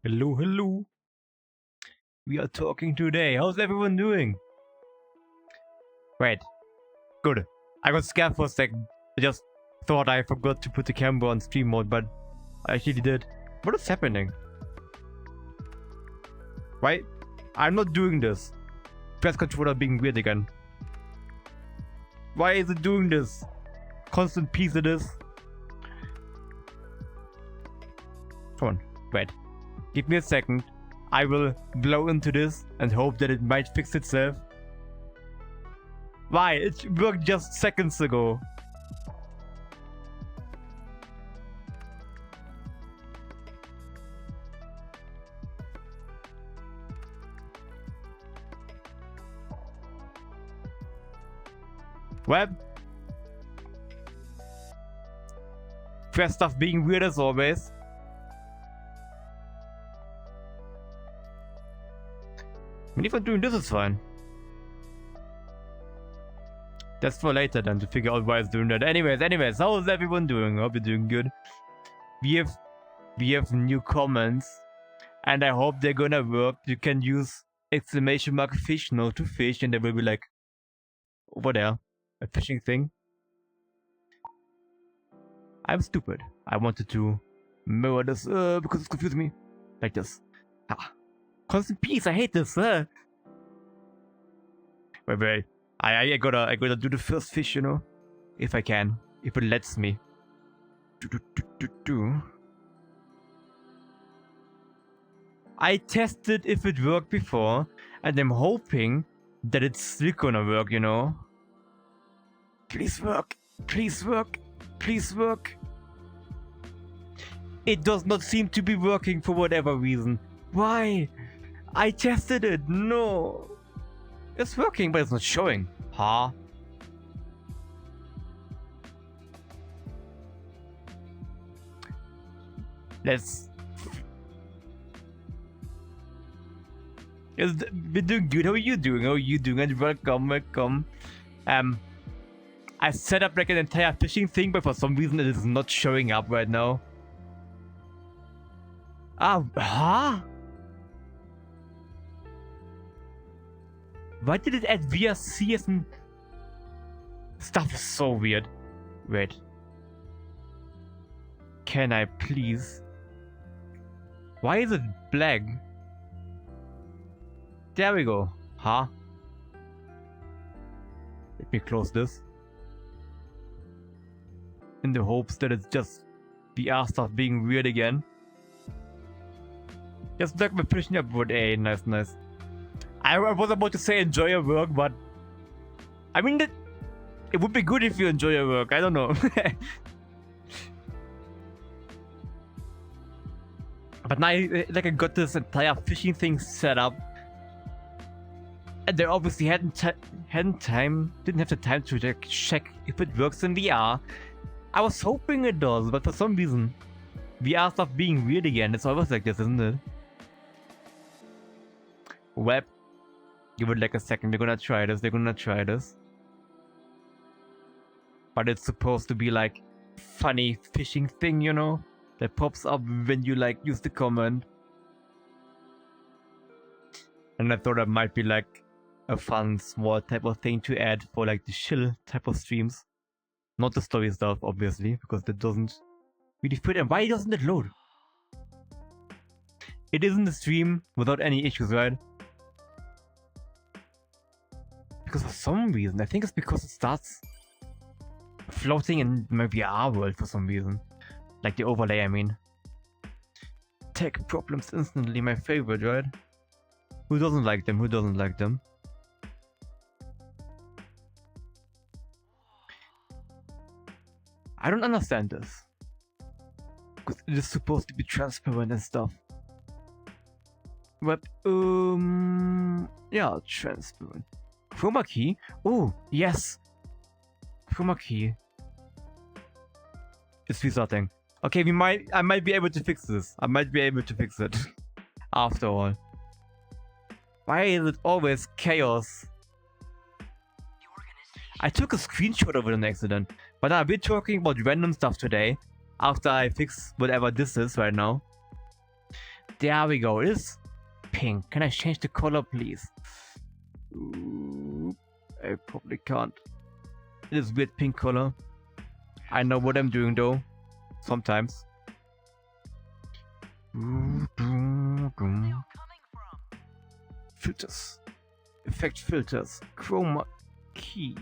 Hello, hello. We are talking today. How's everyone doing? Wait. Good. I got scared for a second. I just thought I forgot to put the camera on stream mode, but I actually did. What is happening? Why? I'm not doing this. Press controller being weird again. Why is it doing this? Constant piece of this. Come on. Wait. Give me a second. I will blow into this and hope that it might fix itself. Why? It worked just seconds ago. Well, press stuff being weird as always. I mean, even doing this is fine. That's for later then, to figure out why it's doing that. Anyways, how is everyone doing? I hope you're doing good. We have new comments, and I hope they're gonna work. You can use exclamation mark fish now to fish, and they will be like over there, a fishing thing. I'm stupid. I wanted to mirror this because it's confusing me. Like this. Ah. Constant peace. I hate this. Wait. I gotta do the first fish, you know, if I can, if it lets me. I tested if it worked before, and I'm hoping that it's still gonna work, you know. Please work. Please work. Please work. It does not seem to be working for whatever reason. Why? I tested it. No. It's working, but it's not showing. Huh? Let's... We're doing good. How are you doing? How are you doing? And welcome. I set up like an entire fishing thing, but for some reason it is not showing up right now. Huh? Why did it add VRC as in... Stuff is so weird. Wait. Can I please? Why is it black? There we go. Huh? Let me close this. In the hopes that it's just VR stuff being weird again. Just like my pushing up wood. Hey, nice. I was about to say enjoy your work, but I mean it would be good if you enjoy your work. I don't know. But now I got this entire fishing thing set up, and they obviously didn't have the time to check if it works in VR. I was hoping it does, but for some reason VR stuff being weird again. It's always like this, isn't it? Web. Give it like a second. They're gonna try this. But it's supposed to be like funny fishing thing, you know, that pops up when you like use the command. And I thought that might be like a fun small type of thing to add for like the chill type of streams. Not the story stuff, obviously, because that doesn't really fit. And why doesn't it load? It is in the stream without any issues, right? Because for some reason, I think it's because it starts floating in my VR world for some reason. Like the overlay, I mean. Tech problems instantly, my favorite, right? Who doesn't like them? I don't understand this. Because it is supposed to be transparent and stuff. Web, yeah, transparent. Chroma key? Oh, yes! Chroma key. It's restarting. Okay, I might be able to fix this. I might be able to fix it. After all. Why is it always chaos? I took a screenshot of it on accident. But I've been talking about random stuff today. After I fix whatever this is right now. There we go. It is pink. Can I change the color, please? Ooh, I probably can't. It is weird pink color. I know what I'm doing though. Sometimes. Filters. Effect filters. Chroma key.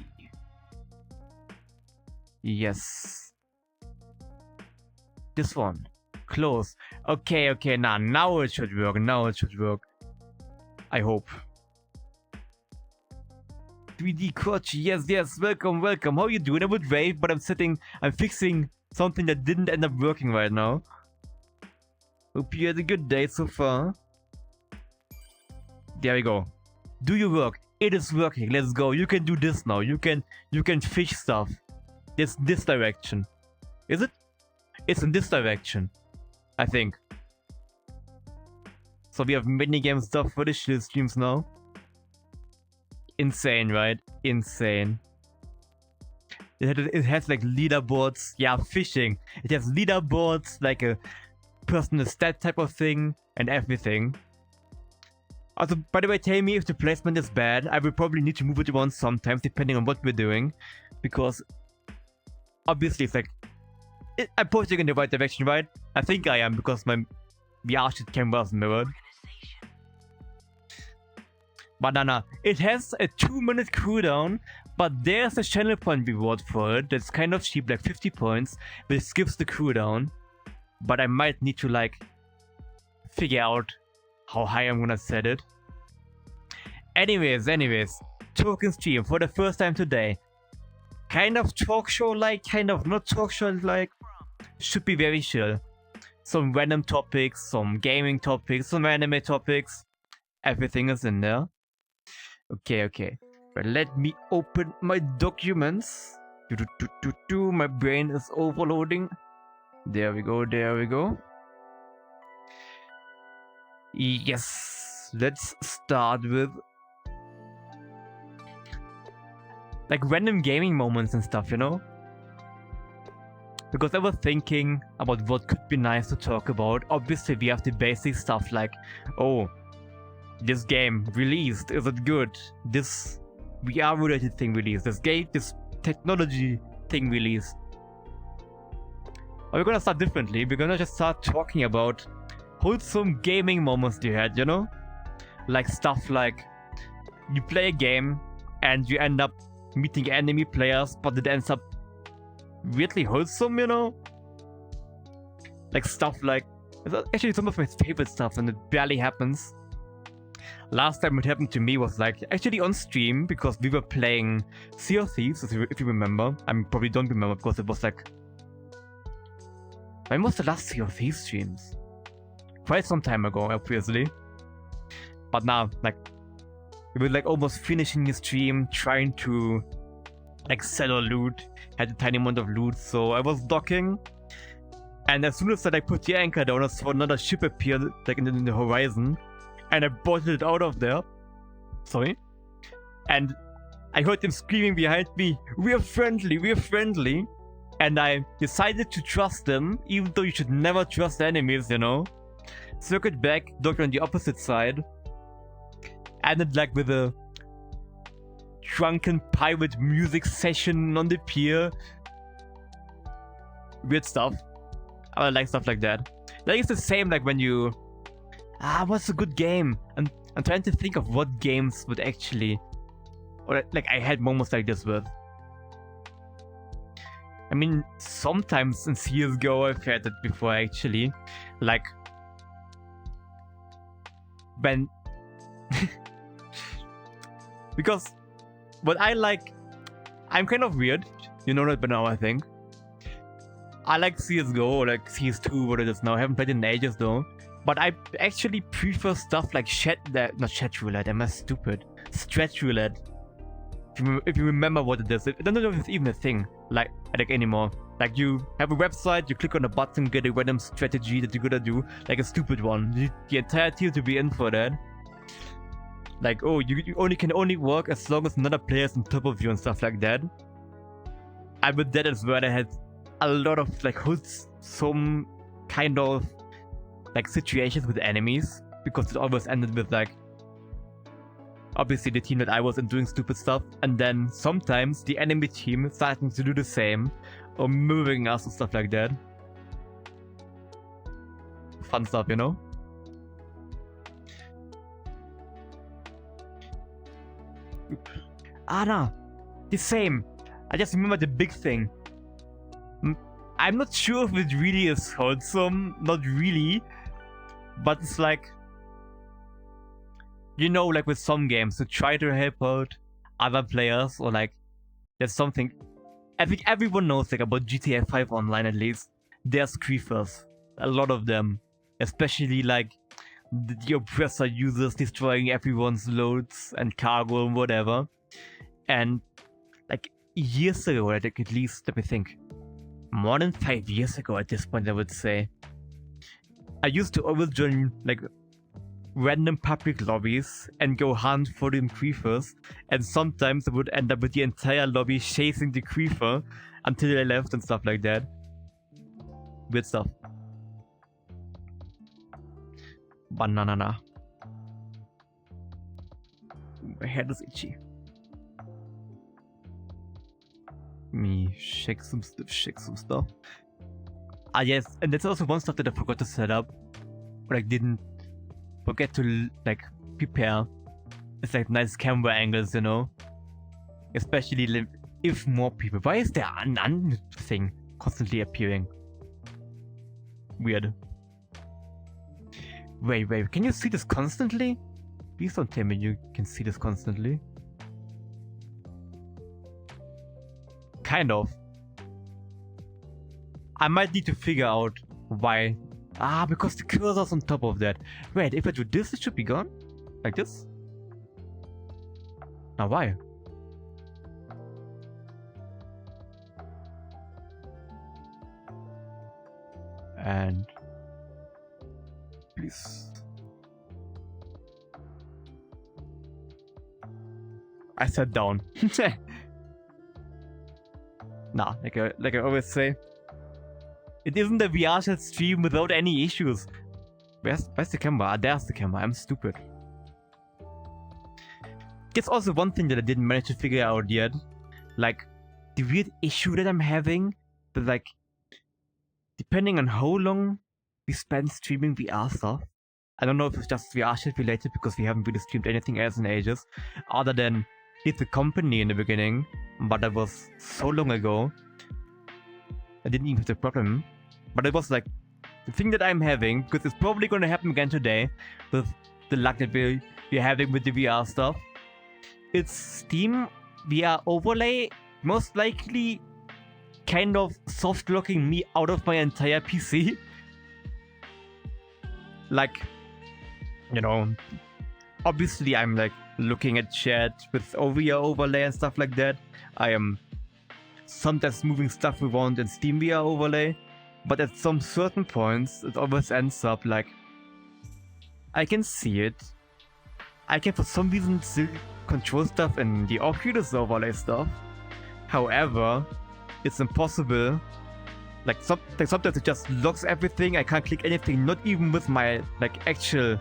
Yes. This one. Close. Okay, now it should work. I hope. 3D crotch, yes, welcome. How you doing? I would wave, but I'm fixing something that didn't end up working right now. Hope you had a good day so far. There we go. Do your work. It is working. Let's go. You can do this now. You can fish stuff. It's this direction. Is it? It's in this direction, I think. So we have minigame stuff for the shield streams now. Insane, right? Insane. It has like leaderboards. Yeah, fishing. It has leaderboards, like a personal stat type of thing, and everything. Also, by the way, tell me if the placement is bad. I will probably need to move it around sometimes, depending on what we're doing. Because, obviously, it's like... I'm posting in the right direction, right? I think I am, because my VRChat camera is mirrored. Banana. It has a 2-minute cooldown, but there's a channel point reward for it that's kind of cheap, like 50 points, which skips the cooldown. But I might need to, like, figure out how high I'm gonna set it. Anyways, token stream for the first time today. Kind of talk show-like, kind of not talk show-like. Should be very chill. Some random topics, some gaming topics, some anime topics. Everything is in there. Okay. But let me open my documents. My brain is overloading. There we go. Yes. Let's start with like random gaming moments and stuff, you know? Because I was thinking about what could be nice to talk about. Obviously, we have the basic stuff like, oh, this game released, is it good? This VR related thing released, this technology thing released. But we're gonna start differently. We're gonna just start talking about wholesome gaming moments you had, you know? Like stuff like you play a game and you end up meeting enemy players, but it ends up weirdly wholesome, you know? Like stuff like, it's actually some of my favorite stuff and it barely happens. Last time it happened to me was like actually on stream because we were playing Sea of Thieves, if you remember. I probably don't remember because it was like... When was the last Sea of Thieves streams? Quite some time ago, obviously. But now, like, we were like almost finishing the stream, trying to like sell or loot. Had a tiny amount of loot, so I was docking. And as soon as I like put the anchor down, I saw another ship appear like in the horizon. And I bolted it out of there. Sorry. And I heard them screaming behind me, "We're friendly, we're friendly." And I decided to trust them, even though you should never trust enemies, you know. Circuit back, docked on the opposite side. Ended like with a drunken pirate music session on the pier. Weird stuff. I like stuff like that. Like it's the same like when you... what's a good game? I'm trying to think of what games would actually... Or like I had moments like this with. I mean, sometimes in CSGO I've had it before actually. Like... When... Because what I like... I'm kind of weird. You know that by now, I think. I like CSGO or like CS2, what it is now. I haven't played it in ages though. But I actually prefer stuff like not chat roulette, am I stupid? Stretch roulette. If you remember what it is. I don't know if it's even a thing like anymore. Like you have a website, you click on a button, get a random strategy that you're gonna do, like a stupid one. The entire team to be in for that. Like, oh, you can only work as long as another player is on top of you and stuff like that. I bet that is where I had a lot of like some kind of like situations with enemies, because it always ended with like obviously the team that I was in doing stupid stuff, and then sometimes the enemy team starting to do the same or moving us and stuff like that. Fun stuff, you know? Nah, the same. I just remember the big thing. I'm not sure if it really is wholesome, not really, but it's like, you know, like with some games, to try to help out other players, or like, there's something, I think everyone knows like about GTA 5 Online at least, there's griefers, a lot of them, especially like the oppressor users destroying everyone's loads and cargo and whatever. And like years ago, like at least, let me think, more than 5 years ago at this point, I would say, I used to always join like random public lobbies and go hunt for the griefers, and sometimes I would end up with the entire lobby chasing the griefer until they left and stuff like that. Weird stuff. Banana. My head is itchy. Me shake some stuff. Yes, and that's also one stuff that I forgot to set up, or like didn't forget to like prepare. It's like nice camera angles, you know, especially if more people. Why is there an thing constantly appearing? Weird. Wait, can you see this constantly? Please don't tell me you can see this constantly. Kind of. I might need to figure out why. Because the cursor's on top of that. Wait, if I do this, it should be gone? Like this? Now why? And please. I sat down. Nah, like I always say, it isn't a VRChat stream without any issues. Where's the camera? There's the camera. I'm stupid. It's also one thing that I didn't manage to figure out yet. Like, the weird issue that I'm having, that like, depending on how long we spend streaming VR stuff, I don't know if it's just VRChat related, because we haven't really streamed anything else in ages, other than Leave the Company in the beginning, but that was so long ago. I didn't even have the problem, but it was like the thing that I'm having, because it's probably going to happen again today with the luck that we're having with the VR stuff. It's Steam VR overlay, most likely kind of soft locking me out of my entire PC. Like, you know, obviously I'm like looking at chat with VR overlay and stuff like that. I am sometimes moving stuff around in Steam VR overlay, but at some certain points it always ends up like I can see it. I can for some reason still control stuff in the Oculus overlay stuff. However, it's impossible. Like sometimes it just locks everything. I can't click anything, not even with my like actual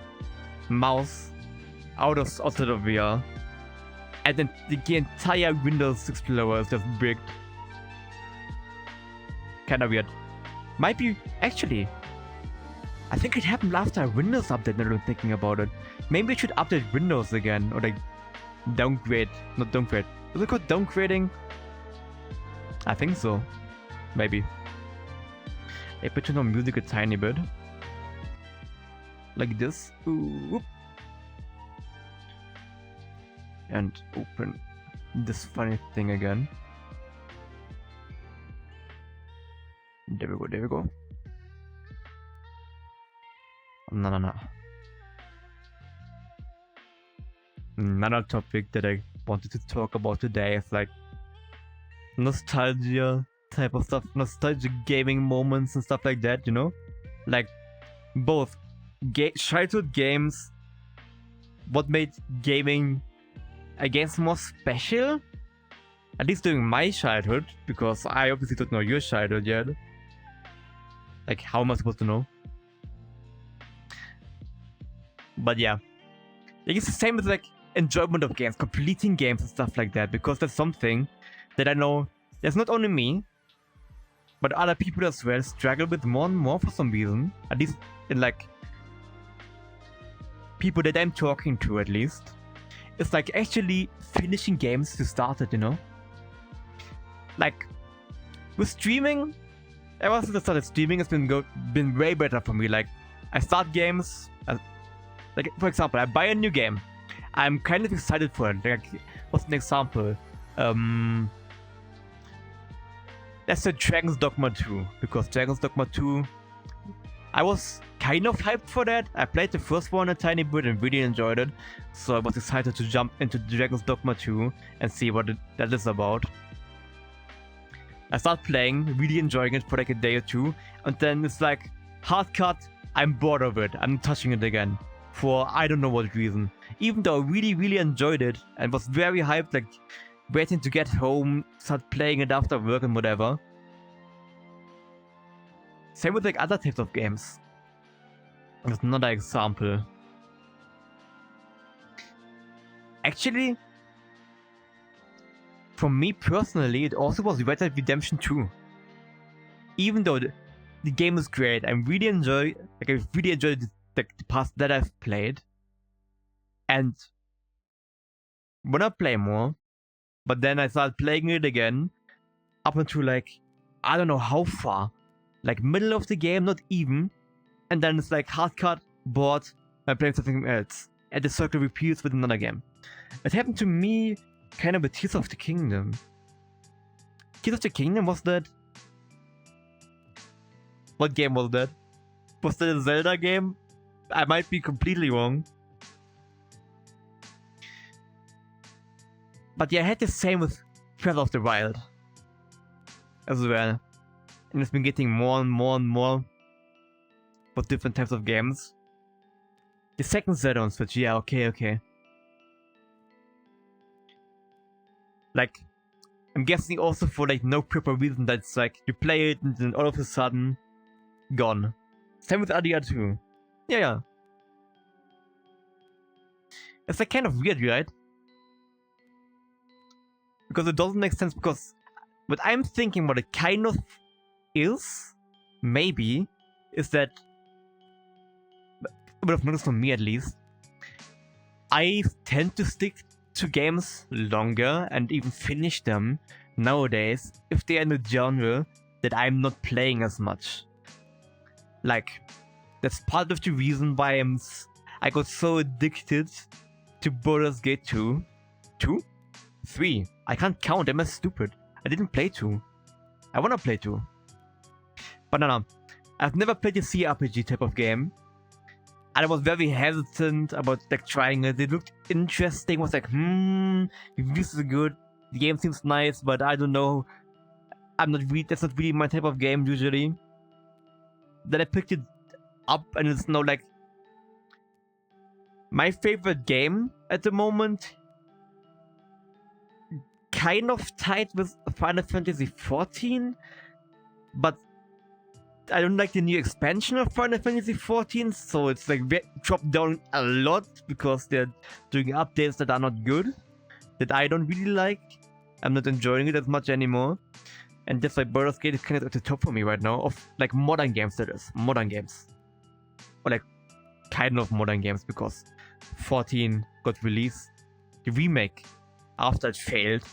mouse outside of VR. And then the entire Windows Explorer is just bricked. Kinda weird. Might be, actually, I think it happened after a Windows update now that I'm thinking about it. Maybe it should update Windows again, or like downgrade, not downgrade. Is it called downgrading? I think so. Maybe. I put on music a tiny bit. Like this. Ooh. And open this funny thing again. There we go. No. Another topic that I wanted to talk about today is like nostalgia type of stuff, nostalgic gaming moments and stuff like that, you know? Like both childhood games, what made gaming, I guess, more special, at least during my childhood, because I obviously don't know your childhood yet. Like, how am I supposed to know? But yeah, it's the same with like enjoyment of games, completing games and stuff like that, because that's something that I know there's not only me, but other people as well struggle with more and more for some reason. At least in like people that I'm talking to, at least. It's like actually finishing games you started, you know? Like with streaming, ever since I started streaming, it's been way better for me. Like I start games, like for example, I buy a new game. I'm kind of excited for it. Like, what's an example? Let's say Dragon's Dogma 2, because Dragon's Dogma 2, I was kind of hyped for that. I played the first one a tiny bit and really enjoyed it, so I was excited to jump into Dragon's Dogma 2 and see what that is about. I start playing, really enjoying it for like a day or two, and then it's like, hard cut, I'm bored of it, I'm touching it again, for I don't know what reason. Even though I really, really enjoyed it, and was very hyped, like, waiting to get home, start playing it after work and whatever. Same with like other types of games. There's another example. Actually, for me personally, it also was Red Dead Redemption 2. Even though the game is great, I really enjoyed the past that I've played. And wanna play more, but then I started playing it again up until like, I don't know how far. Like middle of the game, not even. And then it's like hard cut, bored, I play something else. And the circle repeats with another game. It happened to me kind of with Tears of the Kingdom. Tears of the Kingdom, was that? What game was that? Was that a Zelda game? I might be completely wrong. But yeah, I had the same with Breath of the Wild as well. And it's been getting more and more and more for different types of games. The second Zelda on Switch, yeah, okay. Like, I'm guessing also for like no proper reason that it's like, you play it and then all of a sudden, gone. Same with RDR 2. Yeah. It's like kind of weird, right? Because it doesn't make sense, because what I'm thinking what it kind of is, maybe, is that, but I've noticed for me at least, I tend to stick to games longer and even finish them nowadays if they are in a genre that I'm not playing as much. Like, that's part of the reason why I got so addicted to Baldur's Gate 2. 2? 3. I can't count, am I stupid? I didn't play 2. I wanna play 2. But no. I've never played a CRPG type of game. And I was very hesitant about like trying it. It looked interesting. I was like, this is good. The game seems nice, but I don't know. That's not really my type of game usually. Then I picked it up and it's now like my favorite game at the moment. Kind of tied with Final Fantasy XIV, but I don't like the new expansion of Final Fantasy XIV, so it's like dropped down a lot because they're doing updates that are not good, that I don't really like. I'm not enjoying it as much anymore, and that's why Baldur's Gate is kind of at the top for me right now, of like modern games, that is. Modern games. Or like, kind of modern games, because 14 got released. The remake, after it failed,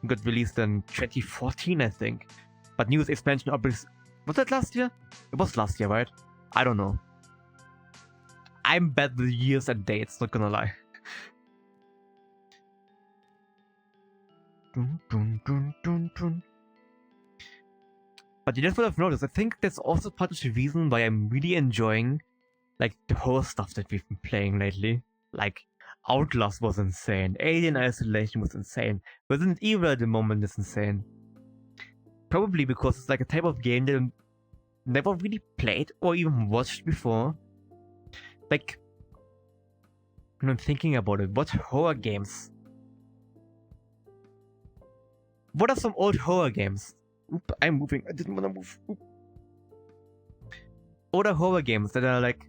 got released in 2014, I think. But newest expansion updates. Was that last year? It was last year, right? I don't know. I'm bad with years and dates, not gonna lie. But that's what I've noticed. I think that's also part of the reason why I'm really enjoying like the horror stuff that we've been playing lately. Like Outlast was insane. Alien Isolation was insane. Resident Evil at the moment is insane. Probably because it's like a type of game that I've never really played or even watched before. Like, when I'm thinking about it, what horror games? What are some old horror games? Oop, I'm moving. I didn't want to move. Oop. Older horror games that are like,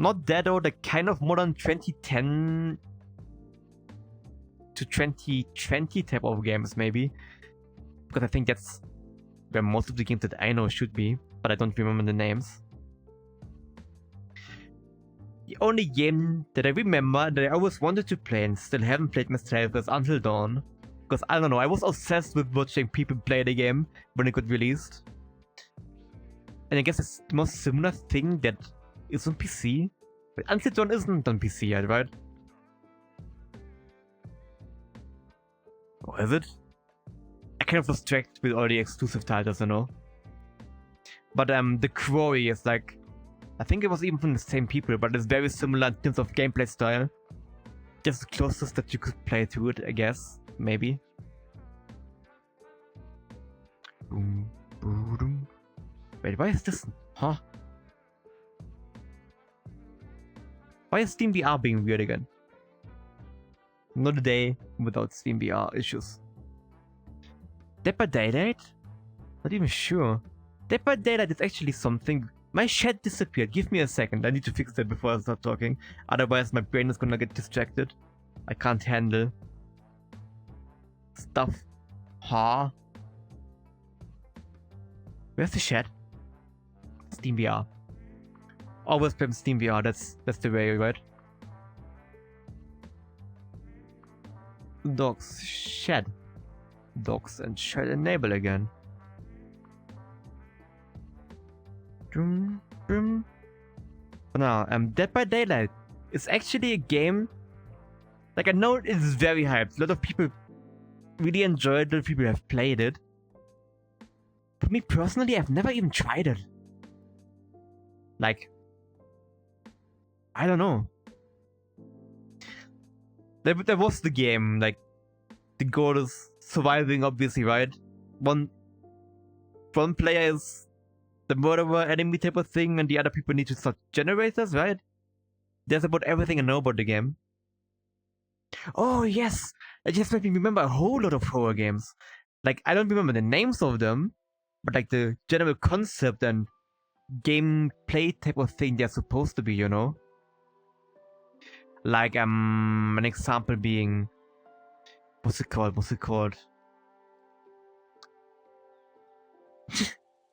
Not that old, like kind of modern 2010 to 2020 type of games maybe. Because I think that's where most of the games that I know should be, but I don't remember the names. The only game that I remember that I always wanted to play and still haven't played myself is Until Dawn. Because I don't know, I was obsessed with watching people play the game when it got released. And I guess it's the most similar thing that is on PC. But Until Dawn isn't on PC yet, right? Or is it? I kind of lost track with all the exclusive titles, you know. But the Quarry is like, I think it was even from the same people, but it's very similar in terms of gameplay style. Just the closest that you could play to it, I guess. Maybe. Wait, why is this? Huh? Why is Steam VR being weird again? Not a day without Steam VR issues. Dead by Daylight? Not even sure. Dead by Daylight is actually something. My chat disappeared. Give me a second. I need to fix that before I start talking. Otherwise, my brain is gonna get distracted. I can't handle stuff. Huh? Where's the chat? Steam VR. Always play Steam VR. That's the way, right? Docs chat. Docs and chat enable again. Now, Dead by Daylight is actually a game. Like, I know it is very hyped. A lot of people really enjoy it. A lot of people have played it. But me personally, I've never even tried it. Like, I don't know. There was the game. Like, the goal is surviving, obviously, right? One player is the murderer enemy type of thing, and the other people need to start generators, right? That's about everything I know about the game. Oh yes, it just made me remember a whole lot of horror games. Like, I don't remember the names of them, but like the general concept and gameplay type of thing they're supposed to be, you know? Like, an example being, what's it called?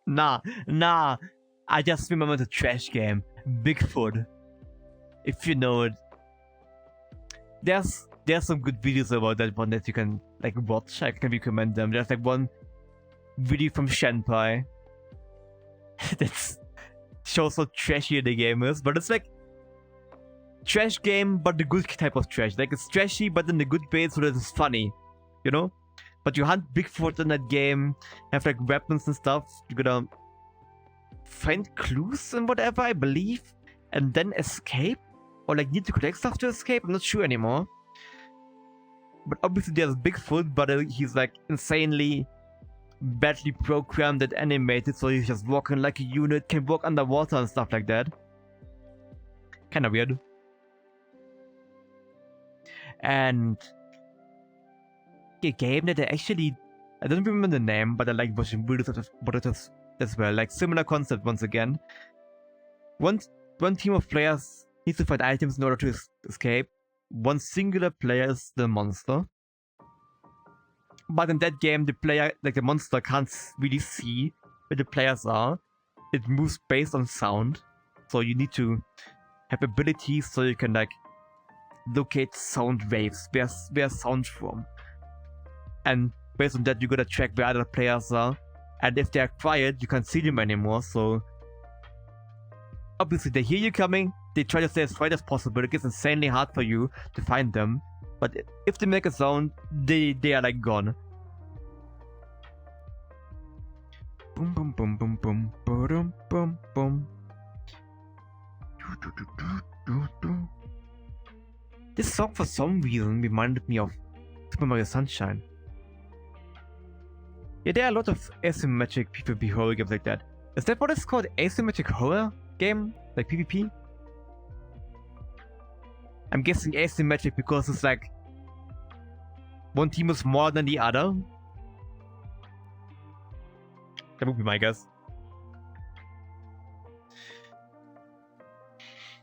Nah, I just remember the trash game, Bigfoot. If you know it. There's some good videos about that one that you can like watch. I can recommend them. There's like one video from Shenpai that shows how trashy the game is, but it's like trash game, but the good type of trash. Like, it's trashy, but in the good way, so that it's funny, you know. But you hunt Bigfoot in that game, have like weapons and stuff. You're gonna find clues and whatever, I believe, and then escape, or like need to collect stuff to escape. I'm not sure anymore. But obviously there's Bigfoot, but he's like insanely badly programmed and animated, so he's just walking like a unit, can walk underwater and stuff like that. Kinda weird. And a game that I don't remember the name, but I like watching videos about it as well. Like, similar concept once again. One team of players needs to find items in order to escape. One singular player is the monster. But in that game, the monster can't really see where the players are. It moves based on sound. So you need to have abilities so you can like locate sound waves, where sound from. And based on that, you gotta track where other players are. And if they're quiet, you can't see them anymore, so obviously they hear you coming, they try to stay as quiet as possible. It gets insanely hard for you to find them. But if they make a sound, they are like gone. Boom boom boom boom boom boom boom boom. This song for some reason reminded me of Super Mario Sunshine. Yeah, there are a lot of asymmetric PvP horror games like that. Is that what it's called? Asymmetric horror game? Like PvP? I'm guessing asymmetric because it's like one team is more than the other. That would be my guess.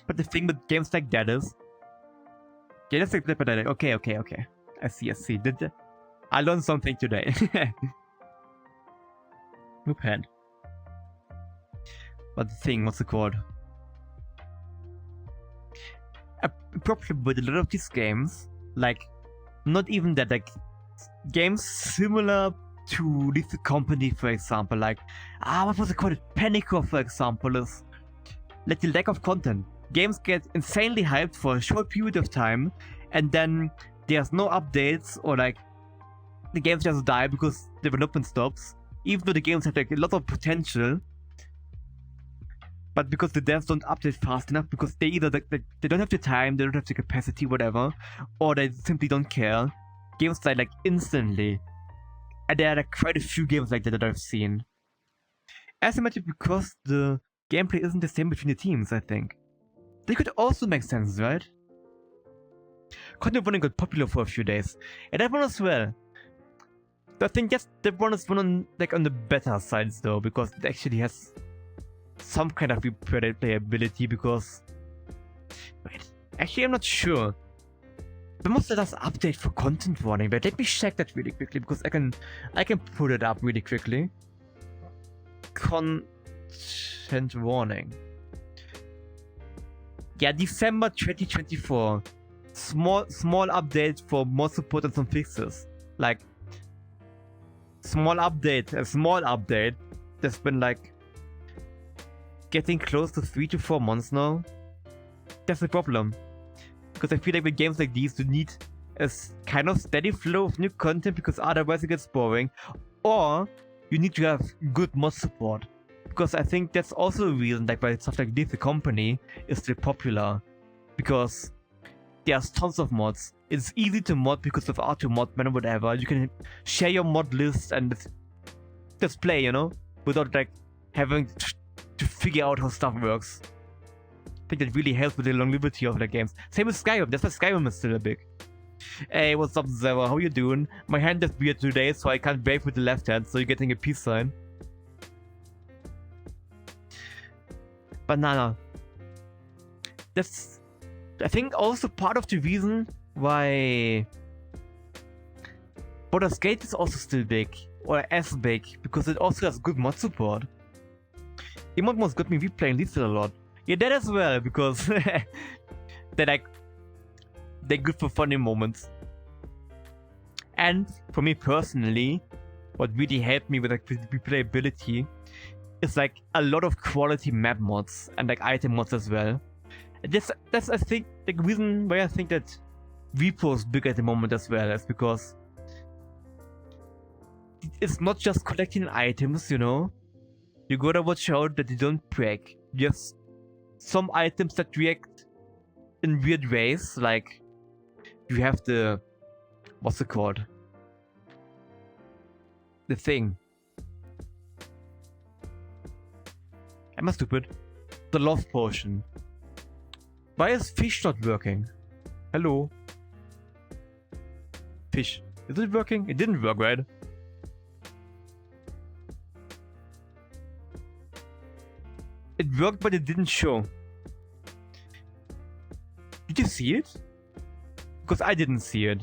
But the thing with games like that is... Okay, let's flip it. Okay. I see. I learned something today. Noob hand. But the thing, what's it called? A problem with a lot of these games, like, not even that, like, games similar to this company, for example, like, what was it called? Panico, for example, is like the lack of content. Games get insanely hyped for a short period of time, and then there's no updates, or like, the games just die because development stops, even though the games have like a lot of potential. But because the devs don't update fast enough, because they either they don't have the time, they don't have the capacity, whatever, or they simply don't care, games die like instantly. And there are like quite a few games like that I've seen. As much because the gameplay isn't the same between the teams, I think. They could also make sense, right? Content running got popular for a few days, and that one as well. But I think that one is one on the better sides though, because it actually has some kind of replayability, because... Wait, actually I'm not sure. They must let us update for content warning, but let me check that really quickly, because I can put it up really quickly. Content warning. Yeah, December 2024. Small update for more support and some fixes. Like, a small update that's been like getting close to 3 to 4 months now. That's the problem. Because I feel like with games like these, you need a kind of steady flow of new content, because otherwise it gets boring. Or you need to have good mod support. Because I think that's also a reason like why stuff like this, the company, is still popular. Because there's tons of mods. It's easy to mod because of R2 mod man or whatever. You can share your mod list and just play, you know? Without like having to figure out how stuff works. I think that really helps with the longevity of the games. Same with Skyrim, that's why Skyrim is still big. Hey, what's up, Zera? How you doing? My hand is weird today, so I can't wave with the left hand, so you're getting a peace sign. Banana. That's, I think, also part of the reason why Baldur's Gate is also still big, or as big, because it also has good mod support. Emote got me replaying Lethal a lot. Yeah, that as well, because they're good for funny moments. And for me personally, what really helped me with like replayability is like a lot of quality map mods and like item mods as well. And that's I think the reason why I think that Repo is big at the moment as well, is because it's not just collecting items, you know. You gotta watch out that they don't break. Just some items that react in weird ways, like you have the, what's it called? The thing. Am I stupid? The love potion. Why is fish not working? Hello? Fish. Is it working? It didn't work, right? It worked, but it didn't show. Did you see it? Because I didn't see it.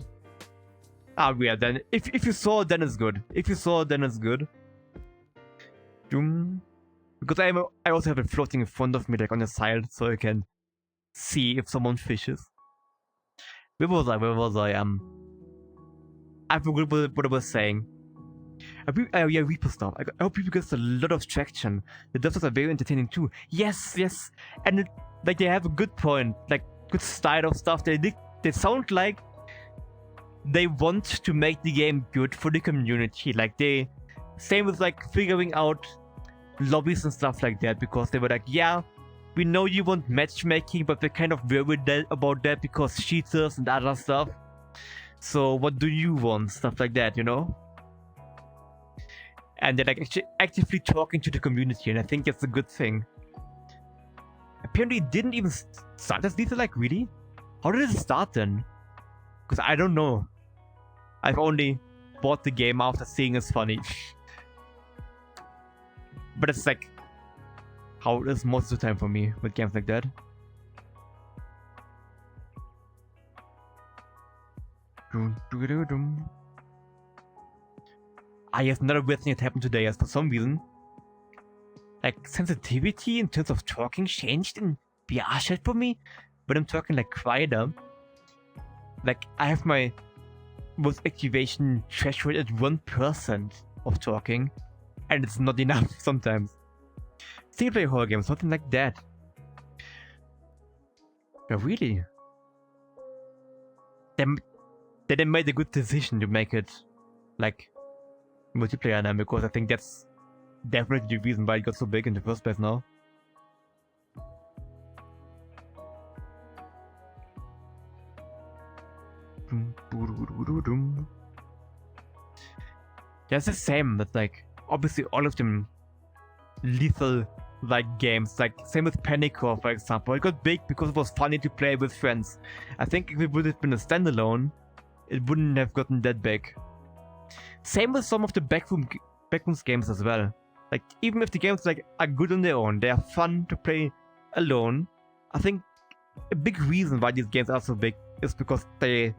Ah, yeah, then if you saw it, then it's good. If you saw it, then it's good. Because I also have it floating in front of me, like on the side, so I can see if someone fishes. Where was I? I forgot what I was saying. Yeah, Reaper stuff. I hope people get a lot of traction. The devs are very entertaining too. Yes. And like they have a good point, like good style of stuff. They sound like they want to make the game good for the community. Like they, same with like figuring out lobbies and stuff like that, because they were like, yeah, we know you want matchmaking, but we're kind of worried about that because cheaters and other stuff. So what do you want? Stuff like that, you know? And they're like actually actively talking to the community, and I think that's a good thing. Apparently it didn't even start as Lethal, like really? How did it start then? Because I don't know. I've only bought the game after seeing it's funny. But it's like how it is most of the time for me with games like that. I have another weird thing that happened today as for some reason. Like, sensitivity in terms of talking changed in VRChat for me, but I'm talking like quieter. Like, I have my most activation threshold at 1% of talking, and it's not enough sometimes. Single player horror games, something like that. Yeah, really? They made a good decision to make it like multiplayer now, because I think that's definitely the reason why it got so big in the first place now. That's the same, but like obviously all of them lethal like games, like same with Panic Core for example. It got big because it was funny to play with friends. I think if it would have been a standalone, it wouldn't have gotten that big. Same with some of the Backrooms games as well. Like even if the games like are good on their own, they are fun to play alone. I think a big reason why these games are so big is because they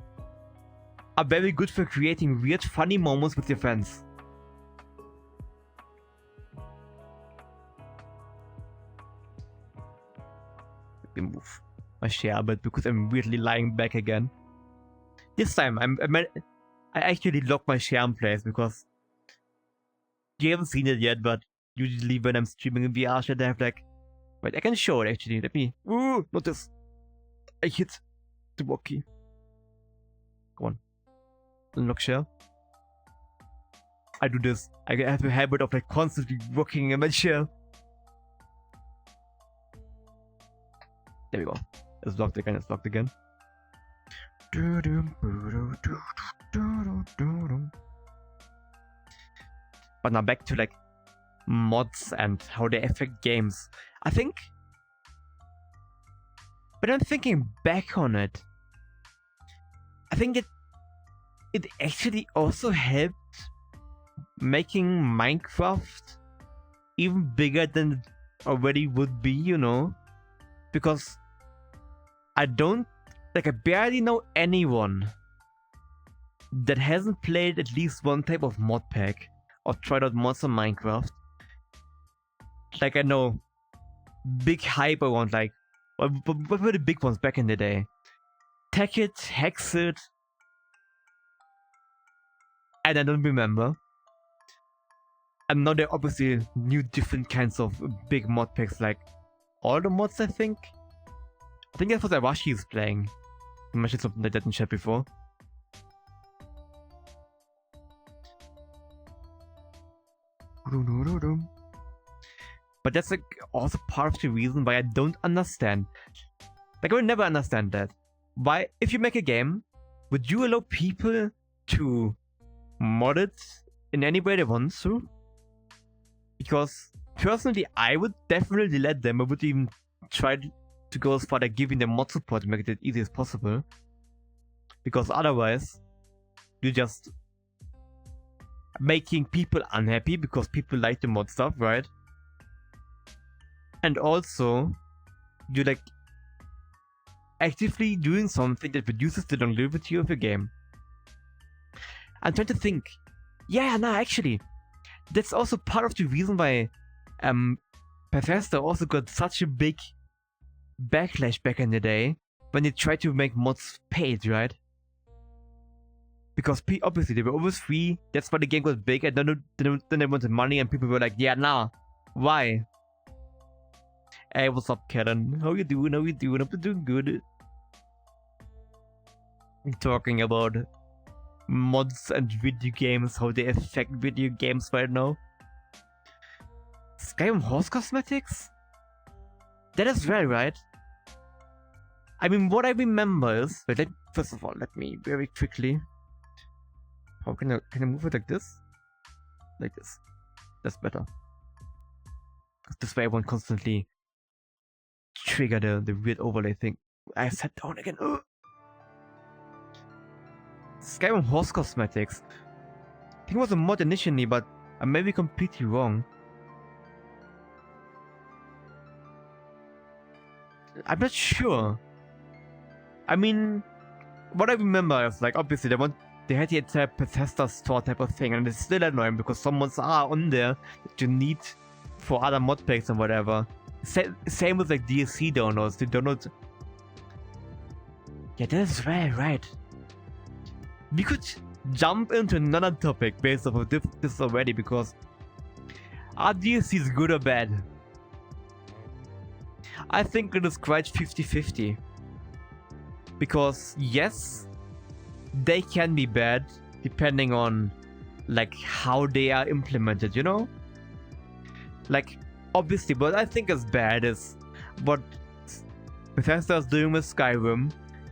are very good for creating weird funny moments with your friends. Let me move my share a bit because I'm weirdly lying back again. This time I actually locked my share in place because you haven't seen it yet, but usually when I'm streaming in VRChat, I have like, wait, I can show it actually. Let me, ooh, not this. I hit the walk key. Come on, unlock share. I do this. I have a habit of like constantly walking in my share. There we go. It's locked again. It's locked again. But now back to like mods and how they affect games. I think, but I'm thinking back on it, I think it actually also helped making Minecraft even bigger than it already would be, you know? Because I barely know anyone that hasn't played at least one type of mod pack or tried out mods on Minecraft. Like I know big hype around like, what were the big ones back in the day? Techit, Hexit, and I don't remember. And now there are obviously new different kinds of big mod packs, like all the mods I think that's what Arashi is playing. I mentioned something like that in chat before. But that's like also part of the reason why I don't understand. Like I will never understand that. Why, if you make a game, would you allow people to mod it in any way they want to? Because personally, I would definitely let them. I would even try to go as far as giving them mod support to make it as easy as possible. Because otherwise, you're just making people unhappy because people like the mod stuff, right? And also, you're like actively doing something that reduces the longevity of your game. I'm trying to think. Yeah, no, actually, that's also part of the reason why Bethesda also got such a big backlash back in the day when they tried to make mods paid, right? Because obviously they were always free, that's why the game got big, and then they wanted money, and people were like, yeah, nah, why? Hey, what's up, Karen? How you doing? How you doing? I'm doing good. I'm talking about mods and video games, how they affect video games right now. Skyrim horse cosmetics? That is very right. I mean, what I remember is... Wait, first of all, let me very quickly... How can I move it like this? Like this. That's better. Because this way I won't constantly trigger the weird overlay thing. I sat down again. Ugh. Skyrim horse cosmetics. I think it was a mod initially, but I may be completely wrong. I'm not sure. I mean, what I remember is like obviously they had the entire Bethesda store type of thing, and it's still annoying because some mods are on there that you need for other mod packs and whatever. Same with like DLC downloads. The download. Yeah, that's right. We could jump into another topic based off of this already, because are DLCs good or bad? I think it is quite 50-50. Because yes, they can be bad depending on like how they are implemented, you know? Like obviously what I think is bad is what Bethesda is doing with Skyrim.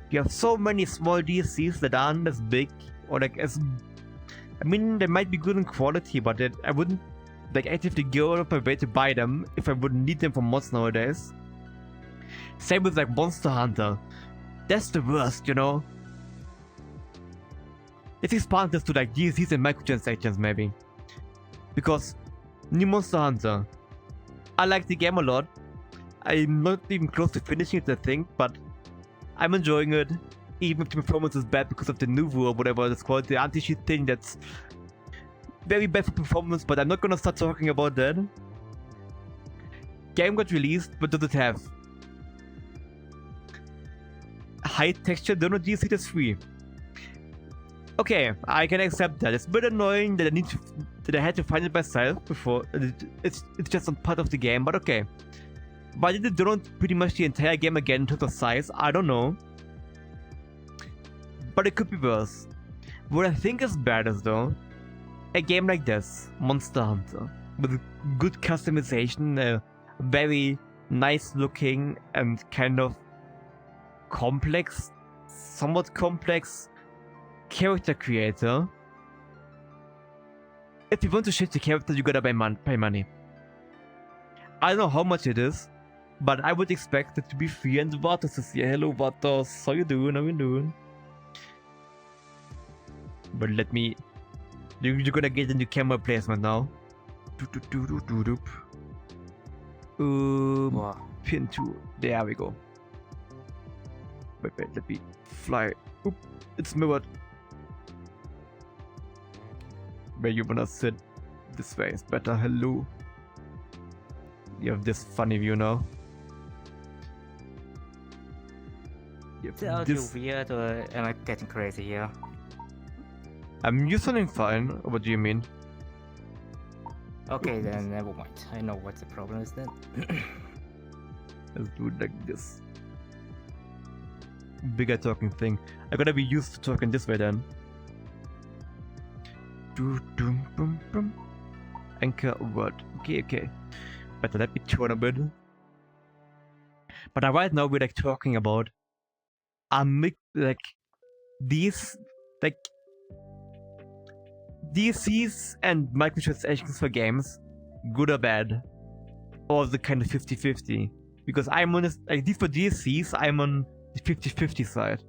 You have so many small DLCs that aren't as big or like as, I mean, they might be good in quality, but I wouldn't like actively go out of my way to buy them if I wouldn't need them for mods nowadays. Same with like Monster Hunter. That's the worst, you know? Let's expand this to like DLCs and microtransactions maybe. Because new Monster Hunter, I like the game a lot. I'm not even close to finishing it, I think, but I'm enjoying it. Even if the performance is bad because of the Nuvu or whatever it's called, the anti-cheat thing that's very bad for performance, but I'm not gonna start talking about that. Game got released, but does it have high texture download DLC that's free? Okay, I can accept that. It's a bit annoying that I had to find it myself before. It's just a part of the game, but okay. But did it download pretty much the entire game again in terms of size? I don't know. But it could be worse. What I think is bad is though, a game like this, Monster Hunter, with good customization, a very nice looking and kind of complex, somewhat complex character creator. If you want to shift the character, you gotta pay money. I don't know how much it is, but I would expect it to be free, and Vatos is here. Hello Vatos, how you doing? How you doing? But let me... You're gonna get into camera placement now. Pin 2. There we go. Wait, let me fly. Oop, it's mirrored. Where you wanna sit? This way is better. Hello. You have this funny view now. Is it audio weird, or am I getting crazy here? You're sounding fine. What do you mean? Okay, then never mind. I know what the problem is then. Let's do it like this. Bigger talking thing. I gotta be used to talking this way then. Anchor word. Okay. Better let me turn a bit. But right now we're like talking about like these like DLCs and microtransactions for games, good or bad, or the kind of 50-50. Because I'm on this, like these for DLCs, I'm on the 50-50 side.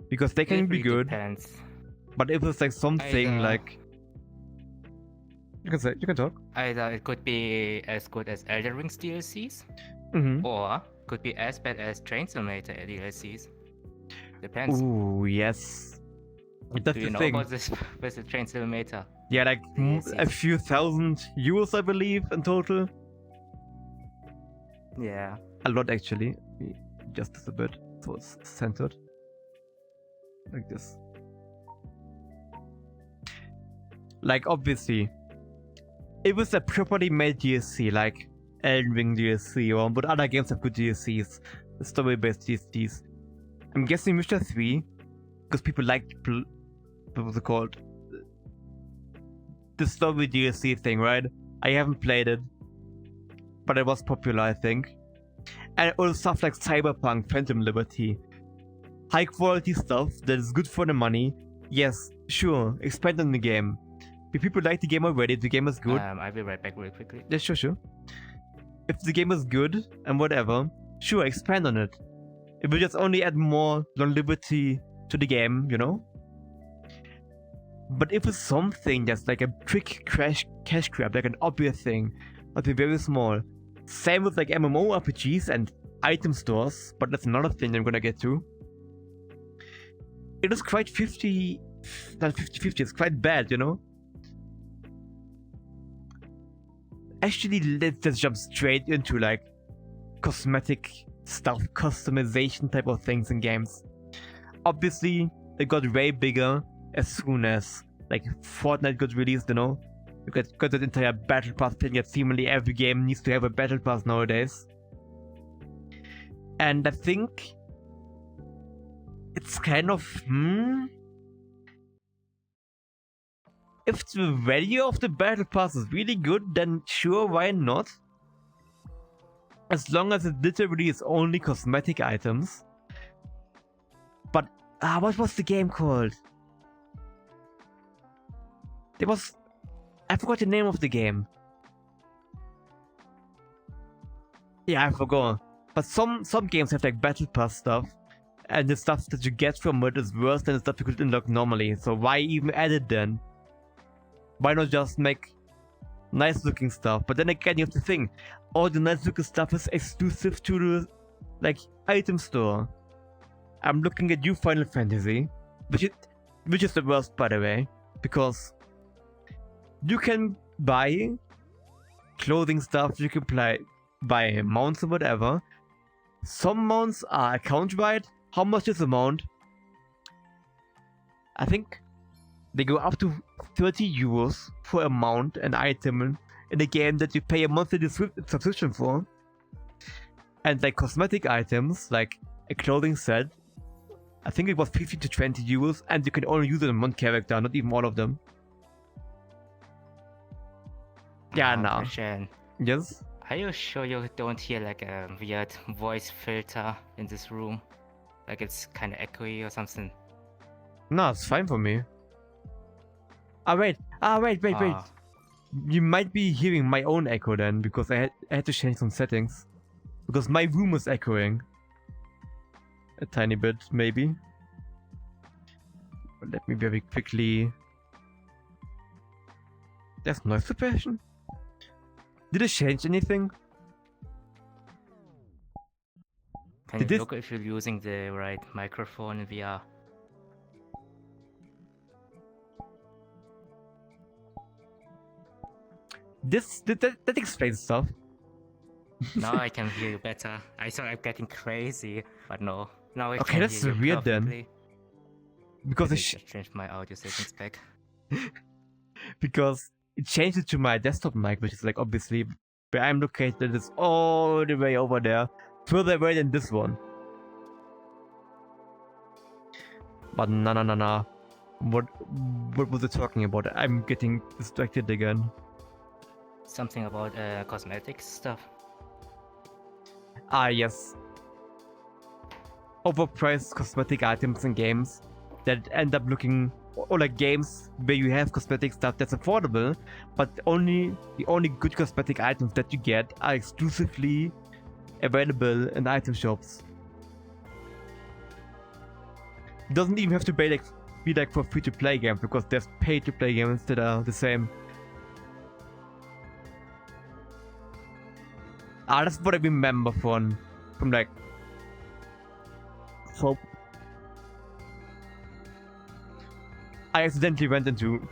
Because they can be good. Depends. But if it's like something like, you can talk. Either it could be as good as Elden Ring's DLCs, or could be as bad as Train Simulator DLCs. Depends. Ooh, yes. That's Do you the know thing. about this with the Train Simulator? Yeah, like a few thousand euros, I believe, in total. Yeah. A lot, actually. Just a bit, so it's centered. Like this. Like, obviously, it was a properly made DLC, like Elden Ring DLC, or but other games have good DLCs, story-based DLCs. I'm guessing Witcher 3, because people like, what was it called? The story DLC thing, right? I haven't played it, but it was popular, I think. And all stuff like Cyberpunk, Phantom Liberty. High quality stuff that is good for the money. Yes, sure, expand on the game. If people like the game already, if the game is good. I'll be right back really quickly. Yeah, sure. If the game is good and whatever, sure, expand on it. It will just only add more longevity to the game, you know? But if it's something that's like a quick cash grab, like an obvious thing, that'd be very small. Same with like MMORPGs and item stores, but that's another thing I'm gonna get to. it is quite 50, not 50-50, it's quite bad, you know? Actually, let's just jump straight into like cosmetic stuff, customization type of things in games. Obviously, it got way bigger as soon as like Fortnite got released, you know? You got that entire battle pass thing that seemingly every game needs to have a battle pass nowadays. And I think it's kind of, if the value of the battle pass is really good, then sure, why not? As long as it literally is only cosmetic items. But, what was the game called? I forgot the name of the game. Yeah, I forgot. But some games have like battle pass stuff, and the stuff that you get from it is worse than the stuff you could unlock normally. So why even add it then? Why not just make nice looking stuff? But then again, you have to think, all the nice looking stuff is exclusive to the like item store. I'm looking at you, Final Fantasy, which is the worst, by the way, because you can buy clothing stuff, you can buy mounts or whatever. Some mounts are account wide. How much is a mount? I think they go up to 30 euros for a mount, an item in a game that you pay a monthly subscription for. And like cosmetic items, like a clothing set, I think it was 15 to 20 euros, and you can only use it on one character, not even all of them. Yeah, nah. Question. Yes? Are you sure you don't hear like a weird voice filter in this room? Like it's kind of echoey or something? No, it's fine for me. Wait. You might be hearing my own echo then, because I had to change some settings. Because my room is echoing. A tiny bit, maybe. But let me very quickly... There's noise suppression? Did it change anything? Can you look if you're using the right microphone in VR? That explains stuff. Now I can hear you better. I thought I'm getting crazy, but no. Now I okay, can that's hear you weird perfectly. then. Because I just changed my audio settings back. Because it changed it to my desktop mic, which is like obviously where I'm located is all the way over there, further away than this one. But nah. What was it talking about? I'm getting distracted again. Something about cosmetic stuff. Ah, yes. Overpriced cosmetic items in games that end up looking, or like games where you have cosmetic stuff that's affordable, but the only good cosmetic items that you get are exclusively available in item shops. It doesn't even have to be like for free-to-play games, because there's pay-to-play games that are the same. That's what I remember from like... So... I accidentally went into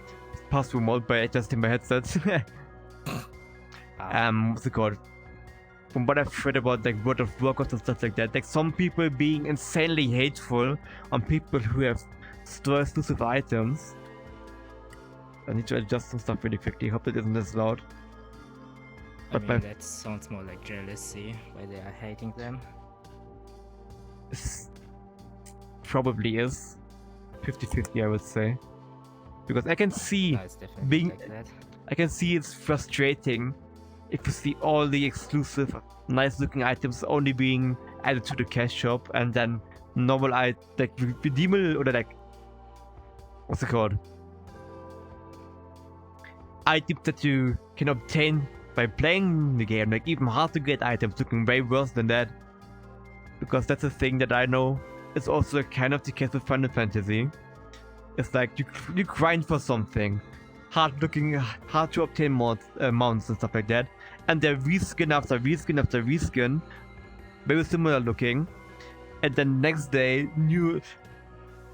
pass-through mode by adjusting my headset. What's it called? From what I've read about like World of Warcraft and stuff like that, like some people being insanely hateful on people who have store exclusive items. I need to adjust some stuff really quickly. Hope it isn't as loud. I mean, that sounds more like jealousy, why they are hating them. It probably is 50-50, I would say, because I can see I can see it's frustrating if you see all the exclusive, nice-looking items only being added to the cash shop, and then normal like redeemable, or like what's it called? Items that you can obtain by playing the game, like even hard to get items looking way worse than that. Because that's a thing that I know is also kind of the case with Final Fantasy. It's like you grind for something, hard to obtain mounts and stuff like that, and they're reskin after reskin after reskin, very similar looking, and then next day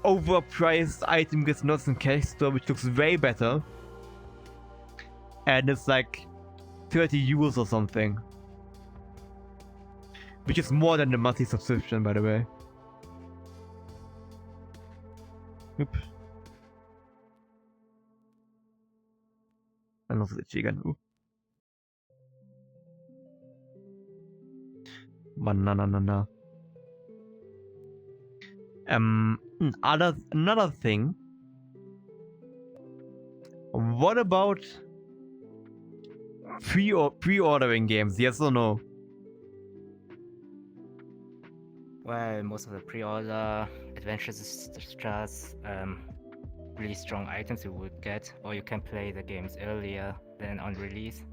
overpriced item gets lost in cash store, which looks way better. And it's like 30 euros or something. Which is more than the monthly subscription, by the way. Oop. I love the chicken. Banana. Another thing. What about pre-ordering games? Yes or no? Well, most of the pre-order adventures is just really strong items you would get, or you can play the games earlier than on release,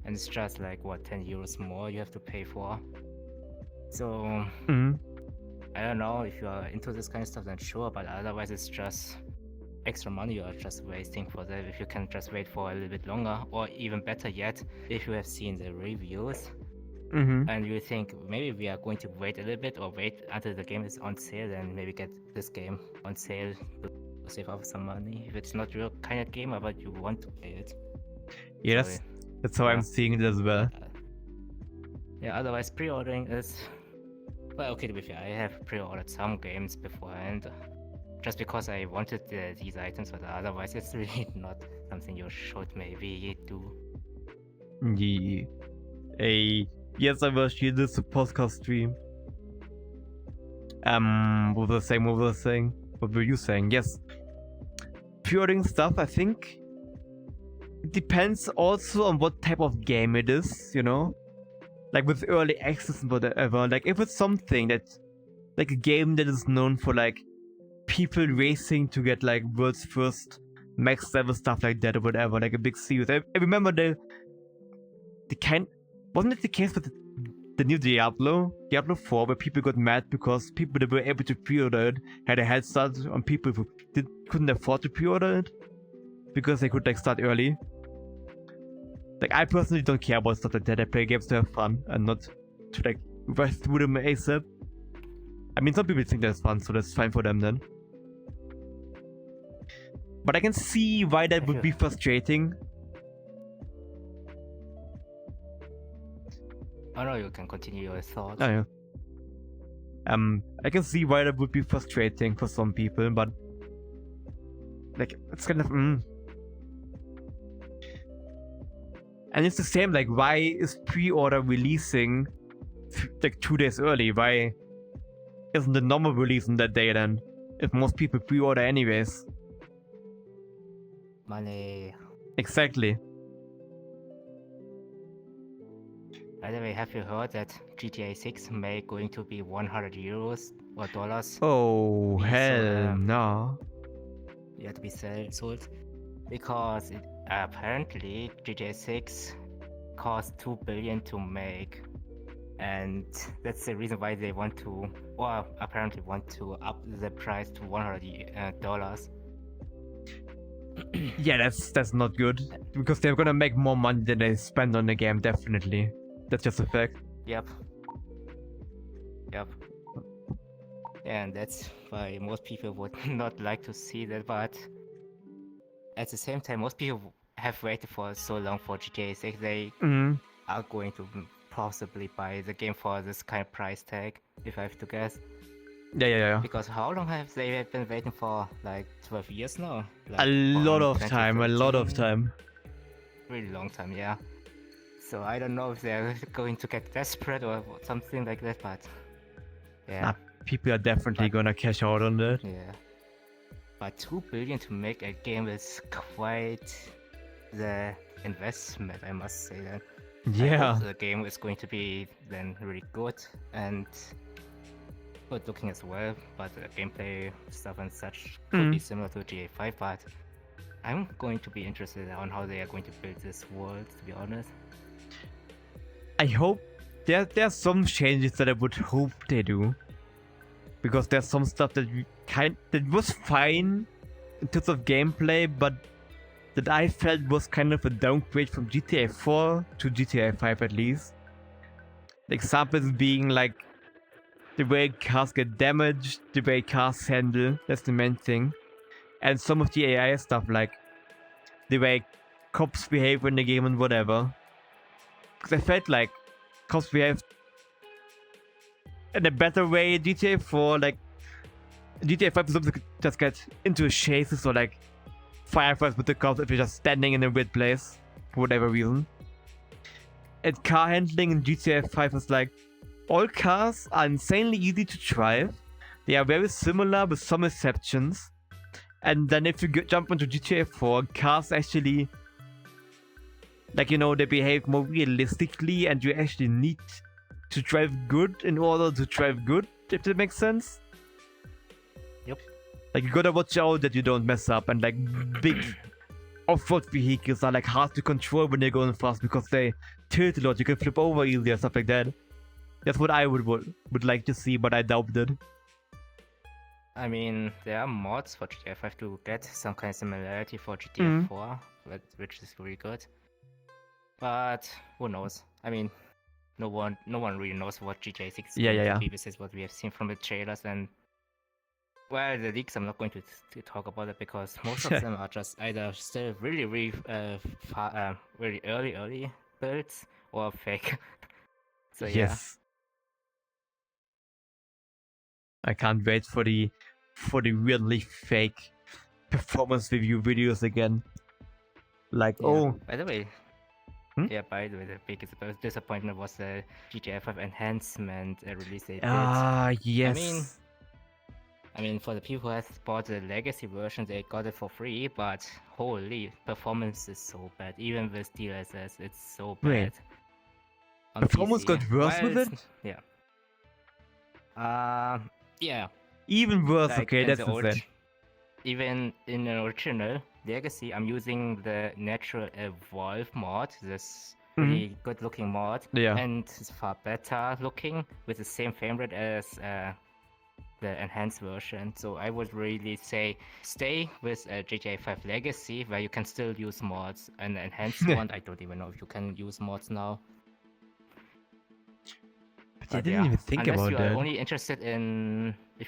and it's just like what, 10 euros more you have to pay for. So I don't know if you are into this kind of stuff, then sure, but otherwise it's just extra money you are just wasting for that if you can just wait for a little bit longer, or even better yet, if you have seen the reviews and you think maybe we are going to wait a little bit or wait until the game is on sale and maybe get this game on sale to save up some money if it's not your kind of game but you want to play it. Yes, so, that's how I'm seeing it as well. Yeah, otherwise pre-ordering is, well, okay to be fair, I have pre-ordered some games beforehand just because I wanted these items, but otherwise it's really not something you should maybe do. Yeah. Yes, I will share this podcast stream. What was I saying? What were you saying? Yes. Pre-ordering stuff, I think it depends also on what type of game it is, you know? Like with early access and whatever. Like if it's something that, like a game that is known for like people racing to get like world's first max level stuff like that or whatever, like a big series. I remember the kind, wasn't it the case with the new Diablo 4, where people got mad because people that were able to pre-order it had a head start on people who couldn't afford to pre-order it because they could like start early. Like I personally don't care about stuff like that. I play games to have fun and not to like rush through them ASAP. I mean, some people think that's fun, so that's fine for them then. But I can see why that would be frustrating. Oh no, you can continue your thoughts. Oh, yeah. I can see why that would be frustrating for some people, but like it's kind of And it's the same, like why is pre-order releasing like 2 days early? Why isn't the normal release on that day then? If most people pre-order anyways. Money. Exactly. By the way, have you heard that GTA 6 may going to be 100 euros or dollars? Oh, hell no. You have to be sold because apparently GTA 6 cost 2 billion to make, and that's the reason why they want to, or apparently want to up the price to $100. Yeah, that's not good because they're gonna make more money than they spend on the game, definitely. That's just a fact. Yep. And that's why most people would not like to see that, but at the same time, most people have waited for so long for GTA 6, they are going to possibly buy the game for this kind of price tag, if I have to guess. Yeah. Because how long have they been waiting for? Like 12 years now? Like a lot of time. Really long time, yeah. So I don't know if they're going to get desperate or something like that, but yeah. People are definitely gonna cash out on that. Yeah. But 2 billion to make a game is quite the investment, I must say that. Yeah. I hope the game is going to be then really good and good looking as well, but the gameplay stuff and such could be similar to GTA 5, but I'm going to be interested on how they are going to build this world, to be honest. I hope there are some changes that I would hope they do, because there's some stuff that was fine in terms of gameplay, but that I felt was kind of a downgrade from GTA 4 to GTA 5 at least. The examples being like the way cars get damaged, the way cars handle, that's the main thing. And some of the AI stuff, like the way cops behave in the game and whatever. Because I felt like cops behave in a better way in GTA 4, like GTA 5 sometimes could just get into chases or like firefights with the cops if you're just standing in a weird place for whatever reason. And car handling in GTA 5 is like, all cars are insanely easy to drive. They are very similar with some exceptions. And then if you jump into GTA 4, cars actually, like, you know, they behave more realistically and you actually need to drive good in order to drive good, if that makes sense. Yep. Like, you gotta watch out that you don't mess up, and like big off-road vehicles are like hard to control when they're going fast because they tilt a lot. You can flip over easier, stuff like that. That's what I would like to see, but I doubt it. I mean, there are mods for GTA 5 to get some kind of similarity for GTA 4, which is really good. But who knows? I mean, no one really knows what GTA 6 is going to be besides what we have seen from the trailers. And well, the leaks, I'm not going to talk about it because most of them are just either still really early builds or fake. So yes. I can't wait for the weirdly fake performance review videos again. Like, by the way, the biggest disappointment was the GTA 5 enhancement release they did. Yes. I mean, for the people who have bought the legacy version, they got it for free, but holy, performance is so bad. Even with DLSS, it's so bad. Wait. Performance got worse with it? Yeah. Yeah. Even worse, Like okay, that's insane. Even in the original Legacy, I'm using the Natural Evolve mod, this really good looking mod. Yeah. And it's far better looking with the same frame rate as the enhanced version. So I would really say stay with GTA 5 Legacy where you can still use mods. And the enhanced one, I don't even know if you can use mods now. I didn't even think about that. If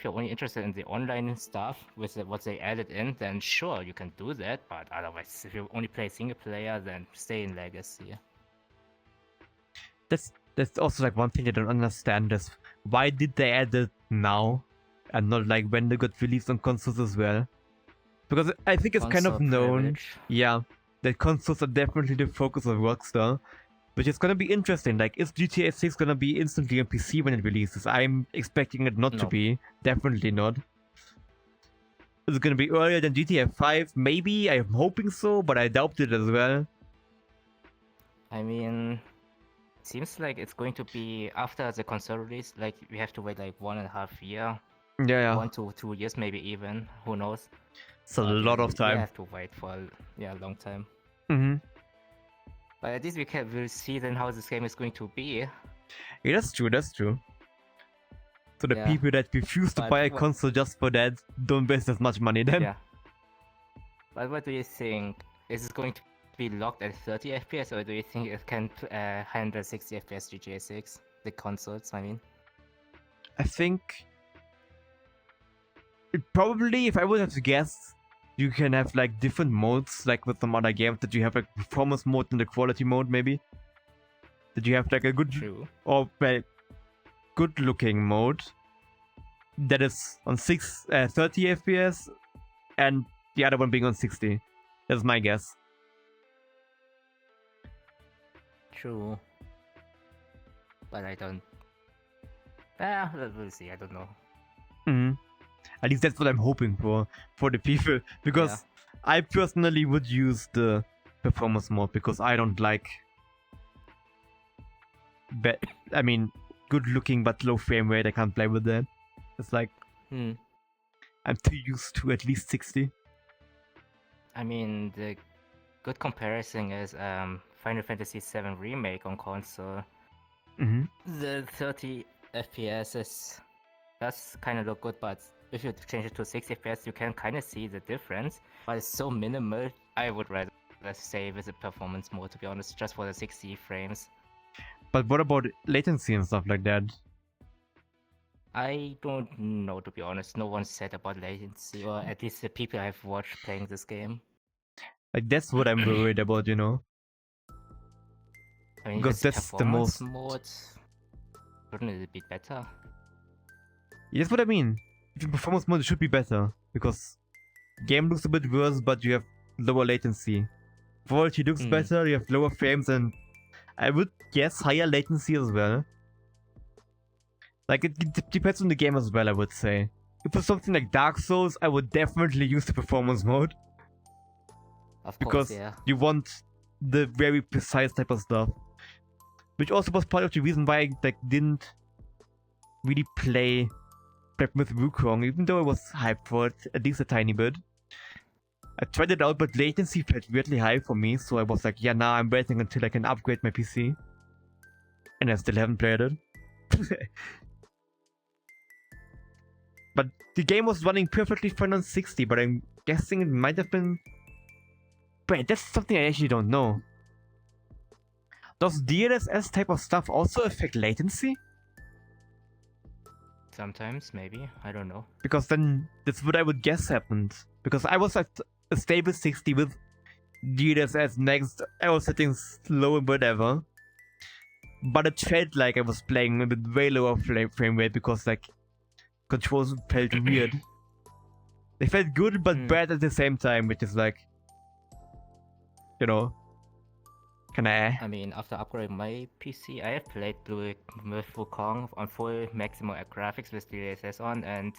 you're only interested in the online stuff with what they added in, then sure, you can do that. But otherwise, if you only play single player, then stay in Legacy. That's also like one thing I don't understand is why did they add it now and not like when they got released on consoles as well? Because I think it's kind of known, that consoles are definitely the focus of Rockstar. Which is gonna be interesting. Like, is GTA 6 gonna be instantly on PC when it releases? I'm expecting it not to be. Definitely not. Is it gonna be earlier than GTA 5? Maybe. I'm hoping so, but I doubt it as well. I mean, it seems like it's going to be after the console release. Like, we have to wait like 1.5 years. Yeah. 1 to 2 years, maybe even. Who knows? It's a lot of time. We have to wait for a long time. But at least we'll see then how this game is going to be. Yeah, that's true. So the people that refuse to buy a console just for that don't waste as much money then. Yeah. But what do you think? Is it going to be locked at 30 FPS or do you think it can handle 60 FPS GTA 6? The consoles, I mean. I think it probably, if I would have to guess, you can have like different modes, like with some other games, that you have like performance mode and the quality mode, maybe. That you have like a good or good looking mode that is on 30 FPS and the other one being on 60. That's my guess. True. But I don't. We'll see. I don't know. At least that's what I'm hoping for the people, because I personally would use the performance mode because I don't like good looking but low frame rate. I can't play with that. It's like I'm too used to at least 60. I mean, the good comparison is Final Fantasy VII Remake on console. The 30 FPS does kind of look good, but if you change it to 60 FPS, you can kind of see the difference, but it's so minimal. I would rather stay with the performance mode, to be honest, just for the 60 frames. But what about latency and stuff like that? I don't know, to be honest. No one said about latency, or at least the people I've watched playing this game. Like that's what I'm worried about, you know, I mean, if because it's that's the performance most. mode, shouldn't it be better? That's what I mean. If your performance mode should be better because game looks a bit worse, but you have lower latency. Quality looks better, you have lower frames, and I would guess higher latency as well. Like it depends on the game as well, I would say. If it's something like Dark Souls, I would definitely use the performance mode Of course, because yeah. you want the very precise type of stuff. Which also was part of the reason why I like didn't really play with Wukong, even though I was hyped for it at least a tiny bit. I tried it out, but latency felt weirdly high for me, so I was like, yeah, now I'm waiting until I can upgrade my PC. And I still haven't played it. But the game was running perfectly fine on 60, but I'm guessing it might have been... Wait, that's something I actually don't know. Does DLSS type of stuff also affect latency? Sometimes, maybe. I don't know. Because then that's what I would guess happened. Because I was at a stable 60 with DLSS next, I was setting slow and whatever. But it felt like I was playing with way lower frame rate because like controls felt weird. They felt good but bad at the same time, which is like, you know, I mean, after upgrading my PC, I have played with Wukong on full maximum graphics with DLSS on, and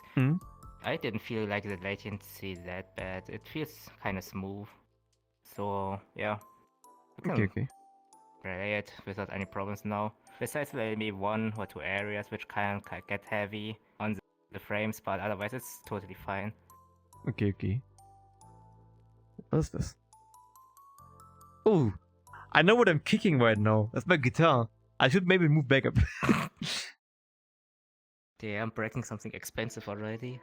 I didn't feel like the latency that bad. It feels kind of smooth. So yeah, okay. play it without any problems now. Besides maybe 1 or 2 areas which can get heavy on the frames, but otherwise it's totally fine. Okay. What's this? Oh, I know what I'm kicking right now. That's my guitar. I should maybe move back up. Yeah, I'm breaking something expensive already.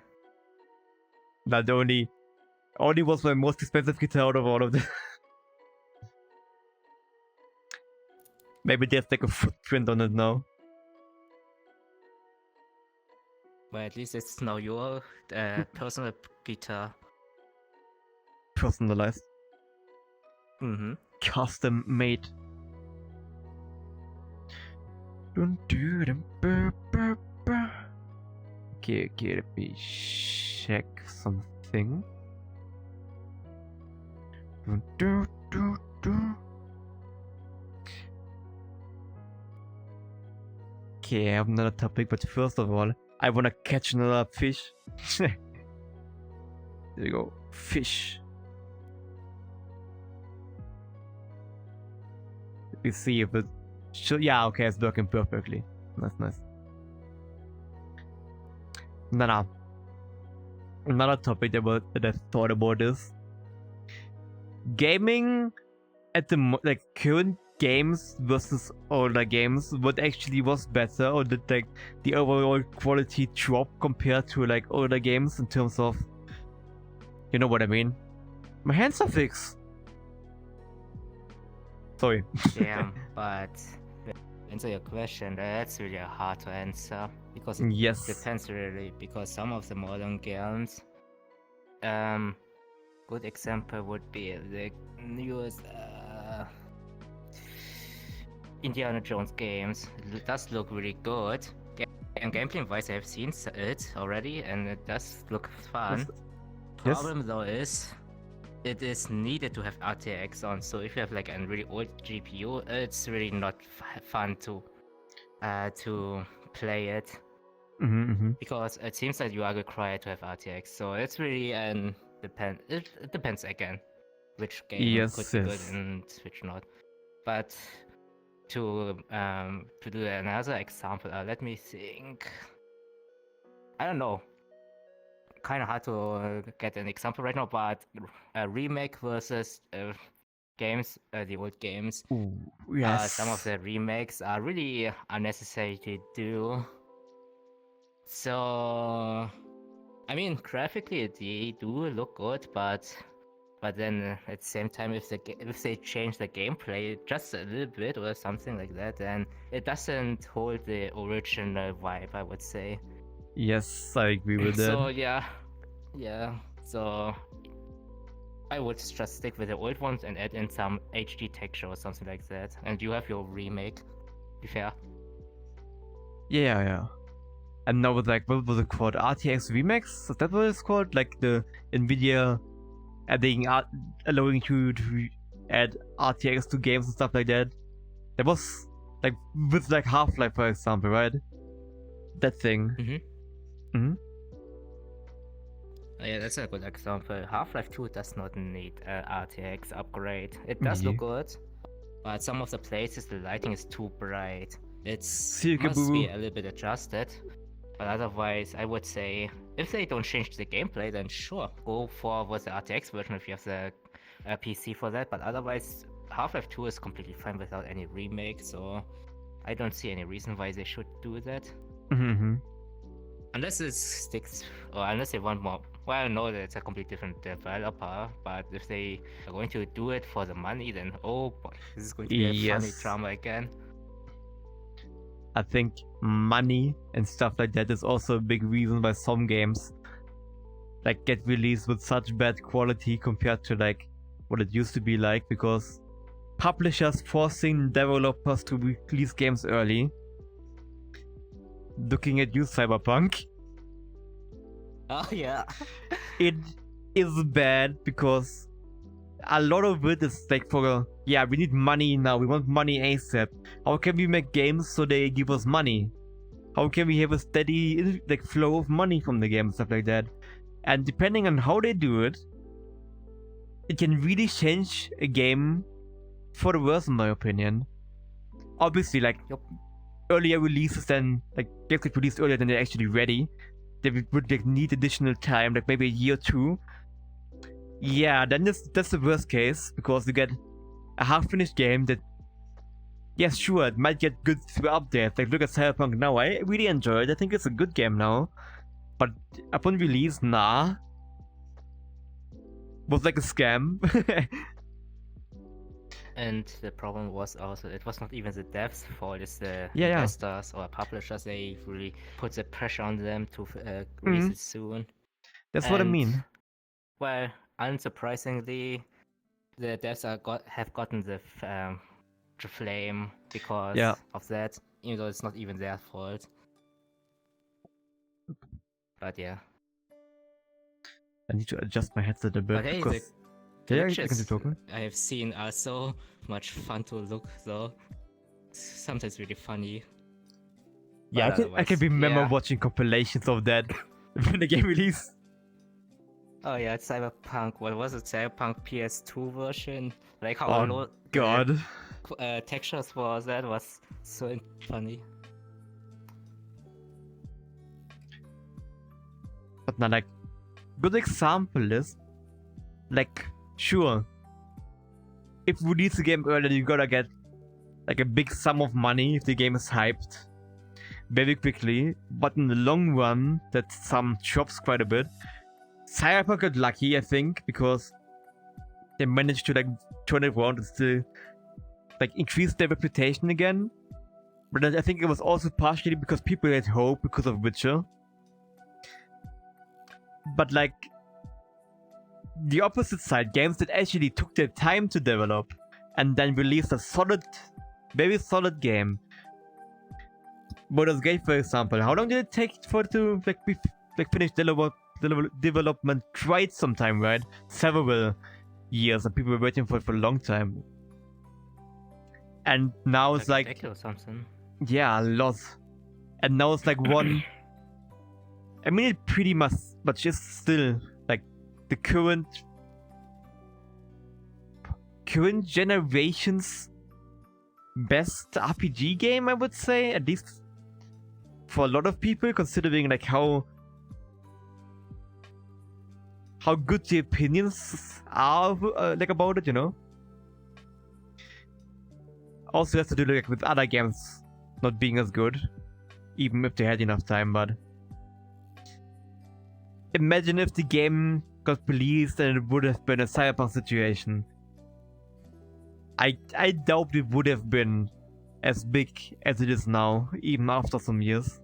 Not only was my most expensive guitar out of all of them. Maybe there's like a footprint on it now. Well, at least it's now your personal guitar. Personalized. Mm-hmm. Custom made. Okay, let me check something. Okay, I have another topic, but first of all, I wanna catch another fish. There you go, fish. Let me see if it should. Yeah, okay, it's working perfectly. Nice. No. Another topic that I thought about is gaming at the like current games versus older games. What actually was better, or did like the overall quality drop compared to like older games in terms of, you know what I mean? My hands are fixed. Sorry. Damn, but to answer your question, that's really hard to answer because it depends really. Because some of the modern games, good example would be the newest Indiana Jones games. It does look really good. And gameplay wise, I have seen it already, and it does look fun. Problem though is, it is needed to have RTX on, so if you have like a really old GPU, it's really not fun to play it. Because it seems that you are required to have RTX, so it's really it depends again which game could be good and which not. But to do another example, let me think. I don't know. Kind of hard to get an example right now, but a remake versus games, the old games. Ooh, yes. Some of the remakes are really unnecessary to do. So, I mean, graphically they do look good, but then at the same time, if they change the gameplay just a little bit or something like that, then it doesn't hold the original vibe, I would say. Yes, I agree with that. So yeah. So I would just stick with the old ones and add in some HD texture or something like that. And you have your remake. Be fair. Yeah. And now with like, what was it called? RTX Remix? Is that what it's called? Like the Nvidia allowing you to add RTX to games and stuff like that. That was like with like Half-Life, for example, right? That thing. Yeah, that's a good example. Half-Life 2 does not need RTX upgrade. It does look good, but some of the places the lighting is too bright. Must be a little bit adjusted. But otherwise, I would say if they don't change the gameplay, then sure, go for the RTX version if you have the PC for that. But otherwise, Half-Life 2 is completely fine without any remake, so I don't see any reason why they should do that. Unless it sticks, or unless they want more. Well, I know that it's a completely different developer, but if they are going to do it for the money, then oh boy, this is going to be a funny drama again. I think money and stuff like that is also a big reason why some games like get released with such bad quality compared to like what it used to be like, because publishers forcing developers to release games early. Looking at you, Cyberpunk. Oh yeah. It is bad because a lot of it is like we need money now, we want money ASAP. How can we make games so they give us money? How can we have a steady like flow of money from the game and stuff like that? And depending on how they do it, it can really change a game for the worse, in my opinion. Obviously, like earlier releases than like games get released earlier than they're actually ready. They would like need additional time, like maybe a year or two. Yeah, then that's the worst case, because you get a half-finished game that, yes, sure, it might get good through updates. Like look at Cyberpunk now. I really enjoy it. I think it's a good game now, but upon release, nah, was like a scam. And the problem was also, it was not even the devs' fault, it's the Yeah. investors or publishers. They really put the pressure on them to release it soon. That's what I mean. Well, unsurprisingly, the devs have gotten the flame because of that, even though it's not even their fault. But yeah. I need to adjust my headset a bit. But hey, because I have seen are so much fun to look, though. Sometimes really funny. Yeah, I can remember watching compilations of that when the game released. Oh yeah, Cyberpunk. What was it? Cyberpunk PS2 version? Like how low textures was. That was so funny. But now, like, good example is, like, sure, if you release the game earlier, you gotta get like a big sum of money if the game is hyped very quickly. But in the long run, that sum drops quite a bit. Cyberpunk got lucky, I think, because they managed to like turn it around and still like increase their reputation again. But I think it was also partially because people had hope because of Witcher. But like the opposite side, games that actually took their time to develop and then released a solid, very solid game. Baldur's Gate, for example, how long did it take for it to finish development? Quite some time, right? Several years, and people were waiting for it for a long time. And now it's like or something. Yeah, a lot. And now it's like one. I mean, it pretty much, but just still like the current generation's best RPG game, I would say, at least for a lot of people, considering like how good the opinions are like about it, you know. Also has to do like with other games not being as good, even if they had enough time. But imagine if the game got released and it would have been a Cyberpunk situation. I doubt it would have been as big as it is now, even after some years.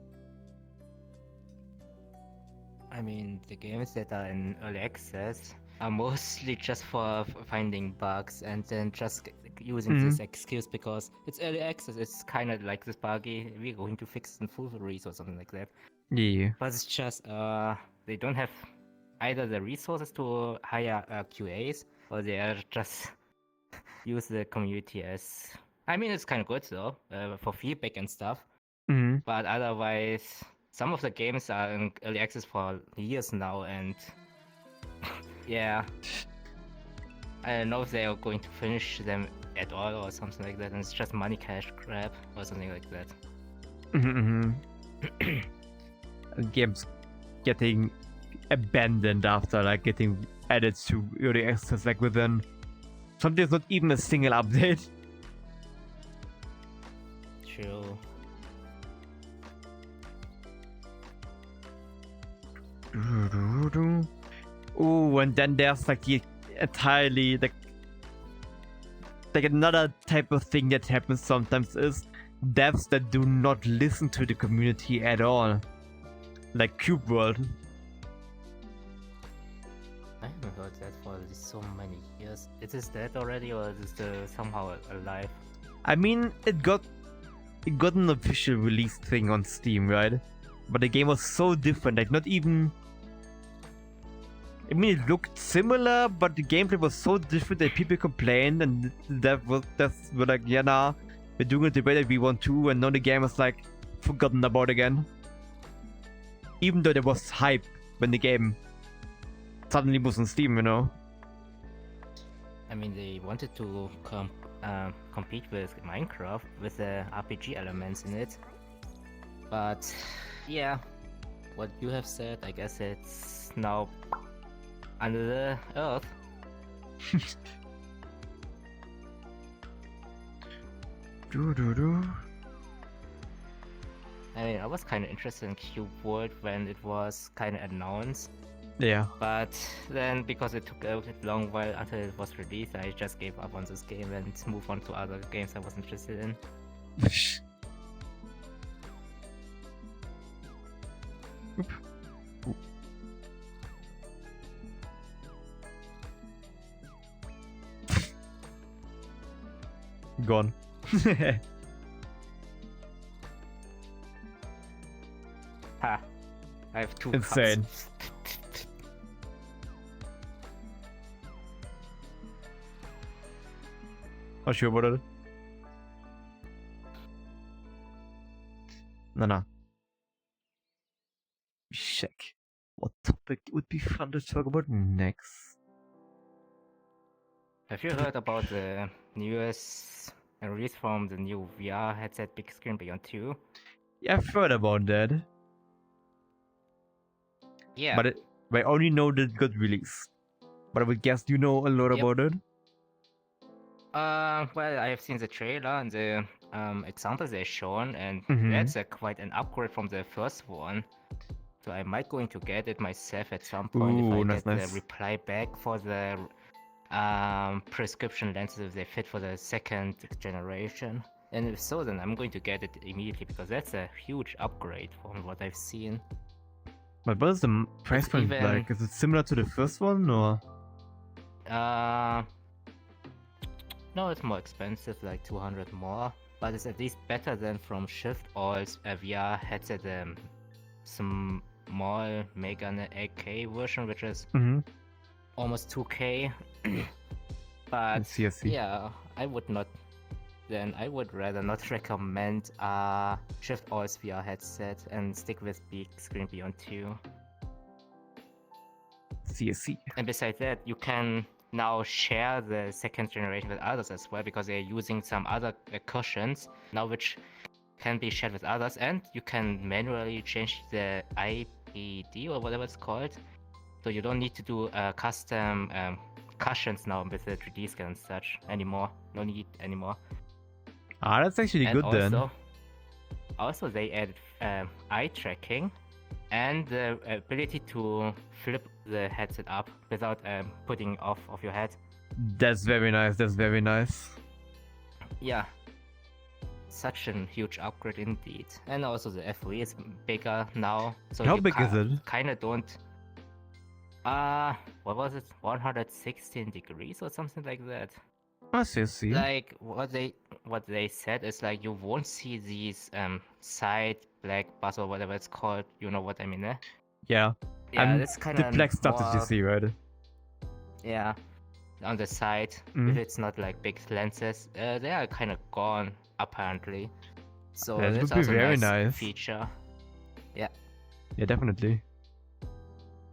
I mean, the games that are in early access are mostly just for finding bugs and then just using this excuse because it's early access. It's kind of like this buggy. We're going to fix it in full release or something like that. Yeah. But it's just they don't have either the resources to hire QAs or they are just use the community as. I mean, it's kind of good though for feedback and stuff. Mm. But otherwise, some of the games are in early access for years now, and yeah, I don't know if they are going to finish them at all or something like that, and it's just money cash grab or something like that. Games getting abandoned after like getting added to early access like within sometimes not even a single update. True. Oh, and then there's like the entirely like another type of thing that happens sometimes is devs that do not listen to the community at all, like Cube World. I haven't heard that for so many years. Is this dead already, or is it somehow alive? I mean, it got an official release thing on Steam, right? But the game was so different, like not even. I mean, it looked similar, but the gameplay was so different that people complained, and that's were like, yeah, nah, we're doing it the way that we want to, and now the game is like forgotten about again. Even though there was hype when the game suddenly was on Steam, you know. I mean, they wanted to compete with Minecraft with the RPG elements in it, but yeah, what you have said, I guess it's now under the earth. I mean, I was kind of interested in Cube World when it was kind of announced. Yeah. But then, because it took a long while until it was released, I just gave up on this game and moved on to other games I was interested in. Oop. Oop. Gone. Ha! I have two Insane. cups. Not sure about it. No. Check. What topic would be fun to talk about next? Have you heard about the newest release from the new VR headset Big Screen Beyond 2? Yeah, I've heard about that. Yeah. But I only know that it got released. But I would guess you know a lot about it. Well, I have seen the trailer and the examples they've shown, and that's quite an upgrade from the first one. So I might going to get it myself at some point if I get the reply back for the prescription lenses if they fit for the second generation. And if so, then I'm going to get it immediately because that's a huge upgrade from what I've seen. But what is the price point like? Is it similar to the first one or? No, it's more expensive, like 200 more. But it's at least better than from Shift or a VR headset, small Mega 8K version, which is almost 2K. But yeah, I would rather not recommend Shift OS VR headset and stick with Big Screen Beyond 2. CSC. And besides that, you can now share the second generation with others as well because they're using some other cushions now which can be shared with others, and you can manually change the IPD or whatever it's called, so you don't need to do custom cushions now with the 3D scan and such anymore. No need anymore. That's actually good then. Also they added eye tracking and the ability to flip the headset up without putting off of your head. That's very nice. Yeah, such a huge upgrade indeed. And also the FOV is bigger now. So how big is it? Kinda don't. What was it? 116 degrees or something like that. I see. Like what they said is like you won't see these side black bars or whatever it's called. You know what I mean, eh? Yeah. Yeah, that's kind the of black stuff that you more. see, right? Yeah, on the side. Mm. If it's not like big lenses, they are kind of gone apparently. So That that's would be also a very nice nice. feature. Yeah. Yeah, definitely.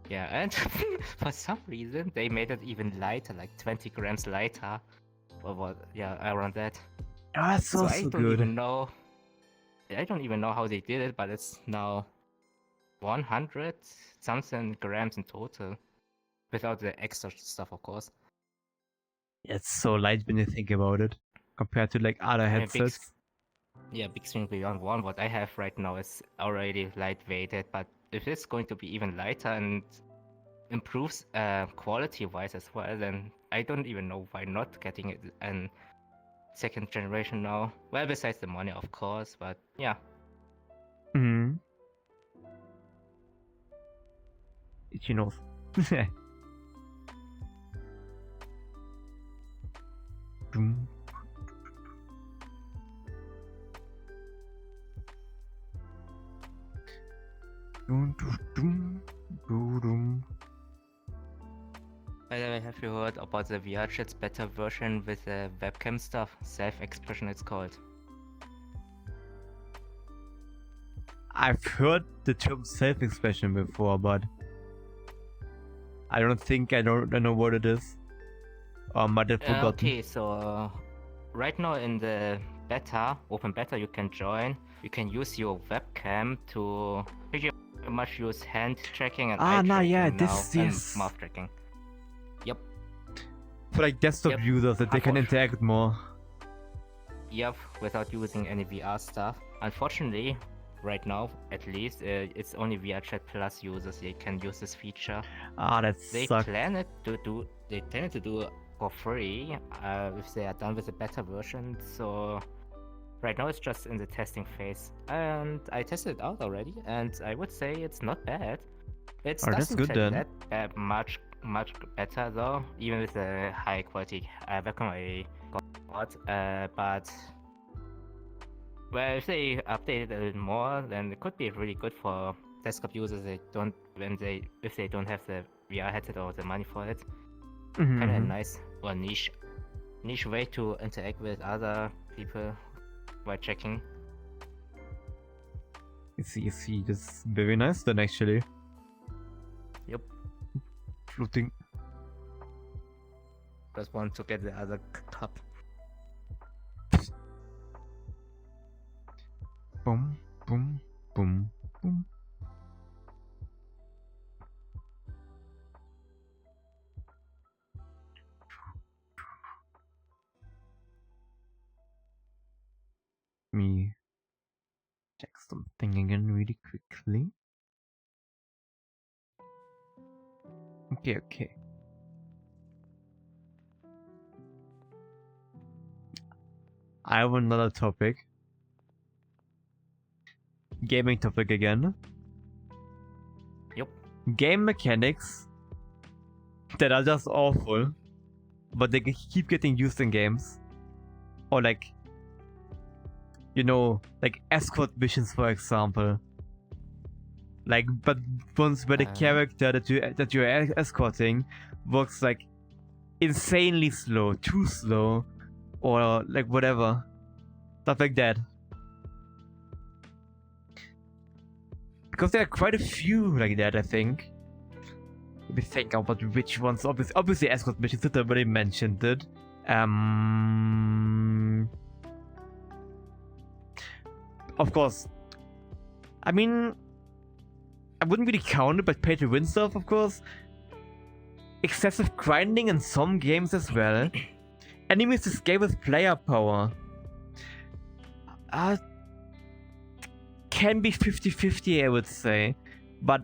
Yeah, and for some reason they made it even lighter, like 20 grams lighter, or what? Yeah, around that. Oh, that's So also good. I don't even know how they did it, but it's now 100 something grams in total, without the extra stuff, of course. It's so light when you think about it, compared to like other I mean, headsets. Big Screen Beyond 1, what I have right now is already lightweighted, but if it's going to be even lighter and improves quality-wise as well, then I don't even know why not getting it in second generation now. Well, besides the money, of course, but yeah. Hmm. You know. Doom. Doom, doom, doom, doom, doom. By the way, have you heard about the VRChat's beta version with the webcam stuff? Self-expression it's called. I've heard the term self-expression before, but I don't think I know what it is. Or might have forgotten. Okay, so right now in the beta, open beta, you can join. You can use your webcam to pretty much use hand tracking and eye tracking yeah, now, this and yes. mouth tracking. Yep. For like desktop Yep. users that they can interact more. Yep, without using any VR stuff. Unfortunately, right now, at least, it's only VRChat Plus users they can use this feature. That They sucks. plan to do it for free if they are done with the beta version. So right now it's just in the testing phase, and I tested it out already, and I would say it's not bad. It Oh, that's doesn't good track then. that much better though, even with the high quality webcam I got. But well, if they update it a little more, then it could be really good for desktop users. If they don't have the VR headset or the money for it. Kind of a nice or niche way to interact with other people while checking. You see, that's very nice then actually. Yep. Floating. Just want to get the other cup. Boom, boom, boom, boom. Me check something again really quickly. Okay. I have another topic. Gaming topic again. Yep. Game mechanics that are just awful, but they keep getting used in games. Or like, like escort missions, for example. Like, but ones where the character that you're escorting works like insanely slow, too slow, or like whatever, stuff like that. Because there are quite a few like that, I think. Let me think about which ones. Obviously, escort missions. That I already mentioned it. Of course. I mean, I wouldn't really count it, but pay to win stuff, of course. Excessive grinding in some games as well. Enemies escape with player power. Can be 50-50, I would say. But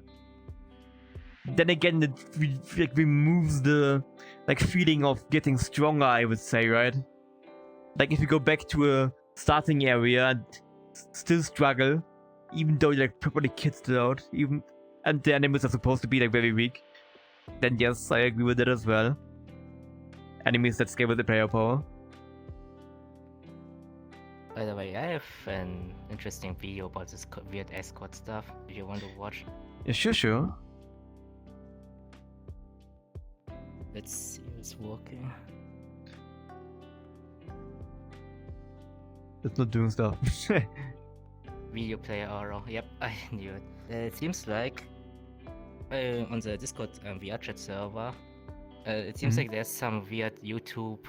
then again, it like removes the like feeling of getting stronger, I would say, right? Like if you go back to a starting area and still struggle, even though you like properly kitted out, and the enemies are supposed to be like very weak. then yes, I agree with it as well. Enemies that scale with the player power. By the way, I have an interesting video about this weird escort stuff. Do you want to watch? Yeah, sure. Let's see if it's working. It's not doing stuff. Video player error. Yep, I knew it. It seems like on the Discord VRChat server, it seems like there's some weird YouTube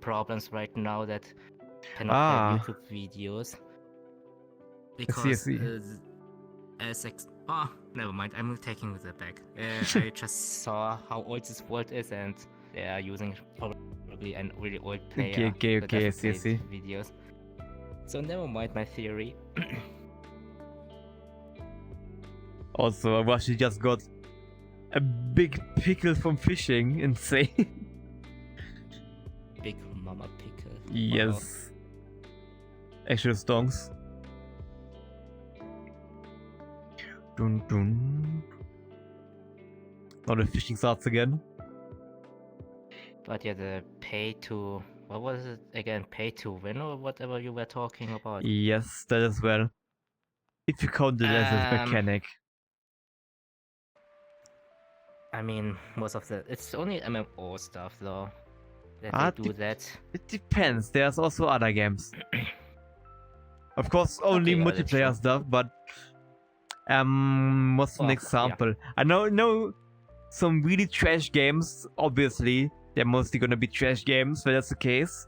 problems right now that cannot play YouTube videos. Because never mind. I'm taking it back. I just saw how old this world is, and they are using probably a really old player. Okay, I see. Videos. So never mind my theory. Also, Washi just got a big pickle from fishing. Insane. Big mama pickle. Yes. Actual stonks. Dun dun. Now the fishing starts again. But yeah, the pay to... What was it again? Pay to win or whatever you were talking about? Yes, that as well. If you count it as a mechanic. I mean, most of the... It's only MMO stuff though. That they do that. It depends. There's also other games. Of course, only multiplayer stuff, but... what's an example? Yeah. I know some really trash games, obviously. They're mostly gonna be trash games, but that's the case.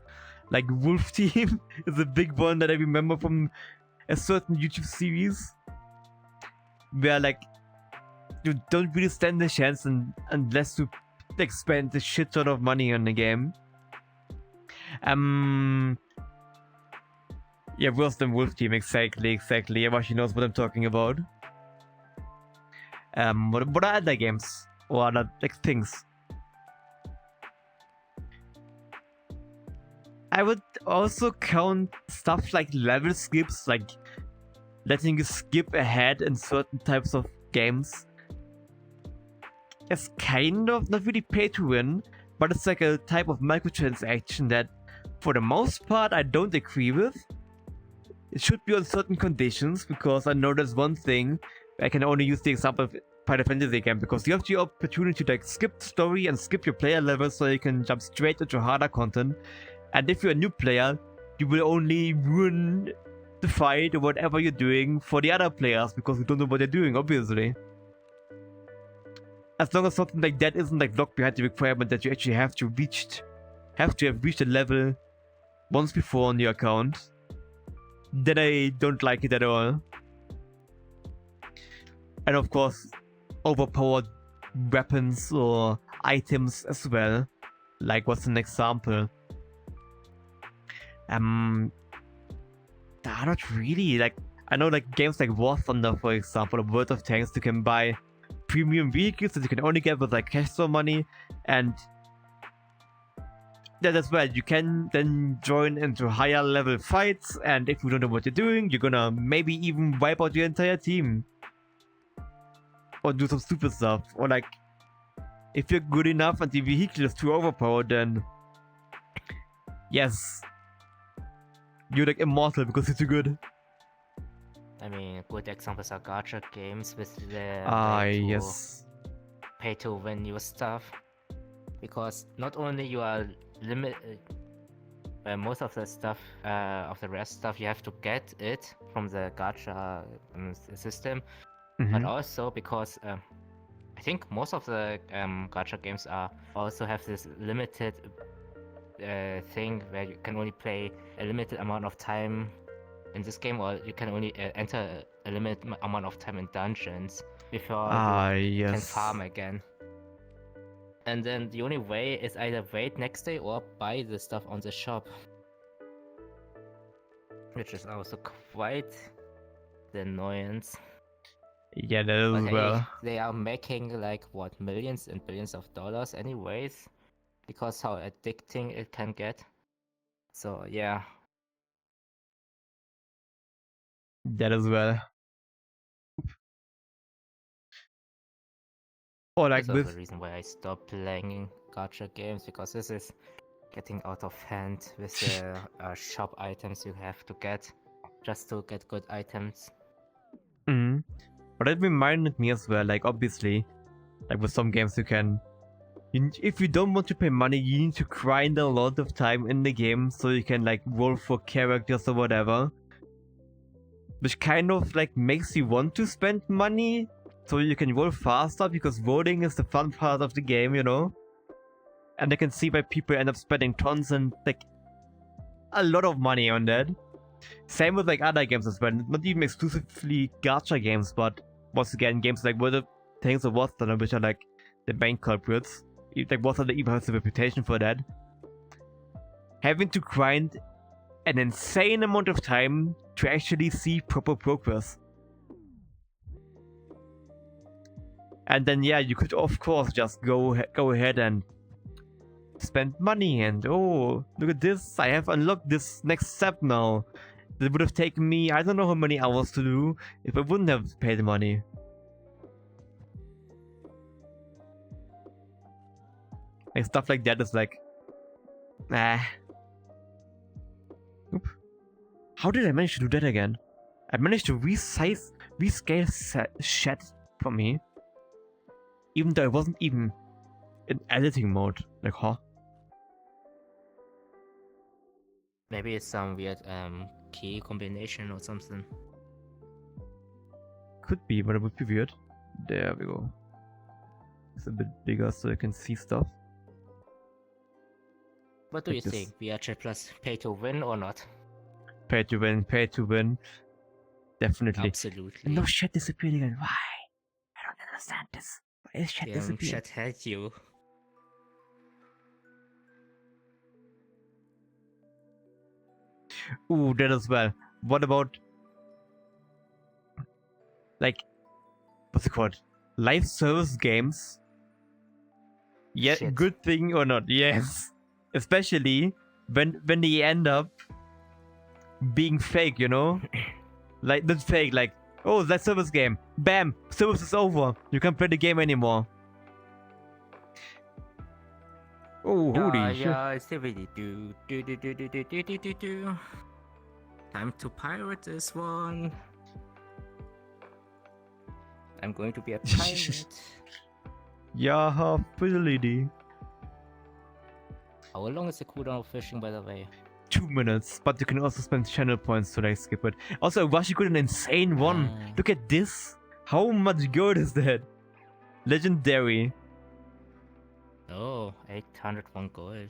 Like Wolf Team is a big one that I remember from a certain YouTube series. Where like, you don't really stand a chance unless you like spend a shit ton of money on the game. Yeah, worse than Wolf Team, exactly. Everybody knows what I'm talking about. What are other games? Or other like things? I would also count stuff like level skips, like letting you skip ahead in certain types of games. It's kind of not really pay to win, but it's like a type of microtransaction that, for the most part, I don't agree with. It should be on certain conditions, because I know there's one thing. I can only use the example of Final Fantasy again, because you have the opportunity to like skip the story and skip your player level so you can jump straight into harder content. And if you're a new player, you will only ruin the fight or whatever you're doing for the other players because you don't know what they're doing, obviously. As long as something like that isn't like locked behind the requirement that you actually have to have reached a level once before on your account, then I don't like it at all. And of course, overpowered weapons or items as well. Like, what's an example? Not really. Like, I know like games like War Thunder, for example, or World of Tanks, you can buy premium vehicles that you can only get with like cash store money, and that as well, you can then join into higher level fights, and if you don't know what you're doing, you're gonna maybe even wipe out your entire team. Or do some stupid stuff. Or like, if you're good enough and the vehicle is too overpowered, then yes, you're like immortal because you're too good. I mean, good examples are gacha games with the pay to win new stuff. Because not only you are limited, most of the stuff, of the rest stuff, you have to get it from the gacha system. But also because I think most of the gacha games also have this limited thing where you can only play a limited amount of time in this game, or you can only enter a limited amount of time in dungeons before you can farm again. And then the only way is either wait next day or buy the stuff on the shop, which is also quite the annoyance. Yeah, that is but well. Hey, they are making like what, millions and billions of dollars anyways, because how addicting it can get. So yeah. That as well. Or like That's also with the reason why I stopped playing gacha games, because this is getting out of hand with the shop items you have to get just to get good items. But it reminded me as well, like obviously, like with some games you can, if you don't want to pay money, you need to grind a lot of time in the game so you can like roll for characters or whatever, which kind of like makes you want to spend money so you can roll faster, because voting is the fun part of the game, you know. And I can see why people end up spending tons and like a lot of money on that. Same with like other games as well, not even exclusively gacha games, but once again games like World of Tanks or War Thunder, which are like the main culprits. Like War Thunder even has a reputation for that. Having to grind an insane amount of time to actually see proper progress. And then yeah, you could of course just go ahead and spend money and oh, look at this, I have unlocked this next step now. That would have taken me I don't know how many hours to do if I wouldn't have paid money. And stuff like that is like, nah. Oop. How did I manage to do that again? I managed to rescale chat for me, even though I wasn't even in editing mode. Like, huh? Maybe it's some weird key combination or something. Could be, but it would be weird. There we go. It's a bit bigger so I can see stuff. What do you think? VRChat Plus pay to win or not? Pay to win. Definitely. Absolutely. No, chat disappeared again. Why? I don't understand this. Why is chat disappearing? Chat hates you. Ooh, that as well. What about like what's it called? Live service games? Yeah, Shit. Good thing or not? Yes. Especially when they end up being fake, you know? Like not fake, like, oh, that service game. Bam! Service is over. You can't play the game anymore. Oh, holy shit. Yeah, it's really do. Time to pirate this one. I'm going to be a pirate. Yeah, fidelity. How long is the cooldown of fishing, by the way? 2 minutes, but you can also spend channel points to like skip it. Also, Washi got an insane one. Look at this. How much gold is that? Legendary. Oh, 801 gold.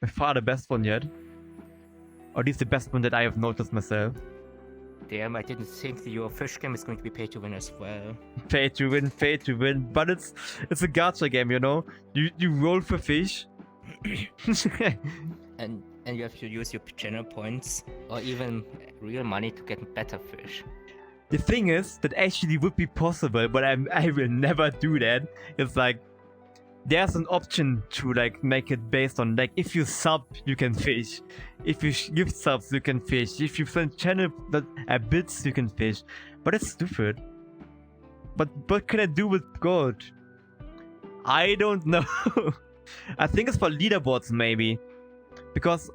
By far the best one yet. Or at least the best one that I have noticed myself. Damn, I didn't think that your fish game is going to be pay to win as well. Pay to win. But it's a gacha game, you know? You roll for fish. and you have to use your channel points or even real money to get better fish. The thing is, that actually would be possible, but I will never do that. It's like, there's an option to like make it based on like, if you sub, you can fish. If you give subs, you can fish. If you send channel bits, you can fish. But it's stupid. But what can I do with gold? I don't know. I think it's for leaderboards maybe, because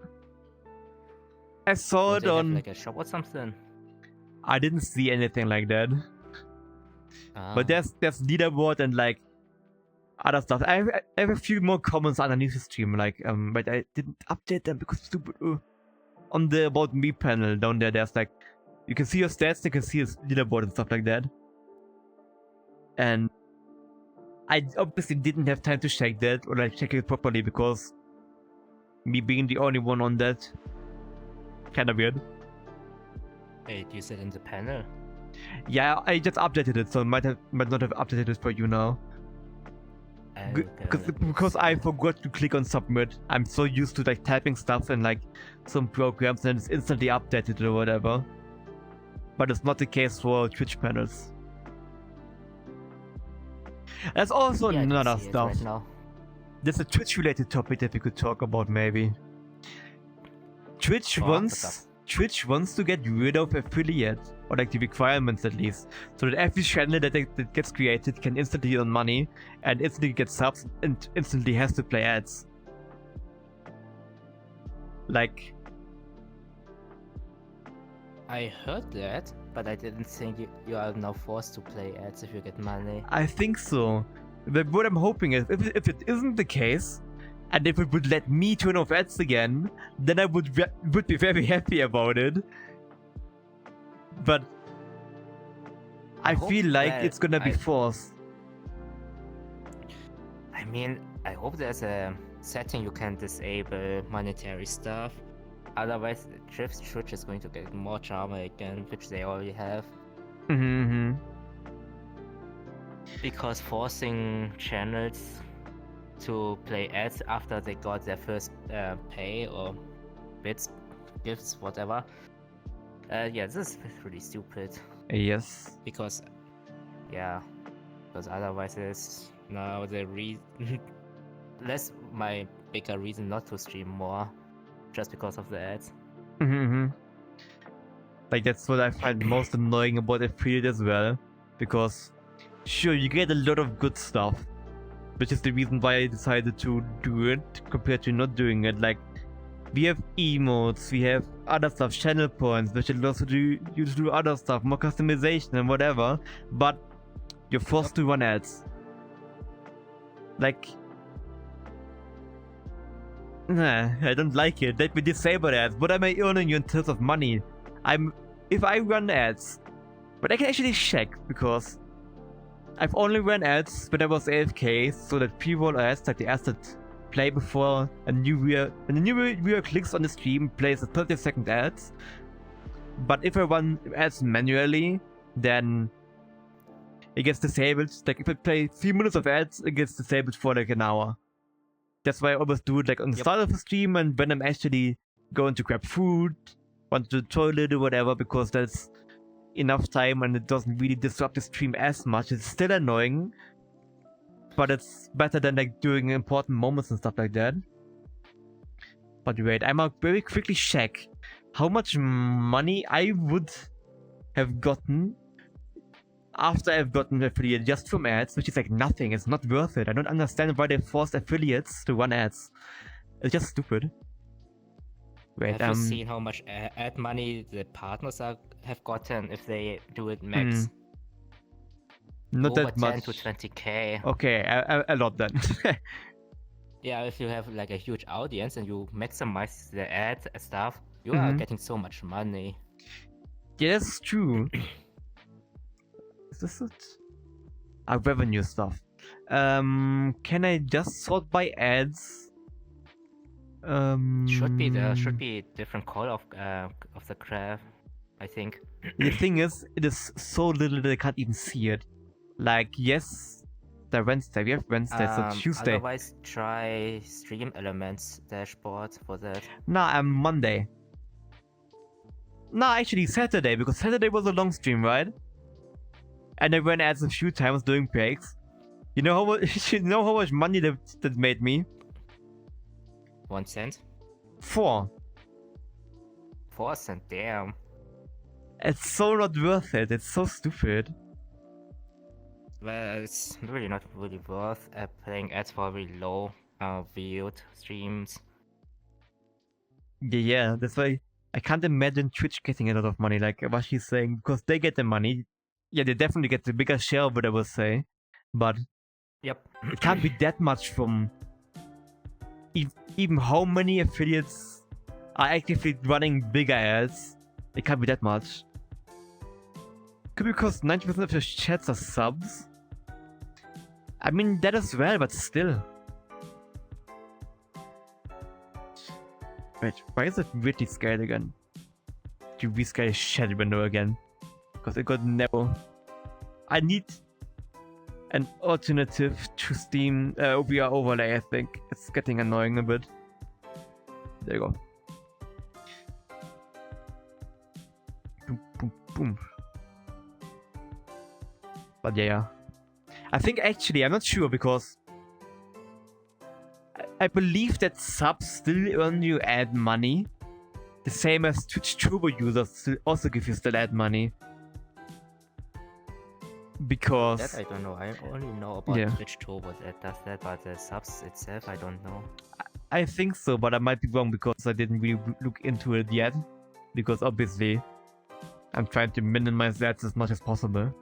I saw it on like a shop or something. I didn't see anything like that. But there's leaderboard and like other stuff. I have a few more comments underneath the stream, like but I didn't update them because it's stupid. On the About Me panel down there, there's like, you can see your stats, you can see his leaderboard and stuff like that. And I obviously didn't have time to check that or like check it properly, because me being the only one on that, kinda weird. Wait, you said in the panel? Yeah, I just updated it, so I might not have updated it for you now. Because I forgot to click on submit. I'm so used to like typing stuff in like some programs and it's instantly updated or whatever. But it's not the case for Twitch panels. There's also another stuff. Right, there's a Twitch related topic that we could talk about maybe. Twitch wants Twitch wants to get rid of affiliate, or like the requirements at least, so that every channel that gets created can instantly earn money and instantly get subs and instantly has to play ads. Like, I heard that, but I didn't think you are now forced to play ads if you get money. I think so. But what I'm hoping is, if it isn't the case, and if it would let me turn off ads again, then I would be very happy about it. But I feel like it's gonna be forced. I mean, I hope there's a setting you can disable monetary stuff. Otherwise, Twitch is going to get more drama again, which they already have. Mm-hmm. Because forcing channels to play ads after they got their first pay or bits, gifts, whatever. Yeah, this is really stupid. Yes. Because otherwise there's now the that's my bigger reason not to stream more, just because of the ads. Mm-hmm. Like, that's what I find most annoying about affiliate as well, because sure, you get a lot of good stuff, which is the reason why I decided to do it compared to not doing it. Like, we have emotes, we have other stuff, channel points, which allows you to do other stuff, more customization and whatever, but you're forced to run ads. Like, nah, I don't like it. Let me disable ads. What am I earning you in terms of money? If I run ads, but I can actually check, because I've only run ads when I was AFK, so that pre-roll ads, like the ads that play before a new viewer clicks on the stream, plays a 30-second ads. But if I run ads manually, then it gets disabled. Like, if I play 3 minutes of ads, it gets disabled for like an hour. That's why I always do it like on the start of the stream and when I'm actually going to grab food, want to the toilet or whatever, because that's enough time and it doesn't really disrupt the stream as much. It's still annoying, but it's better than like doing important moments and stuff like that. But wait, I'm gonna very quickly check how much money I would have gotten after I've gotten affiliate just from ads, which is like nothing. It's not worth it. I don't understand why they forced affiliates to run ads. It's just stupid. Wait, have you seen how much ad money the partners have gotten if they do it max? Not over that much. 10 to 20k. Okay, a lot then. Yeah, if you have like a huge audience and you maximize the ads and stuff, you are getting so much money. Yeah, that's true. Is this it? Revenue stuff. Can I just sort by ads? Should be different call of the graph, I think. The thing is, it is so little that I can't even see it. Like, yes, the Wednesday, we have Wednesday, so Tuesday. Otherwise, try Stream Elements dashboard for that. Nah, Monday. Nah, actually Saturday, because Saturday was a long stream, right? And I ran ads a few times during breaks. You know how much money that made me? 1 cent? 4. 4 cent, damn. It's so not worth it. It's so stupid. Well, it's really not really worth playing ads for really low viewed streams. Yeah, that's why I can't imagine Twitch getting a lot of money, like what she's saying, because they get the money. Yeah, they definitely get the bigger share of it, I would say. But yep, it can't be that much from even how many affiliates are actively running bigger ads. It can't be that much. Could be because 90% of your chats are subs. I mean, that as well, but still. Wait, why is it weirdly scaled again? To rescale the chat window again? Because it got narrow. I need an alternative to Steam OBR overlay, I think. It's getting annoying a bit. There you go. Boom, boom, boom. But yeah. I think actually, I'm not sure, because I believe that subs still earn you ad money. the same as Twitch Turbo users also give you still ad money. Because That I don't know. I only know about Yeah. Twitch Turbo that does that, but the subs itself, I don't know. I think so, but I might be wrong because I didn't really look into it yet. Because obviously, I'm trying to minimize that as much as possible.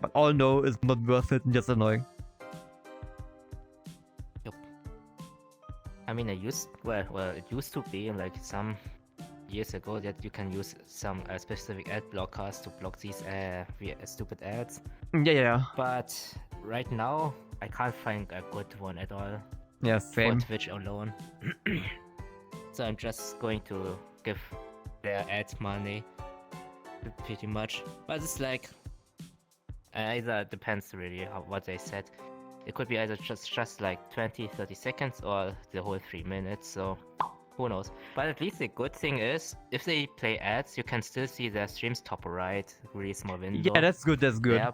But all know it's not worth it and just annoying. I mean, it used to be like some years ago that you can use some specific ad blockers to block these stupid ads. Yeah. But right now, I can't find a good one at all Yeah, for same. Twitch alone. So I'm just going to give their ads money, pretty much. But it's like either depends really what they said. It could be either just like 20-30 seconds or the whole 3 minutes, so who knows. But at least the good thing is, if they play ads, you can still see their stream's top right, really small window. Yeah, that's good, that's good. Yeah.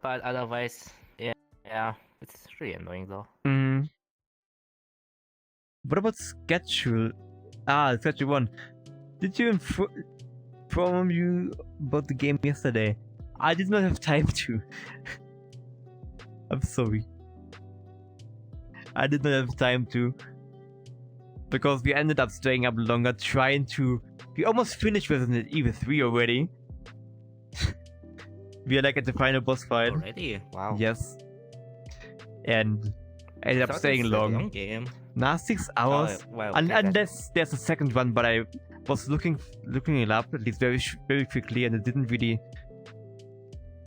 But otherwise, yeah, it's really annoying though. What about schedule? Schedule 1. Did you inform you about the game yesterday? I did not have time to. I'm sorry. I did not have time to. Because we ended up staying up longer trying to... We almost finished Resident Evil 3 already. We are like at the final boss fight. Already? Wow. Yes. And ended up staying long. Game. Now 6 hours. Unless there's a second one, but I was looking it up at least very quickly, and it didn't really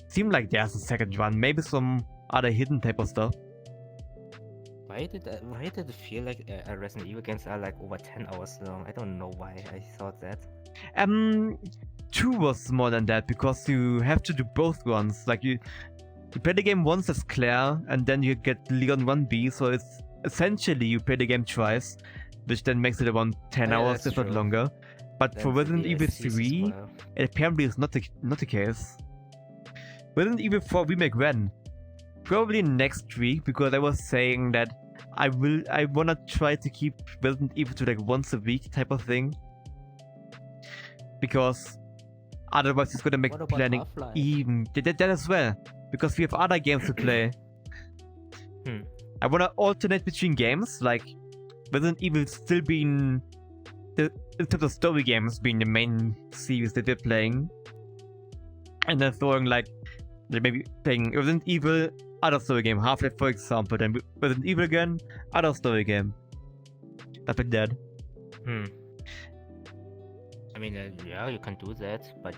seem like there's a second one. Maybe some other hidden type of stuff. Why did it feel like Resident Evil games are like over 10 hours long? I don't know why I thought that. 2 was more than that because you have to do both runs. Like you play the game once as Claire, and then you get Leon 1B. So it's essentially you play the game twice, which then makes it around 10 hours, if not longer. But then for Resident Evil 3, it apparently is not the case. Resident Evil 4 Remake when? Probably next week, because I was saying that I wanna try to keep Resident Evil to like once a week type of thing. Because otherwise it's gonna make planning even that as well. Because we have other games to play. I wanna alternate between games, like Resident Evil still being in terms of story games being the main series that we're playing. And then throwing like maybe playing Resident Evil, other story game, Half-Life for example, then Resident Evil again, other story game. Stuff like that. I mean, yeah, you can do that, but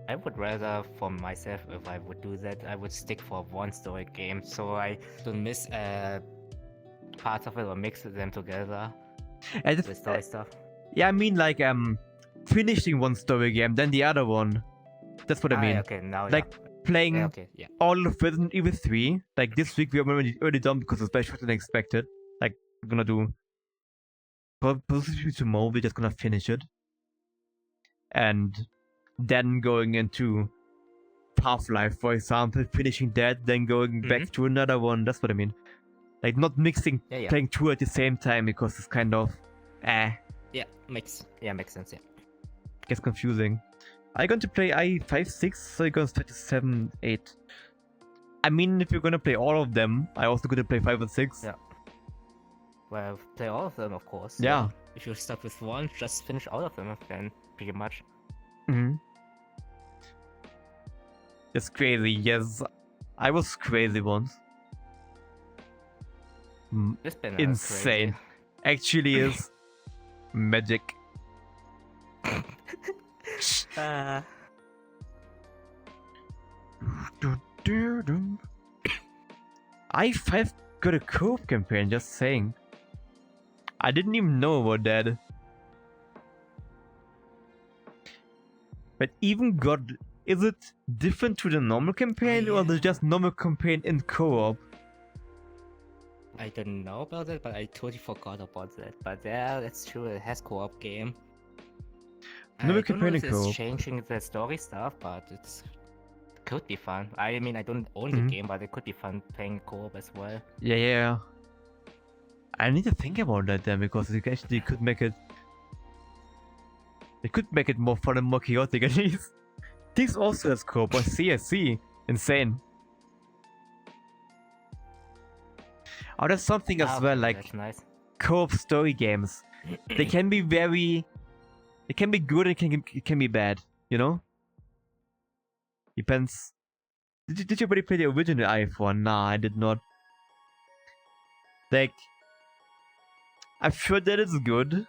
I would rather, for myself, if I would do that, I would stick for one story game, so I don't miss parts of it or mix them together. The story stuff. Yeah, I mean like finishing one story game, then the other one. That's what I mean. Okay, now like playing all of Resident Evil 3. Like this week we are already done because it's better than expected. Like we're gonna do possibly tomorrow. We're just gonna finish it, and then going into Half-Life, for example, finishing that, then going back to another one. That's what I mean. Like not mixing, playing 2 at the same time because it's kind of makes sense. Yeah, gets confusing. Are you going to play I5-6 or are you going to start to 7-8? I mean, if you're going to play all of them, I also going to play 5 and 6. Yeah. Well, play all of them, of course. Yeah. If you're stuck with one, just finish all of them then, pretty much. It's crazy, yes. I was crazy once. It's been insane. Crazy. Actually is magic. I5 got a co-op campaign, just saying. I didn't even know about that. But even God, is it different to the normal campaign or the just normal campaign in co-op? I don't know about that, but I totally forgot about that. But yeah, that's true, it has co-op game. Normal I don't know campaign if and co-op. it's changing the story stuff, but it could be fun. I mean, I don't own the game, but it could be fun playing co-op as well. Yeah. I need to think about that then, because it actually could make it. It could make it more fun and more chaotic at least. This also has co-op. I see. Insane. Oh, there's something as well, like that's nice. co-op story games. They can be very. It can be good and it can be bad, you know? Depends. Did you already play the original iPhone? Nah, I did not. Like, I'm sure that it's good.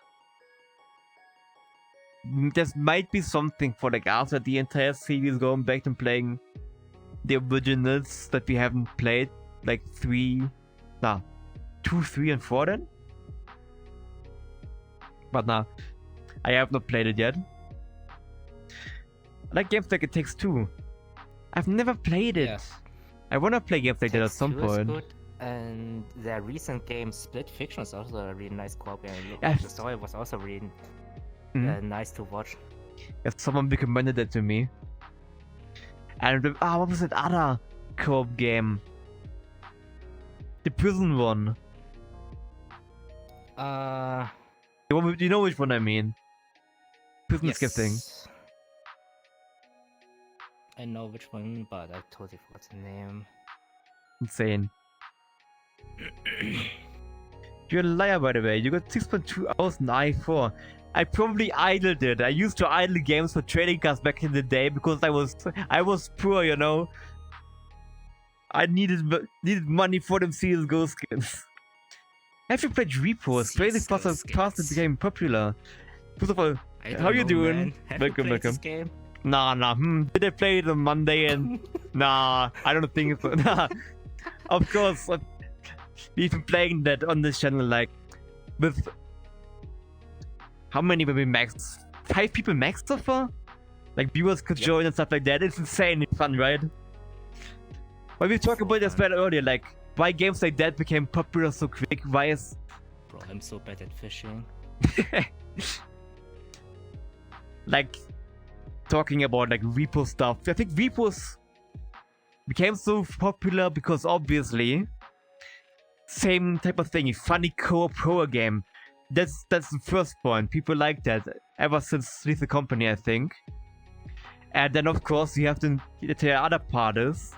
There might be something for like after the entire series going back and playing the originals that we haven't played, like 2, 3, and 4 then? But nah, I have not played it yet. I like games like It Takes Two. I've never played it. Yeah. I wanna play games like that at some Takes Two is point. good, and their recent game Split Fiction is also a really nice co-op game. Yes. The story was also really nice to watch. If someone recommended it to me. And what was that other co-op game? The prison one. The one, you know which one I mean? Prison skipping. I know which one, but I totally forgot the name. Insane. You're a liar, by the way. You got 6.2 hours in i4. I probably idled it. I used to idle games for trading cards back in the day because I was poor, you know. I needed money for them CSGO skins. Have you played Repos? Crazy fast it became popular. First of all, how you doing? Welcome. Game? Nah. Did I play it on Monday and nah, I don't think so. Nah. Of course, we've been playing that on this channel, like with how many were we max? 5 people max so far? Like viewers could join and stuff like that. It's insanely fun, right? But we talked about it as well earlier, like why games like that became popular so quick. Why is Bro, I'm so bad at fishing. like talking about like repo stuff. I think repos became so popular because obviously same type of thing, a funny co-op horror game. That's the first point. People like that ever since Leave the Company, I think. And then of course you have the other part is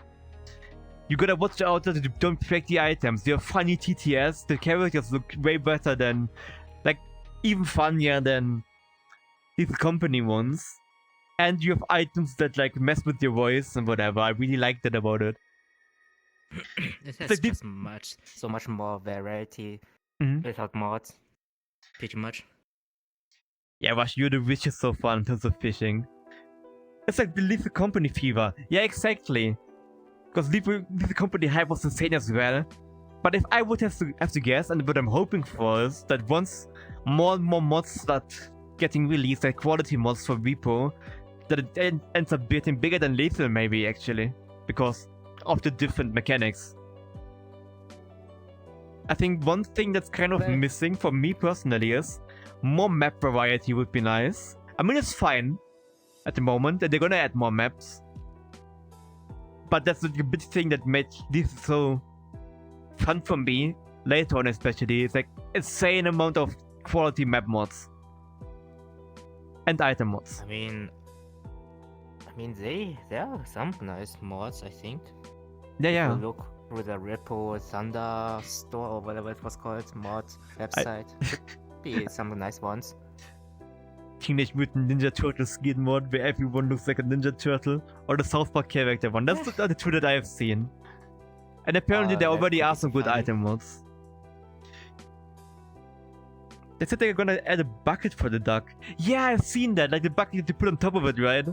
you gotta watch out that you don't break the items. They're funny TTS. The characters look way better than, like, even funnier than Leave the Company ones. And you have items that like mess with your voice and whatever. I really like that about it. It has like just so much more variety without mods. Pretty much. Yeah, Rush, you're the richest so far in terms of fishing. It's like the Leave the Company fever. Yeah, exactly. Because Leave the Company hype was insane as well. But if I would have to guess, and what I'm hoping for is that once more and more mods start getting released, like quality mods for Repo, that it ends up getting bigger than Lethal maybe, actually. Because of the different mechanics. I think one thing that's kind of missing for me personally is more map variety would be nice. I mean, it's fine at the moment, and they're gonna add more maps. But that's the big thing that made this so fun for me, later on especially. It's like insane amount of quality map mods. And item mods. I mean, there are some nice mods, I think. Yeah. If you look through the Repo Thunder store or whatever it was called, mod website. Should be some nice ones. Teenage Mutant Ninja Turtle skin mod where everyone looks like a Ninja Turtle, or the South Park character one. That's the two that I have seen. And apparently there already are some good item mods. They said they're gonna add a bucket for the duck. Yeah, I've seen that, like the bucket to put on top of it, right?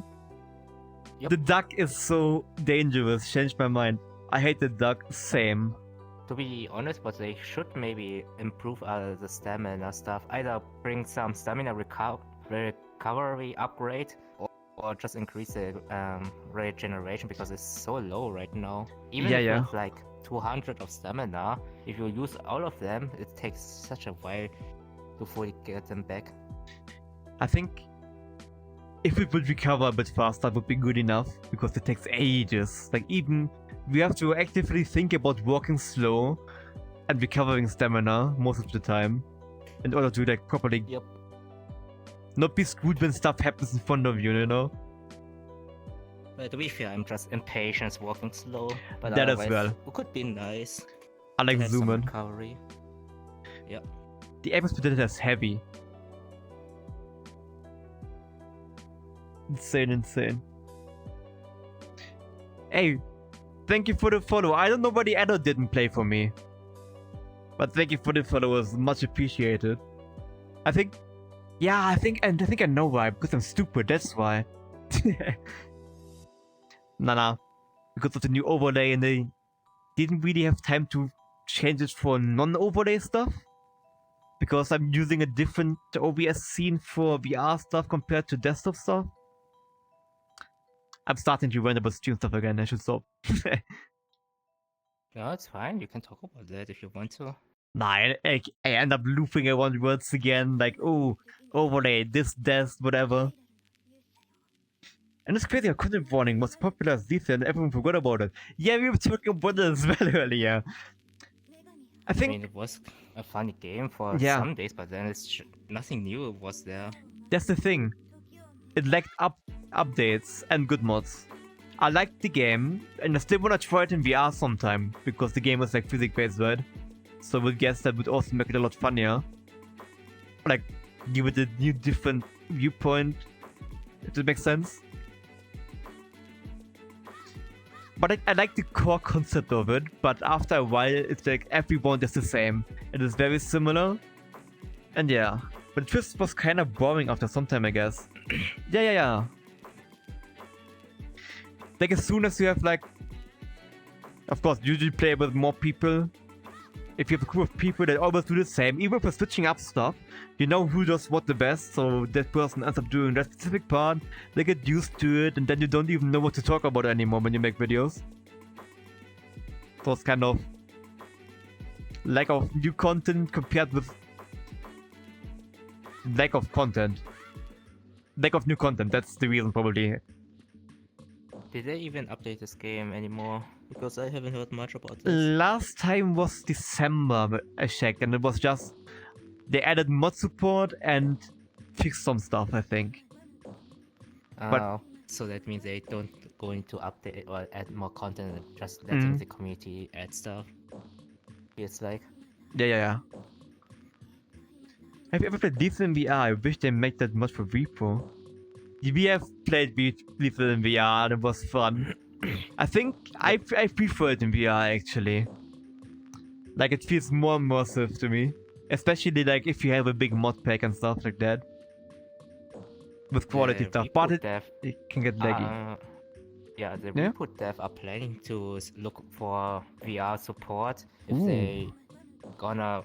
Yep. The duck is so dangerous, changed my mind. I hate the duck, same. To be honest, what they should maybe improve are the stamina stuff. Either bring some stamina recovery upgrade, or just increase the regeneration, because it's so low right now. Even if you have like 200 of stamina, if you use all of them, it takes such a while to fully get them back. I think if it would recover a bit faster, it would be good enough, because it takes ages. Like, even we have to actively think about walking slow and recovering stamina most of the time in order to like properly Yep. not be screwed when stuff happens in front of you, you know? But to be fair, I'm just impatient, walking slow. But That as otherwise, well. it could be nice I to like have some zooming. recovery. Yep. The apex predator is heavy. Insane. Hey, thank you for the follow. I don't know why the adult didn't play for me. But thank you for the follow, it was much appreciated. I think I know why, because I'm stupid, that's why. Nah. Because of the new overlay and they didn't really have time to change it for non-overlay stuff. Because I'm using a different OBS scene for VR stuff compared to desktop stuff. I'm starting to rant about stream stuff again, I should stop. No, it's fine. You can talk about that if you want to. Nah, I end up looping around words again, like, oh, overlay, this, whatever. And it's crazy how content warning was popular as this and everyone forgot about it. Yeah, we were talking about it as well earlier. I I think, mean, it was a funny game for Yeah. some days, but then it's nothing new was there. that's the thing. It lacked updates and good mods. I liked the game, and I still wanna try it in VR sometime, because the game was like physics-based, right? So I would guess that would also make it a lot funnier. Like, give it a new different viewpoint, if that makes sense. But I like the core concept of it, but after a while, it's like everyone is the same. It is very similar. And yeah. But it just was kind of boring after some time, I guess. Yeah. Like, as soon as you have, like... Of course, usually play with more people. If you have a group of people that always do the same, even if you're switching up stuff, you know who does what the best, so that person ends up doing that specific part, they get used to it, and then you don't even know what to talk about anymore when you make videos. So it's kind of lack of new content compared with lack of content. Lack of new content, that's the reason probably. Did they even update this game anymore? Because I haven't heard much about this. Last time was December, I checked, and it was just... They added mod support and fixed some stuff, I think. But- So that means they don't going to update or add more content and just letting the community add stuff. It's like... Yeah. Have you ever played Lethal in VR? I wish they make that much for Repo. We have played Lethal in VR and it was fun. I think I prefer it in VR actually. Like, it feels more immersive to me. Especially like if you have a big mod pack and stuff like that. With quality stuff, but it can get laggy. Yeah, the Yeah? Reboot dev are planning to look for VR support if Ooh. they gonna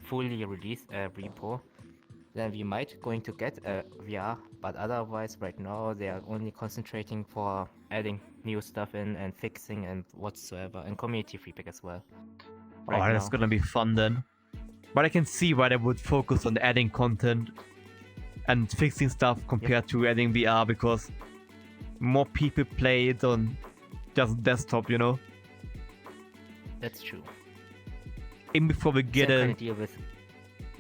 fully release a repo. Then we might going to get a VR, but otherwise right now they are only concentrating for adding new stuff in and fixing and whatsoever, and community feedback as well. Oh, that's gonna be fun then. But I can see why they would focus on adding content and fixing stuff compared to adding VR, because more people play it on just desktop, you know? That's true. Even before we get Same kind of deal with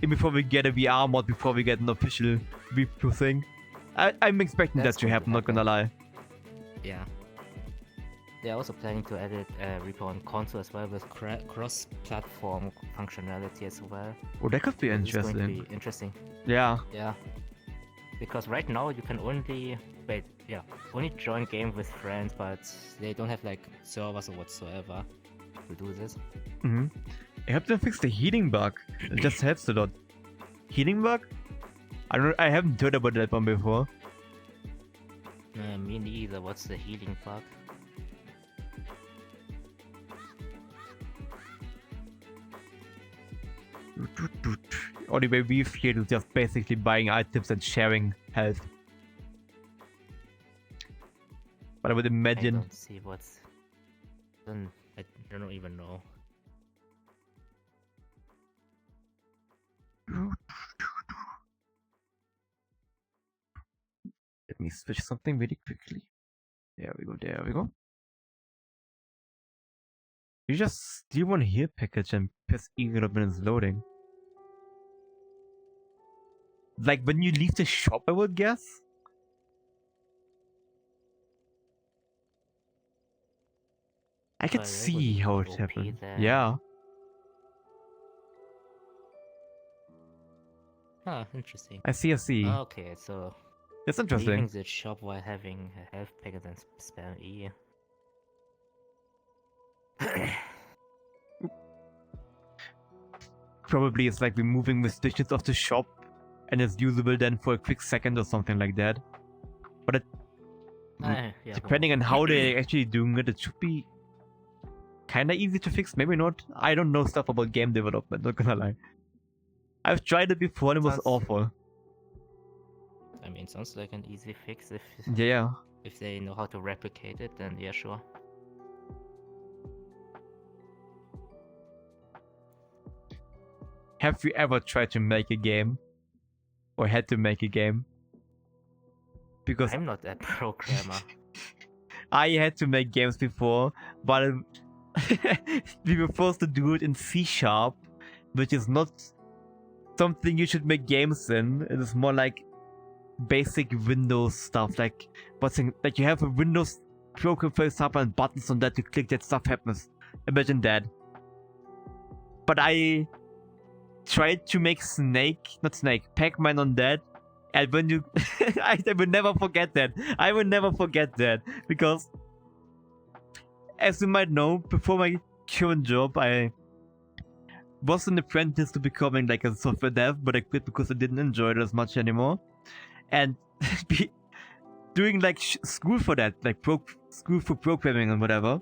before we get a VR mod, before we get an official repo thing. I'm expecting That's that to going to happen, not gonna lie. Yeah. They're also planning to edit repo on console as well with cross-platform functionality as well. Oh, that could be It's going to interesting. be interesting. Yeah. Yeah. Because right now you can only only join game with friends, but they don't have like servers or whatsoever to do this. I hope they fix the healing bug. It just helps a lot. Healing bug? I haven't heard about that one before. Me neither. What's the healing bug? Only way we've here is just basically buying items and sharing health. But I would I imagine... don't see what's... I don't even know. Let me switch something really quickly. There we go. You just steal one here package and press E when it's loading. Like when you leave the shop, I would guess. I could Well, that would see be how quite it OP happened. then. Yeah. Ah, interesting. I see. Okay, so That's leaving interesting. the shop while having a health packet and spam E. Probably it's like removing restrictions of the shop and it's usable then for a quick second or something like that. But it, Yeah, depending on how they're actually doing it, it should be kinda easy to fix. Maybe not. I don't know stuff about game development, not gonna lie. I've tried it before and it was awful. I mean, sounds like an easy fix Yeah. if they know how to replicate it, then yeah, sure. Have you ever tried to make a game? Or had to make a game? Because I'm not a programmer. I had to make games before, but we were forced to do it in C#, which is not something you should make games in. It is more like basic Windows stuff, like like you have a Windows program, for example, and buttons on that to click that stuff happens. Imagine that. But I tried to make Pac-Man on that, and when you I will never forget that. I will never forget that, because as you might know, before my current job, I was an apprentice to becoming like a software dev, but I quit because I didn't enjoy it as much anymore. And doing like school for that, like school for programming and whatever,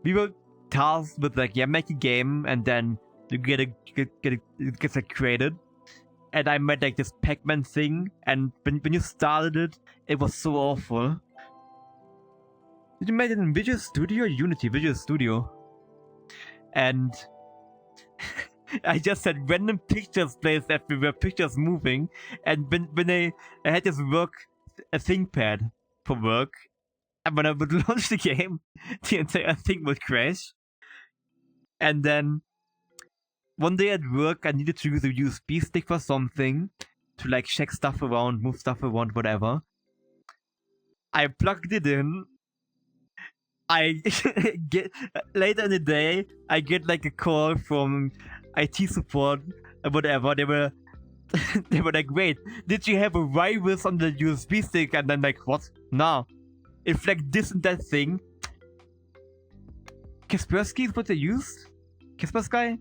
we were tasked with like, yeah, make a game and then you it gets like created. And I made like this Pac-Man thing, and when you started it, it was so awful. Did you make it in Visual Studio or Unity? Visual Studio. And I just had random pictures placed everywhere, pictures moving, and when I had this a ThinkPad for work, and when I would launch the game, the entire thing would crash. And then one day at work, I needed to use a USB stick for something to like check stuff around, move stuff around, whatever. I plugged it in. I get later in the day, I get like a call from IT support or whatever. They were like, wait, did you have a virus on the USB stick? And then like, what? No. It flagged this and that thing. Kaspersky is what they used? Kaspersky?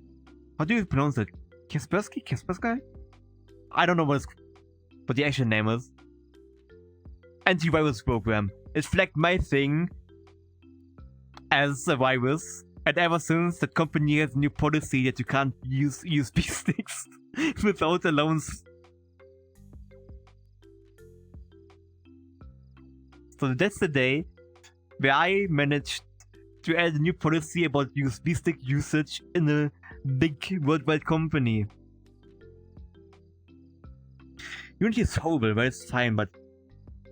How do you pronounce it? Kaspersky? Kaspersky? I don't know what the actual name is. Antivirus program. It flagged my thing as a virus, and ever since, the company has a new policy that you can't use USB sticks without allowance. So that's the day where I managed to add a new policy about USB stick usage in a big worldwide company. Unity is horrible, but it's fine, but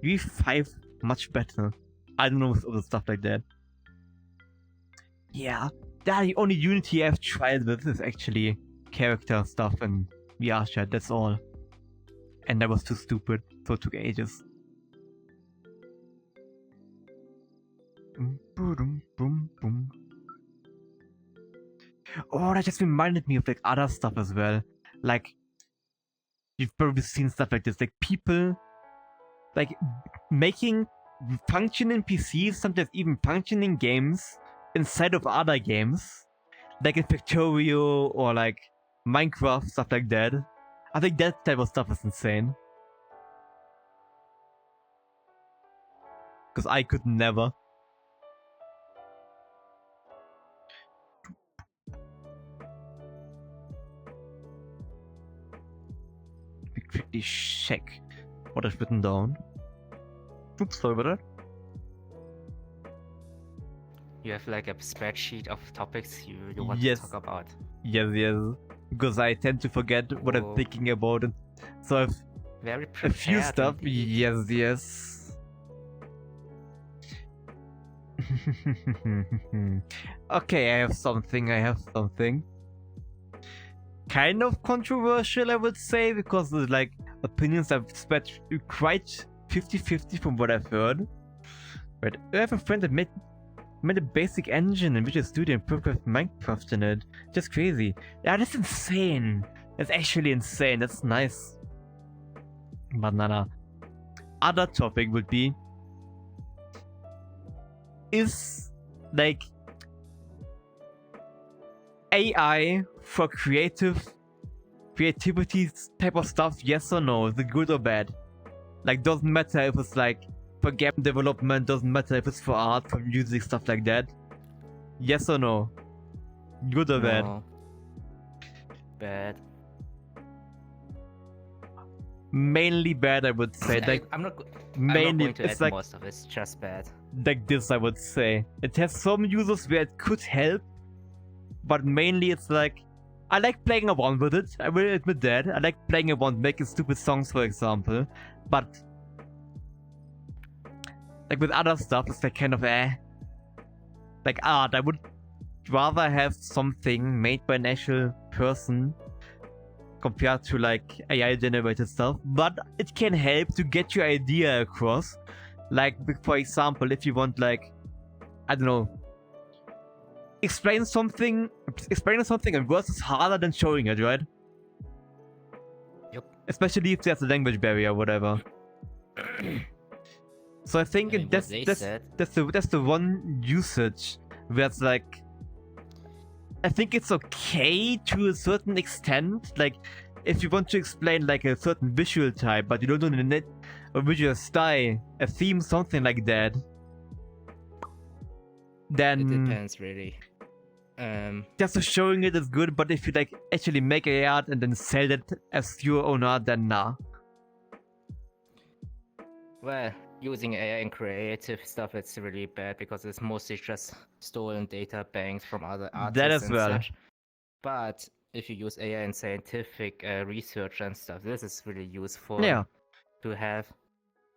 UE5 much better. I don't know with other stuff like that. Yeah, the only Unity I've tried with is actually character stuff and VRChat, that's all. And that was too stupid, so it took ages. Oh, that just reminded me of like other stuff as well. Like, you've probably seen stuff like this, like people like making functioning PCs, sometimes even functioning games inside of other games, like in Factorio or like Minecraft, stuff like that. I think that type of stuff is insane. Because I could never. Let me quickly check what I've written down. Oops, sorry about that. You have like a spreadsheet of topics you want Yes. to talk about. Yes, yes. Because I tend to forget what I'm thinking about. And so I've Very a prepared. few stuff. Indeed. Yes, yes. Okay, I have something. Kind of controversial, I would say, because the like opinions have spread quite 50-50 from what I've heard. But I have a friend that made a basic engine in Visual Studio and programmed Minecraft in it. Just crazy. Yeah, that's insane. That's actually insane. That's nice. But nada. Other topic would be, is like AI for creativity type of stuff, yes or no? Is it good or bad? Like, doesn't matter if it's like for game development, doesn't matter if it's for art, for music, stuff like that. Yes or no? Good or bad? No. Bad. Mainly bad, I would say. Like, I'm not mainly, going to it's add like most of it. It's just bad. this, I would say. It has some uses where it could help, but mainly it's like, I like playing around with it. I will admit that. I like playing around, making stupid songs, for example. But like with other stuff, it's like kind of like art. I would rather have something made by an actual person compared to like AI generated stuff. But it can help to get your idea across. Like, for example, if you want, like, I don't know, explaining something in words is harder than showing it, right? Yep. Especially if there's a language barrier or whatever. So I think I mean, that's the one usage where it's like, I think it's okay to a certain extent. Like, if you want to explain like a certain visual type, but you don't know the a visual style, a theme, something like that, then It depends, really. just showing it is good. But if you like actually make a art and then sell it as your own art, then nah. Well, using AI in creative stuff, it's really bad because it's mostly just stolen data banks from other artists That as and well. such. But if you use AI in scientific research and stuff, this is really useful Yeah. to have.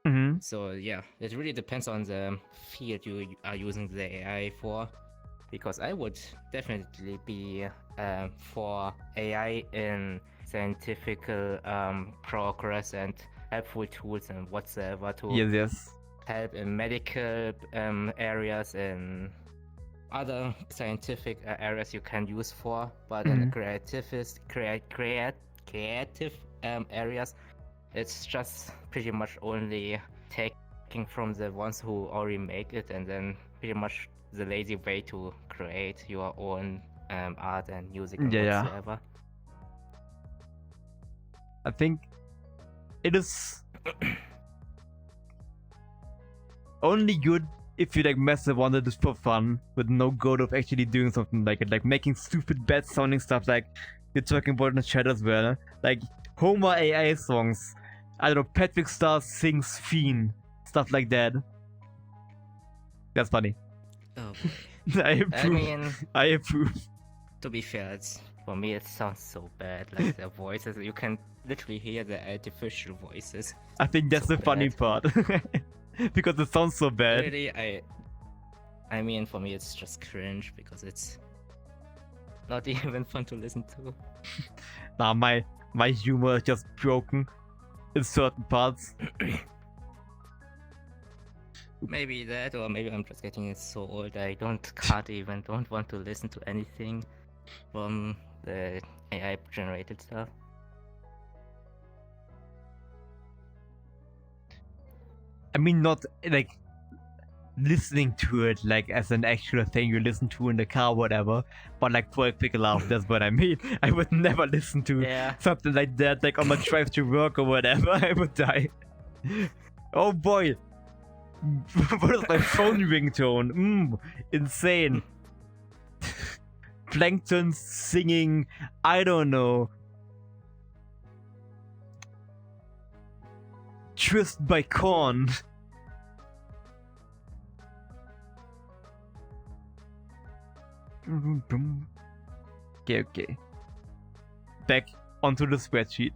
Mm-hmm. So yeah, it really depends on the field you are using the AI for. Because I would definitely be for AI in scientific progress and helpful tools and whatsoever to Yes. help in medical areas and other scientific areas you can use for. But in creative areas, it's just pretty much only taking from the ones who already make it and then pretty much the lazy way to create your own art and music and whatsoever. I think it is only good if you like mess around with it for fun, with no goal of actually doing something like it, like making stupid bad sounding stuff like you're talking about in the chat as well, like Homer AI songs. I don't know, Patrick Star sings Fiend, stuff like that. That's funny. Oh boy. I approve. I approve. To be fair, for me it sounds so bad, like the voices. You can literally hear the artificial voices. I think that's so the funny part. Because it sounds so bad. Really, I mean, for me it's just cringe because it's not even fun to listen to. Nah, my humor is just broken in certain parts. Maybe that, or maybe I'm just getting so old I don't want to listen to anything from the AI generated stuff. I mean, not like listening to it like as an actual thing you listen to in the car, whatever, but like for a quick laugh. That's what I mean. I would never listen to something like that, like on my drive to work or whatever. I would die. Oh boy. What is my phone ringtone? Insane. Plankton singing, I don't know. Twist by Korn. Okay. Back onto the spreadsheet.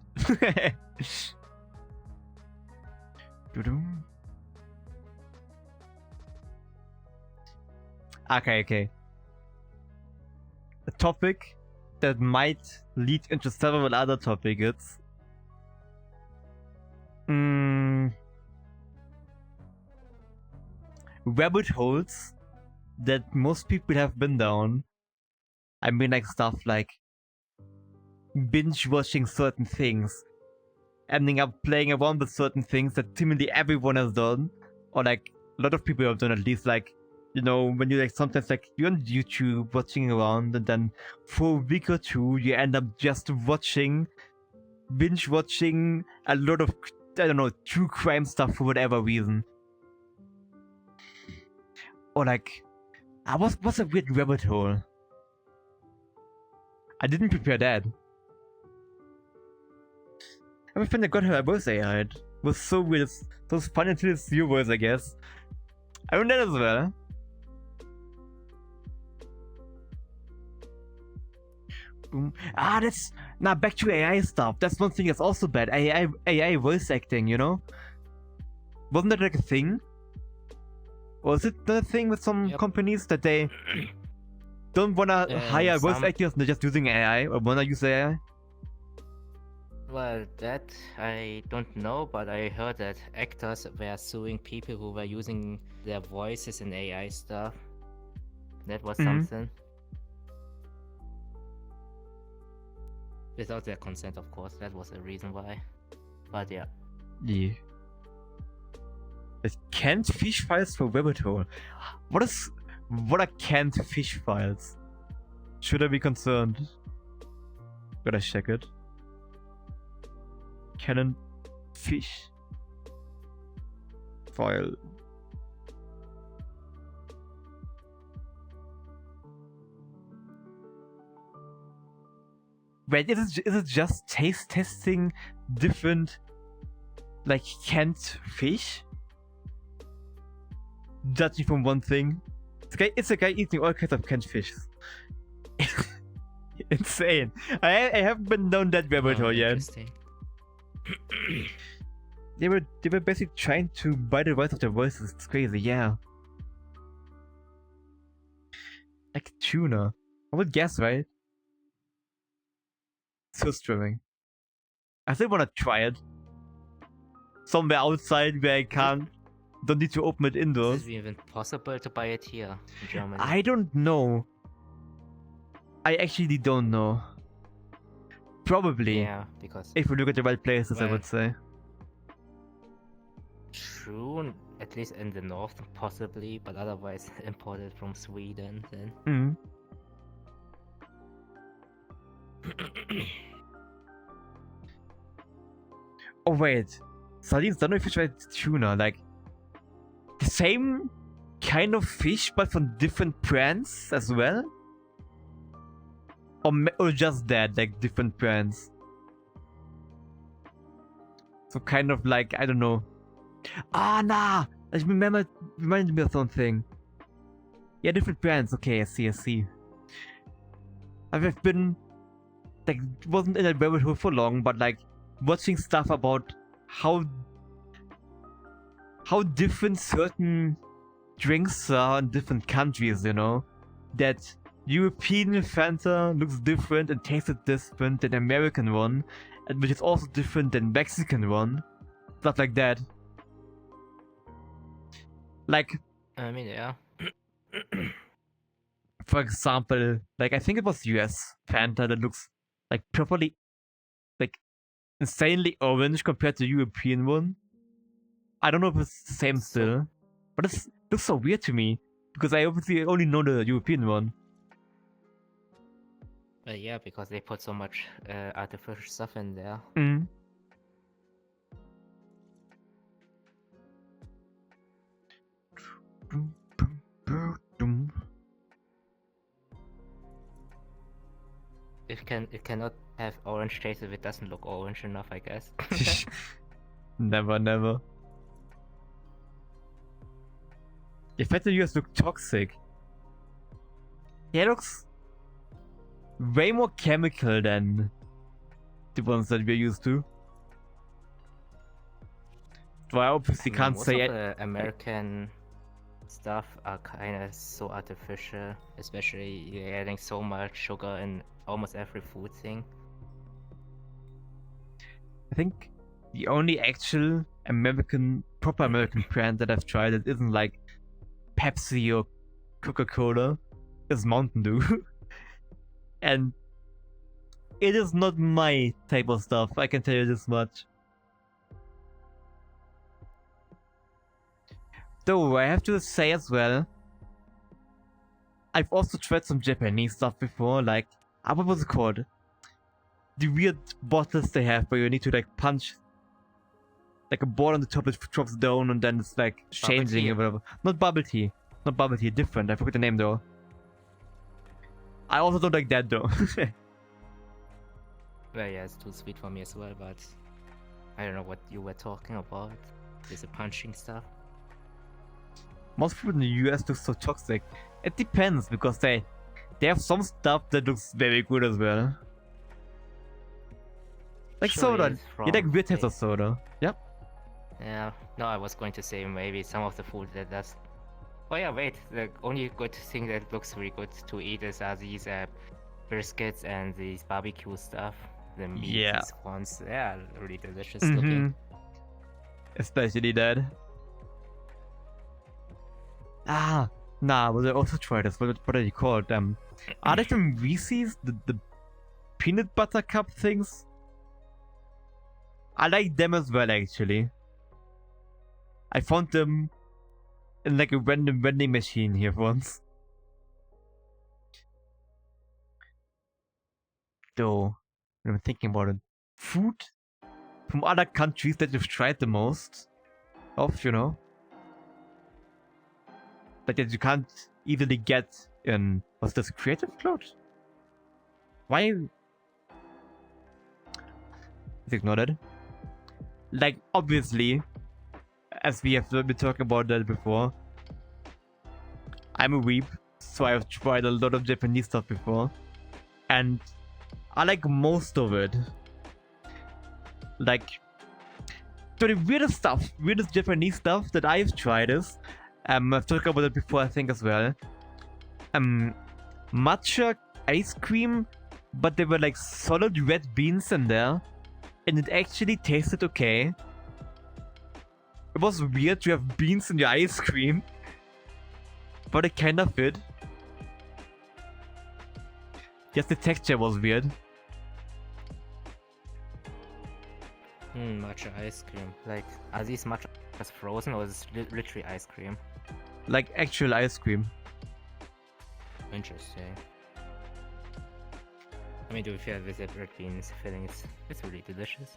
Okay. A topic that might lead into several other topics. Rabbit holes that most people have been down. I mean, like stuff like binge watching certain things, ending up playing around with certain things that seemingly everyone has done, or like a lot of people have done, at least. Like, you know, when you like sometimes like you're on YouTube watching around, and then for a week or two you end up just binge watching a lot of, I don't know, true crime stuff for whatever reason. Or like, what's a weird rabbit hole? I didn't prepare that. Every friend that got her voice AI it was so weird. So it's fun until it's your voice, I guess. I own that as well. That's now back to AI stuff. That's one thing that's also bad. AI voice acting, you know? Wasn't that like a thing? Or is it the thing with some companies that they don't wanna hire voice actors and they're just using AI or wanna use AI? Well, that I don't know, but I heard that actors were suing people who were using their voices in AI stuff. That was something. Without their consent, of course. That was the reason why. But yeah. Yeah. Canned fish files for rabbit hole. What are canned fish files? Should I be concerned? Gotta check it. Canned fish file. Wait, is it just taste testing different, like, canned fish? Judging from one thing, it's a guy eating all kinds of canned fish. Insane. I haven't been down that rabbit hole yet. They were basically trying to buy the rights of their voices. It's crazy, yeah. Like tuna. I would guess, right? So streaming. I still wanna try it. Somewhere outside where I don't need to open it indoors. Is it even possible to buy it here in Germany? I don't know. I actually don't know. Probably. Yeah, because if we look at the right places, I would say. True, at least in the north, possibly, but otherwise imported from Sweden then. Oh wait, sardines don't know if you tried tuna, like the same kind of fish but from different brands as well? Or just that, like different brands? So kind of like, I don't know. Nah! I reminded me of something. Yeah, different brands. Okay, I see. I've been, like, wasn't in a rabbit hole for long, but like watching stuff about how different certain drinks are in different countries, you know? That European Fanta looks different and tastes different than American one, and which is also different than Mexican one. Stuff like that. Like, I mean, yeah. For example, like I think it was US Fanta that looks like properly, like insanely orange compared to European one. I don't know if it's the same still, but it looks so weird to me because I obviously only know the European one. Yeah, because they put so much artificial stuff in there. It cannot have orange taste if it doesn't look orange enough, I guess. Never. If Fanta US look toxic. Yeah, it looks way more chemical than the ones that we're used to. So I obviously can't say it. American stuff are kind of so artificial, especially you're adding so much sugar in almost every food thing. I think the only actual proper American brand that I've tried that isn't like Pepsi or Coca-Cola is Mountain Dew. And it is not my type of stuff, I can tell you this much. Though I have to say as well, I've also tried some Japanese stuff before, like, what was it called? The weird bottles they have where you need to like punch like a ball on the top that drops down and then it's like changing or whatever. Not bubble tea, different. I forgot the name though. I also don't like that though. Well, yeah, it's too sweet for me as well, but I don't know what you were talking about. Is it punching stuff? Most people in the US look so toxic. It depends because they have some stuff that looks very good as well. Like Surely soda. it's You like from weird types the- of soda. Yep. Yeah, no, I was going to say maybe some of the food that does. Oh yeah, wait, the only good thing that looks really good to eat are these biscuits and these barbecue stuff. The meat, Yeah. these ones, they are really delicious looking. Especially that. Nah, but I also tried this. What are you called? Are they from Reese's? The peanut butter cup things? I like them as well, actually. I found them in like a random vending machine here once. Though, when I'm thinking about it, food from other countries that you've tried the most of, you know? Like that you can't easily get in, what's this, Creative Cloud? Why? Let's ignore that. Like, obviously, as we have been talking about that before, I'm a weeb, so I've tried a lot of Japanese stuff before, and I like most of it. Like, the weirdest Japanese stuff that I've tried is, I've talked about it before, I think, as well. Matcha ice cream, but there were like solid red beans in there, and it actually tasted okay. It was weird to have beans in your ice cream, but it kind of fit. Just the texture was weird. Matcha ice cream. Like, are these matchas frozen or is it literally ice cream? Like actual ice cream. Interesting. I mean, to be fair, with the red beans filling, it's really delicious.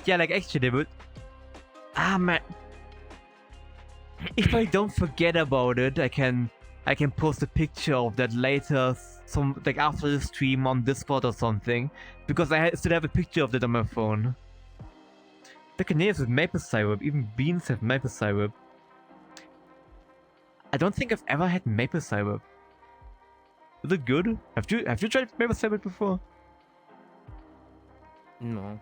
Yeah, like actually, but man, if I don't forget about it, I can post a picture of that later, some like after the stream on Discord or something, because I still have a picture of that on my phone. The canadians with maple syrup, even beans have maple syrup. I don't think I've ever had maple syrup. Is it good? Have you tried maple syrup before? No.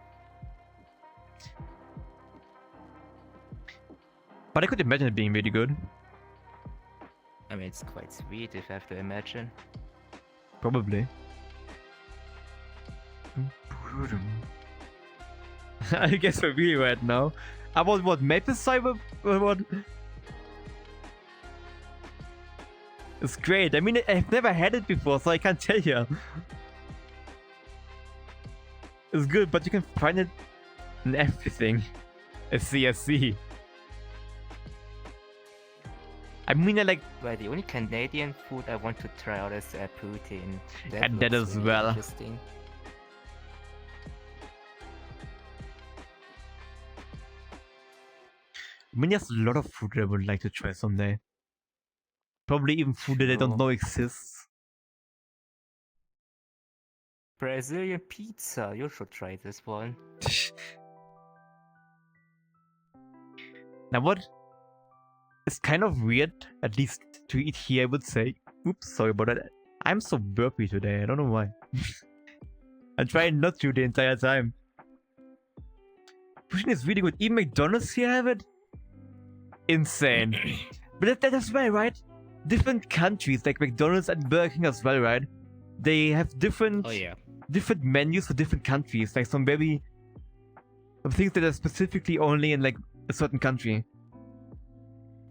But I could imagine it being really good. I mean, it's quite sweet if I have to imagine. Probably. I guess we're really right now. About what, maple syrup? Or what? It's great. I mean, I've never had it before, so I can't tell you. It's good, but you can find it in everything. A CSC. I mean, I like... Well, the only Canadian food I want to try out is poutine. And that looks as really well. Interesting. I mean, there's a lot of food that I would like to try someday. Probably even food that I don't Sure. know exists. Brazilian pizza. You should try this one. Now what? It's kind of weird, at least to eat here, I would say. Oops, sorry about that. I'm so burpy today, I don't know why. I'm trying not to the entire time. Fusion is really good. Even McDonald's here have it. Insane. But that's well, right? Different countries like McDonald's and Burger King as well, right? They have different Oh yeah. different menus for different countries. Like some things that are specifically only in like a certain country.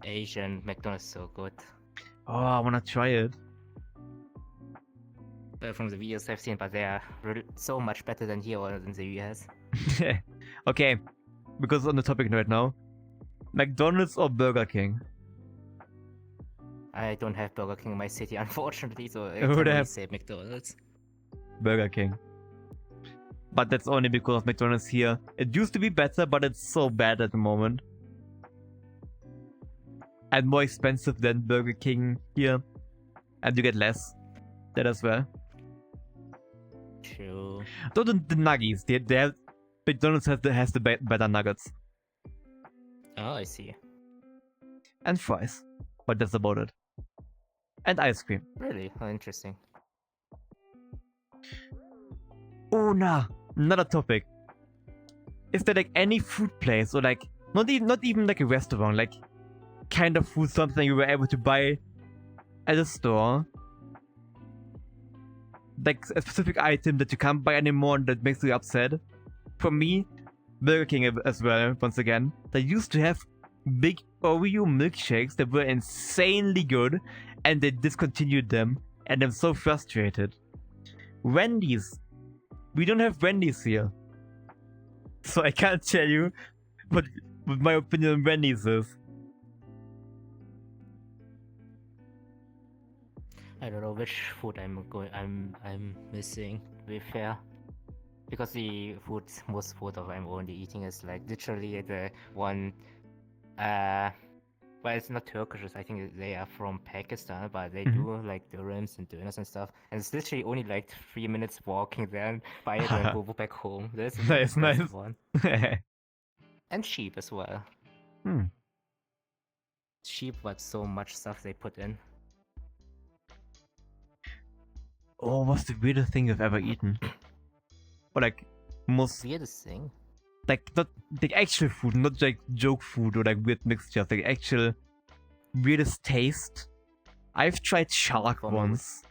Asian McDonald's so good. Oh, I wanna try it. From the videos I've seen, but they are so much better than here or in the US. Okay, because on the topic right now, McDonald's or Burger King? I don't have Burger King in my city, unfortunately, so I Who can would only have- say McDonald's. Burger King. But that's only because of McDonald's here. It used to be better, but it's so bad at the moment. And more expensive than Burger King here. And you get less. That as well. True. Though the nuggies, they have, McDonald's has the better nuggets. Oh, I see. And fries. But that's about it. And ice cream. Really? Oh, interesting. Oh nah, another topic. Is there like any food place or like not even like a restaurant, like kind of food, something you were able to buy at a store? Like a specific item that you can't buy anymore and that makes you upset? For me, Burger King as well, once again. They used to have big Oreo milkshakes that were insanely good and they discontinued them and I'm so frustrated. Wendy's. We don't have Wendy's here. So I can't tell you what my opinion on Wendy's is. I don't know which food I'm missing, to be fair. Because most food of I'm only eating is like literally the one but it's not Turkish, I think they are from Pakistan, but they do like dirhams and dinners and stuff. And it's literally only like 3 minutes walking there and buy it and go back home. That's the Nice, best nice. one. And cheap as well. Hmm. Cheap, but so much stuff they put in. Oh, what's the weirdest thing you've ever eaten? Or like most Weirdest thing? like not the actual food, not like joke food or like weird mixtures, like actual weirdest taste. I've tried shark For me, once.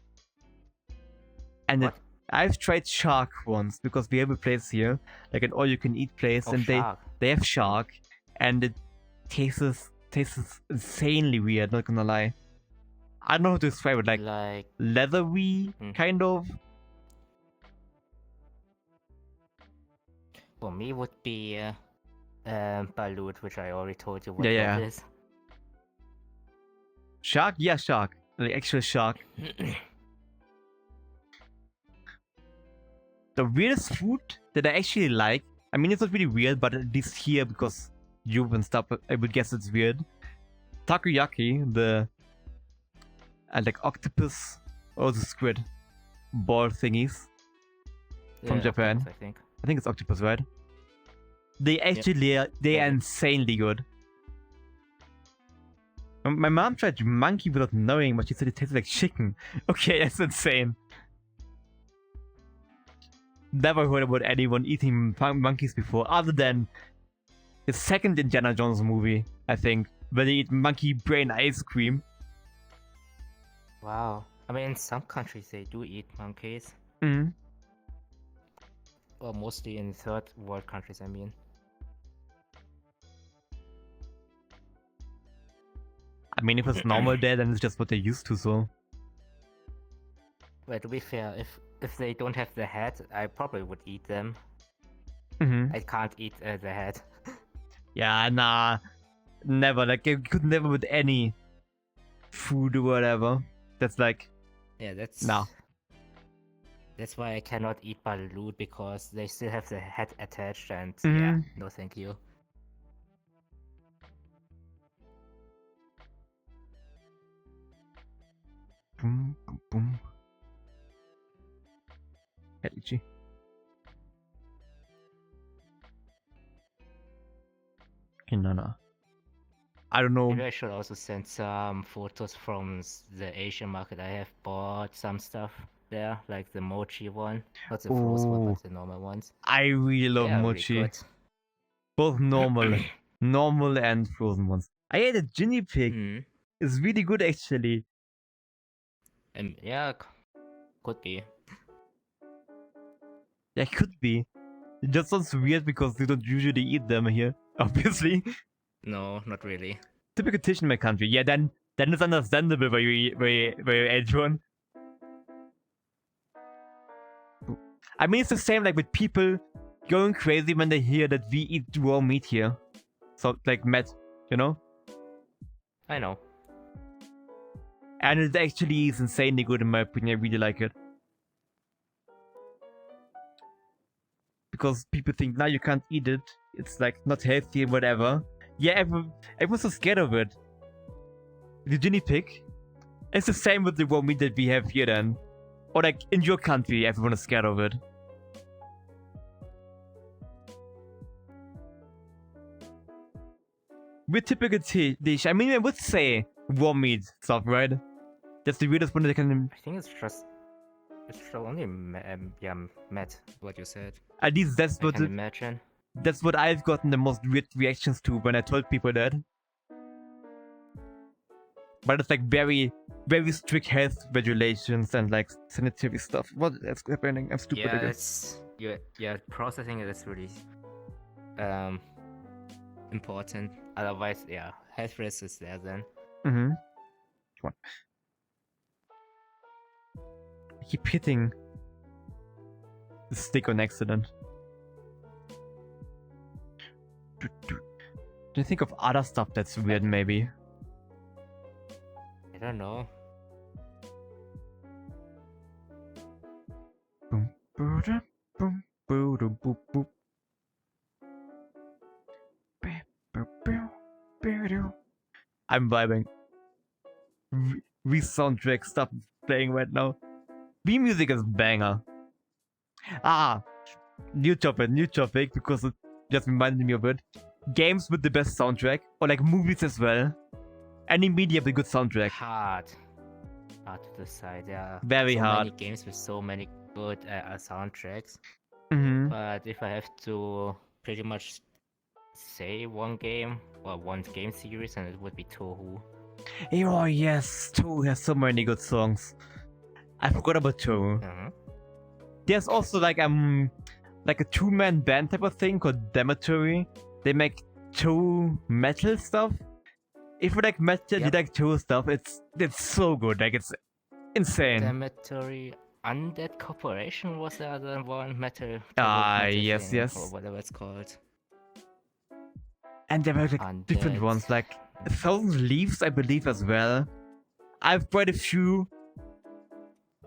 And What? I've tried shark once because we have a place here, like an all-you-can-eat place, Oh, and shark. they have shark, and it tastes insanely weird. Not gonna lie, I don't know how to describe it. Like Like, leathery, kind of. for me would be balut, which I already told you what Yeah, that yeah. is. Shark, yeah, shark, like actual shark. The weirdest food that I actually like. I mean, it's not really weird, but at least here because you and stuff, I would guess it's weird. Takoyaki, the like octopus or the squid ball thingies from Yeah, Japan. octopus, I think. I think it's octopus, right? They actually are Yeah. insanely good. My mom tried monkey without knowing, but she said it tasted like chicken. Okay, that's insane. Never heard about anyone eating monkeys before, other than the second Indiana Jones movie, I think, where they eat monkey brain ice cream. Wow. I mean, in some countries they do eat monkeys. Mm. Or mostly in third world countries, I mean. I mean, if it's normal there, then it's just what they're used to, so. Well, to be fair, if they don't have the head, I probably would eat them. Mm-hmm. I can't eat the head. Yeah, nah. Never. Like, you could never with any food or whatever. That's like, Yeah, that's... no. That's why I cannot eat balut, because they still have the head attached and yeah, Mhm. no thank you. Boom, boom, boom. LG. Okay, no. I don't know. Maybe I should also send some photos from the Asian market. I have bought some stuff there, like the mochi one. Not the frozen one, Ooh. but the normal ones. I really love They are really mochi. good. Both normal, normal and frozen ones. I ate a guinea pig. Mm. It's really good actually. Yeah, could be. Yeah, could be. It just sounds weird because you don't usually eat them here, obviously. No, not really. Typical dish in my country. Yeah, then it's understandable where you ate one. I mean, it's the same like with people going crazy when they hear that we eat raw meat here. So like meat, you know? I know. And it actually is insanely good in my opinion. I really like it. Because people think now you can't eat it. It's like not healthy or whatever. Yeah, everyone's so scared of it. The guinea pig. It's the same with the raw meat that we have here then. Or like in your country, everyone is scared of it. With typical dish, I mean, I would say raw meat stuff, right? That's the weirdest one that I can. I think it's just only yeah, met what you said. At least that's I what can imagine. that's what I've gotten the most weird reactions to when I told people that. But it's like very, very strict health regulations and like sanitary stuff. What is happening? I'm stupid Yeah, again. it's processing it is really important. Otherwise, yeah, health risk is there then. Mm-hmm. Come on. I keep hitting the stick on accident. Do you think of other stuff that's weird, maybe? I don't know. Boom, boom, boom, boom, boom, boom. I'm vibing. Soundtrack stuff is playing right now. V music is banger. Ah, new topic because it just reminded me of it. Games with the best soundtrack, or like movies as well. Any media with a good soundtrack. Hard to decide. Yeah, Very so hard. many games with so many good soundtracks. Mm-hmm. But if I have to pretty much say one game or one game series, then it would be Tohu. Oh yes, Tohu has so many good songs. I forgot about Tohu. There's also like a two-man band type of thing called Dematory. They make Tohu metal stuff. If you like metal, you like Tohu stuff. It's so good. Like it's insane. Dematory Undead Corporation was the other one. Metal. Yes, thing, yes. or whatever it's called. And there were like Undead. different ones, like 1,000 Leaves, I believe, as well. I've quite a few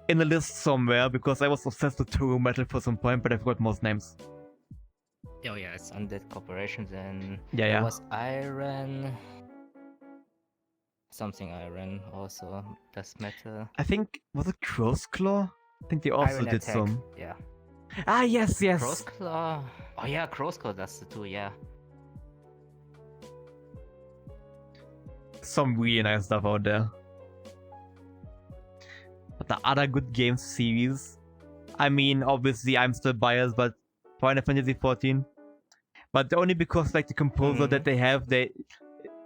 in the list somewhere because I was obsessed with Tohu metal for some point, but I forgot most names. Oh yeah, it's Undead Corporation. Then Yeah. It was Iron. Something Iron also does metal. I think was it Crow's Claw? I think they also Iron did Attack. some. Yeah. Ah yes. Crow's Claw. Oh yeah, Crow's Claw does the too. Yeah. Some really nice stuff out there. But the other good game series, I mean, obviously I'm still biased, but Final Fantasy 14. But only because like the composer that they have,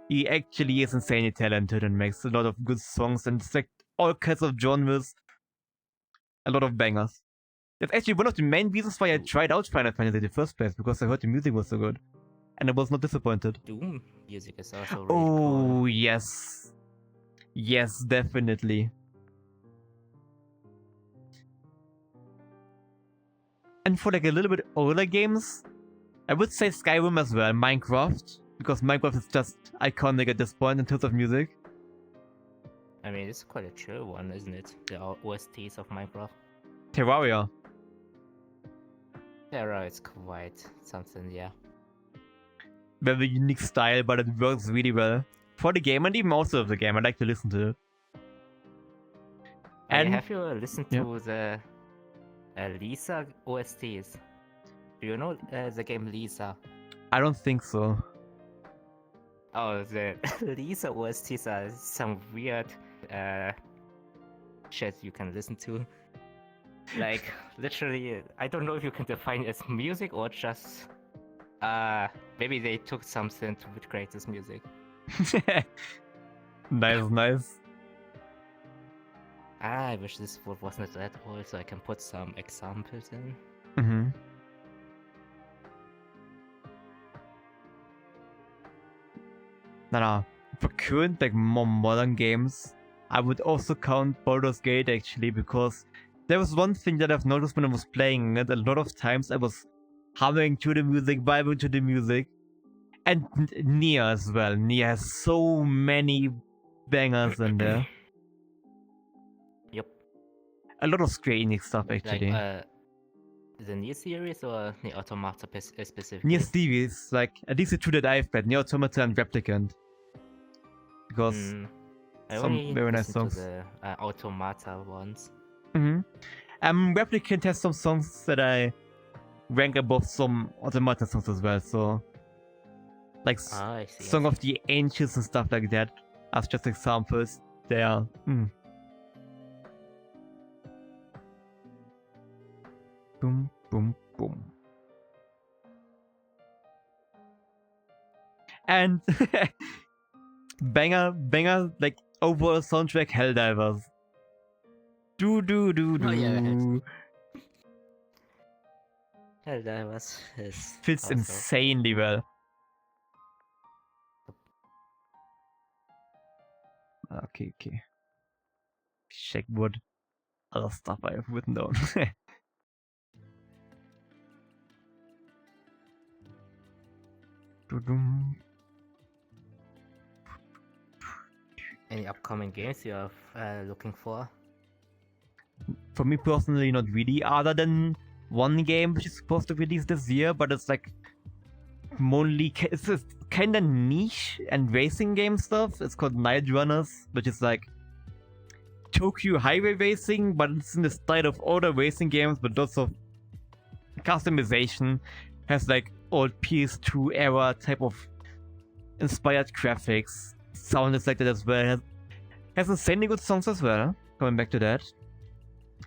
he actually is insanely talented and makes a lot of good songs, and it's like all kinds of genres, a lot of bangers. That's actually one of the main reasons why I tried out Final Fantasy in the first place, because I heard the music was so good. And I was not disappointed. Doom music is also really cool. Oh, yes. Yes, definitely. And for like a little bit older games, I would say Skyrim as well, Minecraft. Because Minecraft is just iconic at this point in terms of music. I mean, it's quite a chill one, isn't it? The OSTs of Minecraft. Terraria. Terra is quite something, yeah. Very unique style, but it works really well. For the game and even also of the game, I like to listen to it. And have you listened to the Lisa OSTs? Do you know the game Lisa? I don't think so. Oh, the Lisa OSTs are some weird shit you can listen to. Like, literally, I don't know if you can define it as music or just Maybe they took something to create this music. Nice, nice. I wish this wasn't that old, so I can put some examples in. Mm-hmm. No. For current, like, more modern games, I would also count Baldur's Gate, actually, because there was one thing that I've noticed when I was playing it. A lot of times I was humming to the music, vibing to the music. And Nier as well. Nier has so many bangers in there. Yep. A lot of Square Enix stuff, actually. The Nier series or the Automata specifically? Nier series, like, at least the two that I've played, Nier Automata and Replicant. Because I some only very nice listened songs. to the Automata ones. Replicant has some songs that I rank above some Automata songs as well, so like I see. Song of the Ancients and stuff like that as just examples. They are boom boom boom. And banger like overall soundtrack Helldivers. Do do do do. Oh, yeah. Helldivers is Fits also insanely well. Okay. Check what other stuff I have written down. Any upcoming games you are looking for? For me personally, not really, other than one game which is supposed to release this year, but it's like it's kind of niche and racing game stuff. It's called Night Runners, which is like Tokyo highway racing, but it's in the style of older racing games, but lots of customization. Has like old PS2 era type of inspired graphics. Sound is like that as well. Has insanely good songs as well. Coming back to that.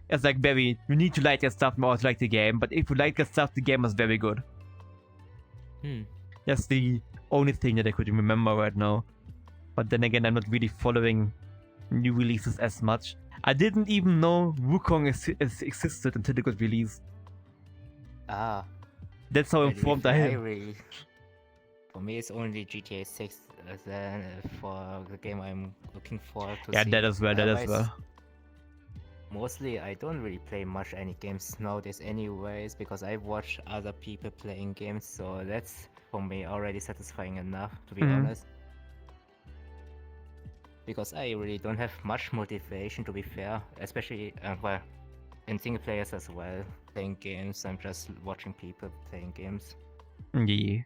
It's like you need to like that stuff in order to like the game, but if you like that stuff, the game is very good. That's the only thing that I could remember right now. But then again, I'm not really following new releases as much. I didn't even know Wukong existed until it got released. That's how informed I am. For me, it's only GTA 6 for the game I'm looking forward to. Yeah, that as well. Mostly, I don't really play much any games nowadays anyways, because I watch other people playing games, so that's for me already satisfying enough, to be honest. Because I really don't have much motivation, to be fair, especially in single players as well, playing games. I'm just watching people playing games. Yeah.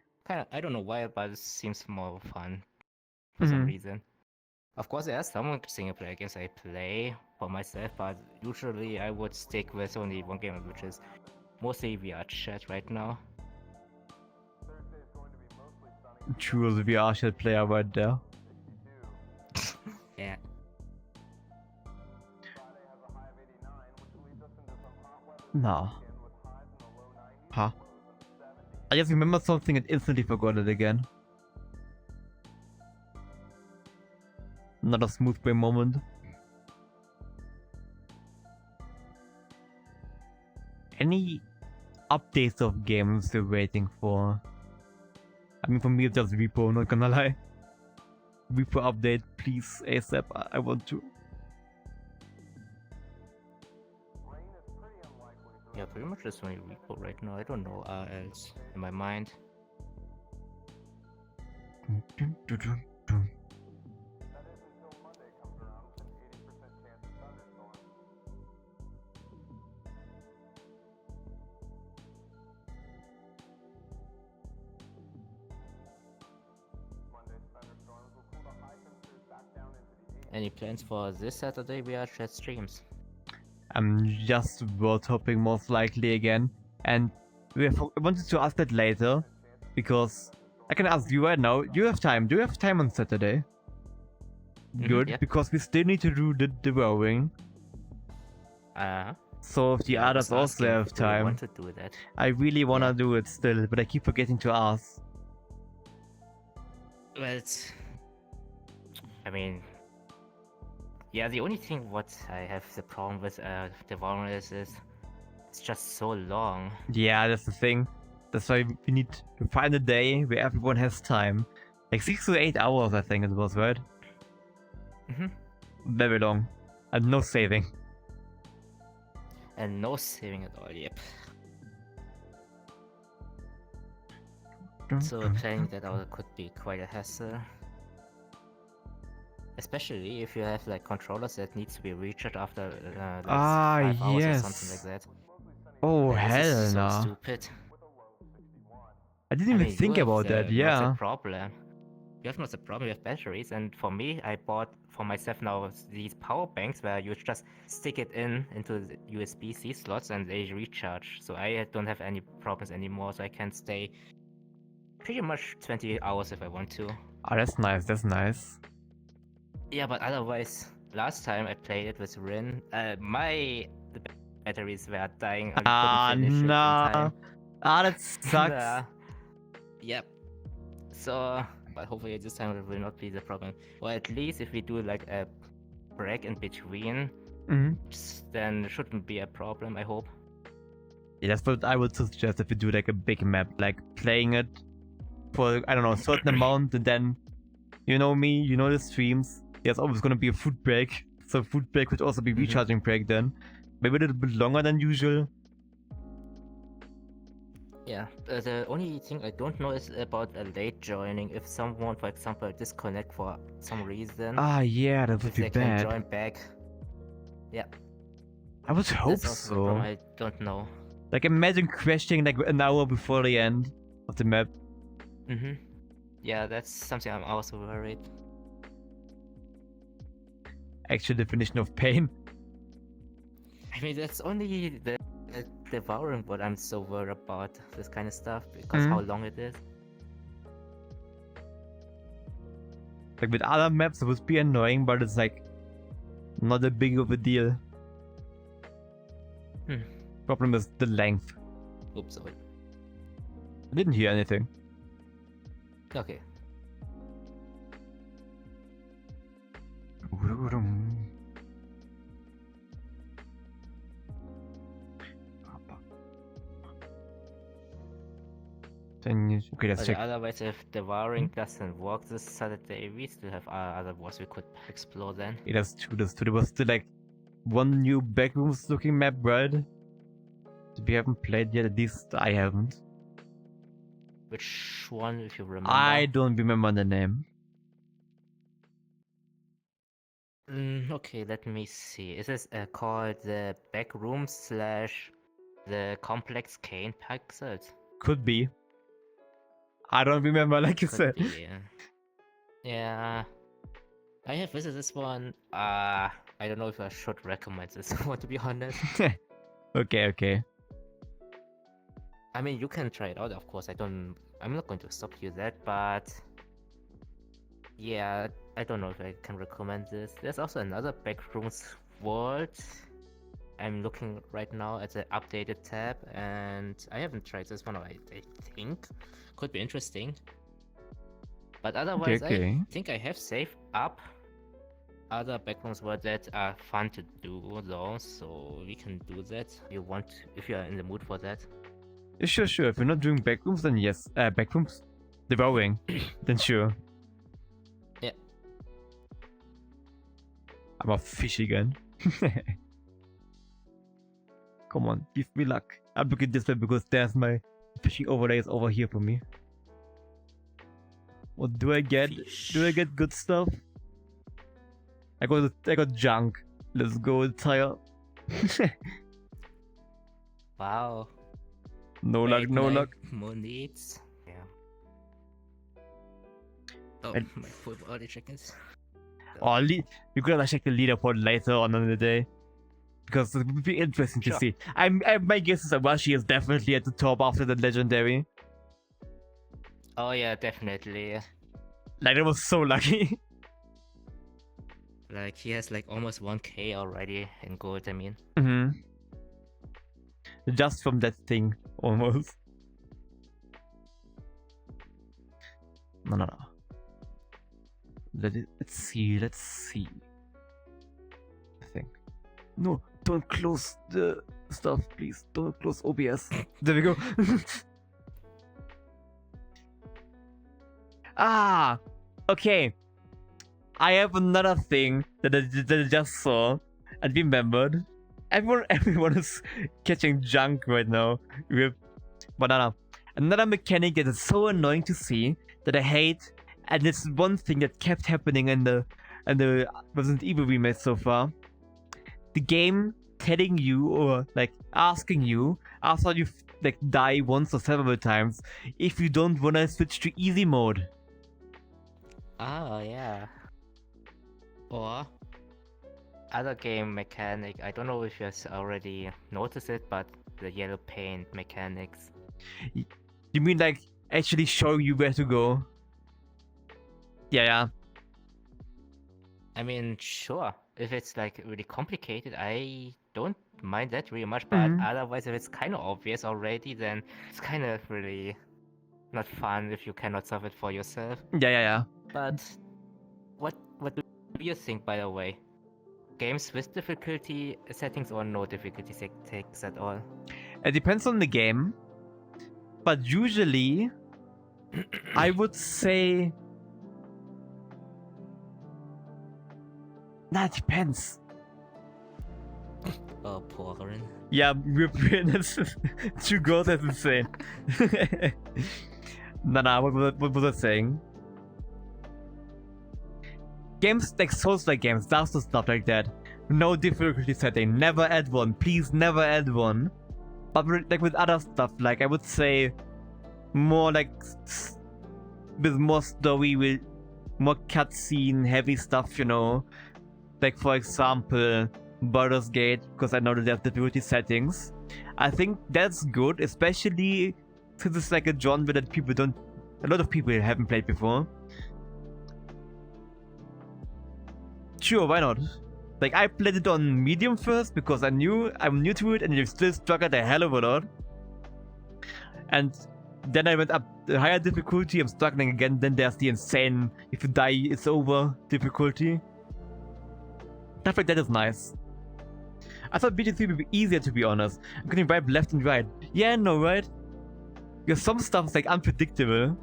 I don't know why, but it seems more fun for some reason. Of course, there are some single player games I play for myself, but usually I would stick with only one game, which is mostly VRChat right now. True, the VRChat player right there. Yeah. No. Huh? I just remember something and instantly forgot it again. Not a smooth brain moment. Any updates of games you're waiting for? I mean, for me, it's just Repo, not gonna lie. Repo update, please, ASAP. I want to. Yeah, pretty much just only Repo right now. I don't know else in my mind. Any plans for this Saturday VRChat streams? I'm just world hopping most likely again, and I wanted to ask that later, because I can ask you right now. Do you have time? Do you have time on Saturday? Good, yeah. because we still need to do the rowing. So if the Yeah, I others was also asking have if you really time. want to do that. I really wanna Yeah. do it still, but I keep forgetting to ask. Well, it's... I mean... Yeah, the only thing what I have the problem with the Valorant is it's just so long. Yeah, that's the thing. That's why we need to find a day where everyone has time. Like 6 to 8 hours, I think it was, right? Mm-hmm. Very long. And no saving. And no saving at all, yep. So playing that out could be quite a hassle. Especially if you have like controllers that needs to be recharged after like 5 hours or something like that. Oh, Then this hell is so no. stupid. I didn't even think about that, Not yeah. the problem. You have not the problem, you have batteries, and for me, I bought for myself now these power banks where you just stick it into the USB-C slots and they recharge. So I don't have any problems anymore, so I can stay pretty much 20 hours if I want to. Oh, that's nice, that's nice. Yeah, but otherwise, last time I played it with Rin, the batteries were dying and couldn't finish it in time. That sucks. Yep. So, but hopefully this time it will not be the problem. Or at least if we do like a break in between, then it shouldn't be a problem, I hope. Yeah, that's what I would suggest if you do like a big map, like playing it for, I don't know, a certain amount, and then, you know me, you know the streams, there's always gonna be a food break. So food break would also be recharging break then. Maybe a little bit longer than usual. Yeah, the only thing I don't know is about a late joining. If someone, for example, disconnect for some reason. Yeah, that would if be they bad. can join back. Yeah. I would hope That's also the problem, I don't know. Like imagine crashing like an hour before the end of the map. Yeah, that's something I'm also worried. Actual definition of pain. I mean, that's only the devouring what I'm so worried about this kind of stuff, because how long it is. Like with other maps it would be annoying, but it's like not that big of a deal. Problem is the length. Oops, sorry. I didn't hear anything. Okay. Okay, let's check. Otherwise, if devouring doesn't work this Saturday, we still have other wars we could explore then. Yeah, that's true. There was still like one new backrooms looking map, right? That we haven't played yet. At least I haven't. Which one, if you remember? I don't remember the name. Okay, let me see. Is this called the Backroom / the Complex Cane Pixels? Could be. I don't remember, like you said. Yeah. I have visited this one. I don't know if I should recommend this one, to be honest. Okay. I mean, you can try it out, of course. I'm not going to stop you that, but yeah, I don't know if I can recommend this. There's also another Backrooms World. I'm looking right now at the updated tab, and I haven't tried this one. I think could be interesting. But otherwise, okay. I think I have saved up other Backrooms World that are fun to do, though. So we can do that if you are in the mood for that. Yeah, sure. If you're not doing backrooms, then yes. Backrooms? Devouring. Then sure. Yeah. I'm a fish again. Come on, give me luck. I'm looking this way because there's my fishing overlays over here for me. What do I get? Fish. Do I get good stuff? I got junk. Let's go, tire. Wow. No luck. More needs. Yeah. Oh, my poor body chickens. Oh, we're gonna check the leaderboard later on in the day. Because it would be interesting to see. My guess is that Washi is definitely at the top after the legendary. Oh yeah, definitely. Like, it was so lucky. Like, he has like almost 1k already in gold, I mean. just from that thing, almost. No. Let's see. I think. No, don't close the stuff, please. Don't close OBS. There we go. Okay. I have another thing that I just saw and remembered. Everyone is catching junk right now with banana. Another mechanic that is so annoying to see that I hate, and it's one thing that kept happening in the Resident Evil remake so far. The game telling you or like asking you after you like die once or several times if you don't wanna switch to easy mode. Oh yeah. Or other game mechanic. I don't know if you guys already noticed it, but the yellow paint mechanics. You mean like actually showing you where to go? Yeah. I mean, sure. If it's like really complicated, I don't mind that really much. But Mhm. otherwise, if it's kind of obvious already, then it's kind of really not fun if you cannot solve it for yourself. Yeah. But what do you think, by the way? Games with difficulty settings or no difficulty settings at all? It depends on the game, but usually I would say that depends. Oh, poor Rin. Yeah, that's two girls. That's insane. Nah. What was I saying? Games like Souls-like games, that's the stuff like that. No difficulty setting. Never add one. Please, never add one. But like with other stuff, like I would say, more like with more story, with more cutscene, heavy stuff, you know. Like for example, Baldur's Gate, because I know that there's difficulty settings. I think that's good, especially since it's like a genre that a lot of people haven't played before. Sure, why not? Like I played it on medium first because I'm new to it, and you still struggled a hell of a lot. And then I went up the higher difficulty, I'm struggling again, then there's the insane, if you die it's over difficulty. Stuff like that is nice. I thought BT3 would be easier, to be honest. I'm getting vibe left and right. Yeah, no, right? Because some stuff is like unpredictable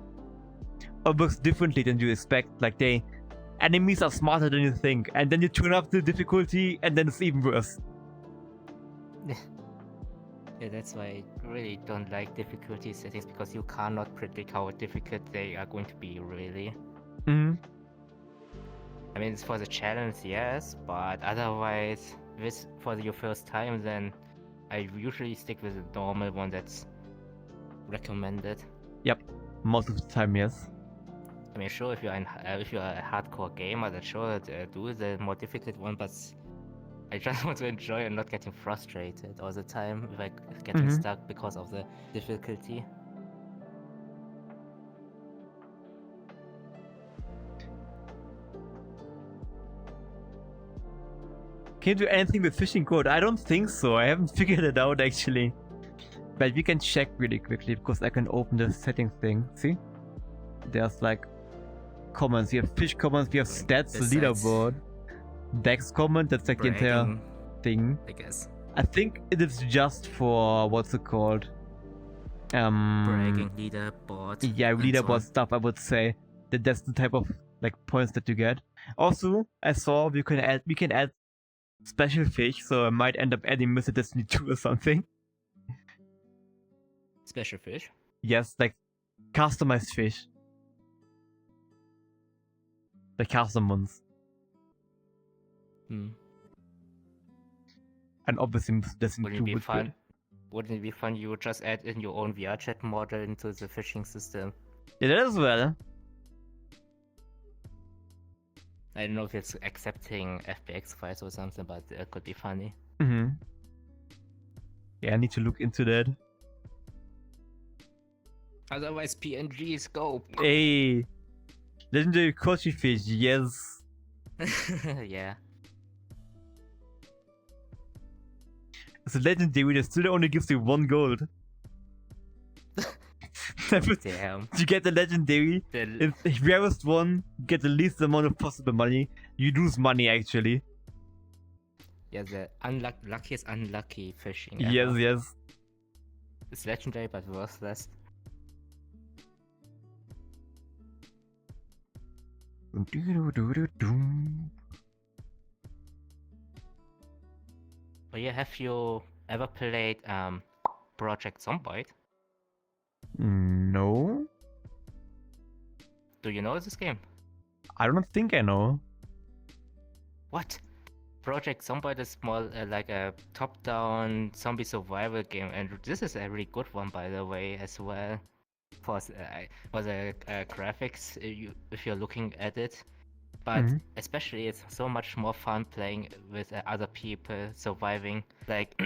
or works differently than you expect. Like enemies are smarter than you think, and then you turn up the difficulty and then it's even worse. Yeah, that's why I really don't like difficulty settings, because you cannot predict how difficult they are going to be, really. Mm-hmm. I mean, it's for the challenge, yes, but otherwise, for your first time, then I usually stick with the normal one that's recommended. Yep, most of the time, yes. I mean, sure, if you're a hardcore gamer, then sure, do the more difficult one, but I just want to enjoy and not getting frustrated all the time if I getting stuck because of the difficulty. Can you do anything with fishing code? I don't think so. I haven't figured it out actually. But we can check really quickly because I can open the settings thing. See? There's like comments. You have fish comments, we have stats, leaderboard, dex comment, that's like the entire thing. I guess. I think it is just for what's it called? Bragging, leaderboard. Yeah, leaderboard stuff, I would say. That's the type of like points that you get. Also, I saw we can add special fish, so I might end up adding Mr. Destiny 2 or something. Special fish? Yes, like customized fish. The custom ones. And obviously Mr. Destiny 2 would be fun. Wouldn't it be fun you would just add in your own VRChat model into the fishing system? Yeah, that as well. I don't know if it's accepting FBX files or something, but it could be funny. Yeah, I need to look into that. Otherwise, PNGs go. Hey, legendary kochi fish, yes. Yeah. It's a legendary that still only gives you 1 gold. Damn. You get the legendary. The, If rarest one, get the least amount of possible money. You lose money actually. yeah, the luckiest unlucky fishing Yes, ever. yes. It's legendary but worthless. But yeah, have you ever played Project Zomboid? No, Do you know this game? I don't think I know. What? Project Zomboid is more like a top-down zombie survival game, and this is a really good one, by the way, as well. For the graphics, if you're looking at it, but Mhm. especially it's so much more fun playing with other people, surviving. Like,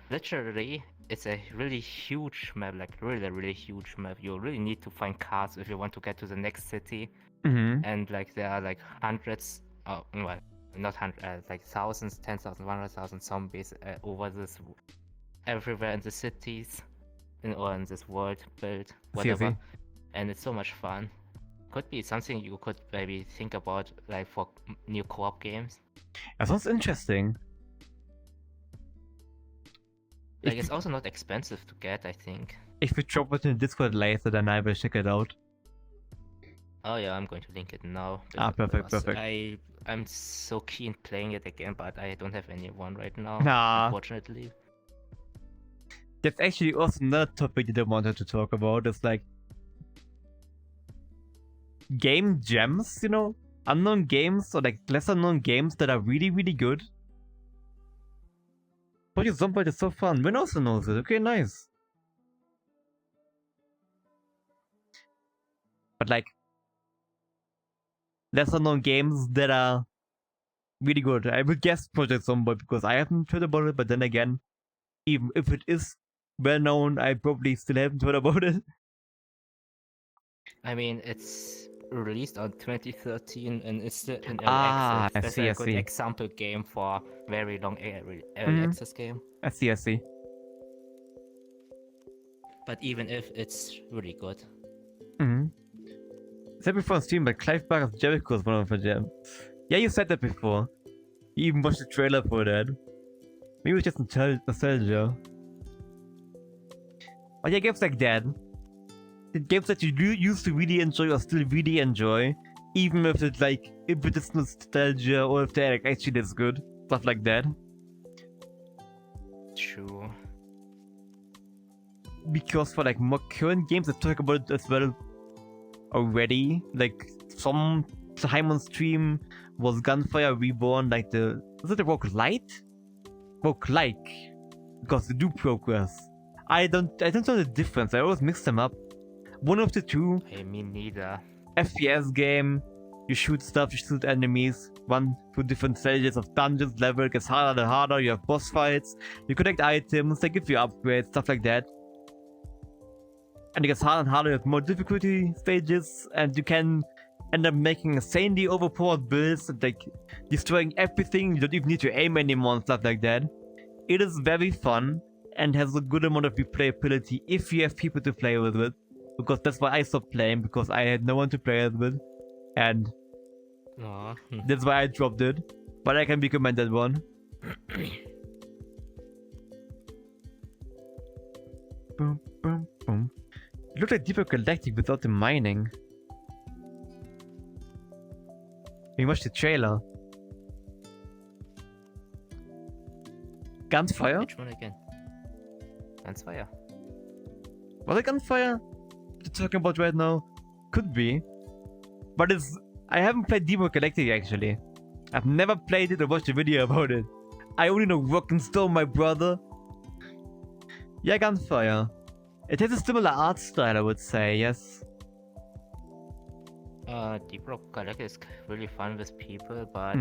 literally, it's a really huge map, like really huge map. You really need to find cars if you want to get to the next city, and like there are like hundreds, well, not hundreds, like thousands, 10,000, 100,000 zombies over this everywhere in the cities, or in this world built, whatever. See. And it's so much fun. Could be something you could maybe think about, like for new co-op games. That sounds interesting. Like it's also not expensive to get, I think. If we drop it in Discord later, then I will check it out. Oh yeah, I'm going to link it now. Perfect, because perfect. I'm so keen playing it again, but I don't have anyone right now, Nah. unfortunately. That's actually also another topic that I wanted to talk about. It's like game gems, you know? Unknown games or like lesser known games that are really, really good. Project Zomboid is so fun. Win also knows it. Okay, nice. But like lesser known games that are really good. I would guess Project Zomboid because I haven't heard about it, but then again, even if it is well known, I probably still haven't heard about it. I mean, it's released on 2013 and it's still in early Ah, access. I That's see, a I good see. example game for very long early Mhm. access game. I see, I see. But even if it's really good. Mm-hmm. Said before on stream, but Clive Barker's Jericho is one of the gems. Yeah, you said that before. You even watched the trailer for that. Maybe it's just nostalgia. But yeah, games like that. The games that you used to really enjoy or still really enjoy, even if it's like, if it is nostalgia or if they're like actually this good. Stuff like that. True. Because for like more current games, let's talk about it as well already. Like some time on stream was Gunfire Reborn, like was it the roguelite? Roguelike. Because they do progress. I don't know the difference. I always mix them up. One of the two. Hey, me neither. FPS game. You shoot stuff, you shoot enemies, run through different stages of dungeons, level gets harder and harder, you have boss fights, you collect items, they give you upgrades, stuff like that. And it gets harder and harder, you have more difficulty stages, and you can end up making insanely overpowered builds, and like destroying everything, you don't even need to aim anymore and stuff like that. It is very fun, and has a good amount of replayability if you have people to play with it. Because that's why I stopped playing, because I had no one to play it with. And that's why I dropped it. But I can recommend that one. Boom, boom, boom. It looked like Deeper Galactic without the mining. We watched the trailer. Gunfire? Which one again? Gunfire. Was it Gunfire? What you're talking about right now? Could be. But I haven't played Deeper Galactic actually. I've never played it or watched a video about it. I only know Rock and Stone, my brother. Yeah, Gunfire. It has a similar art style, I would say, yes. Deep Rock Galactic is really fun with people, but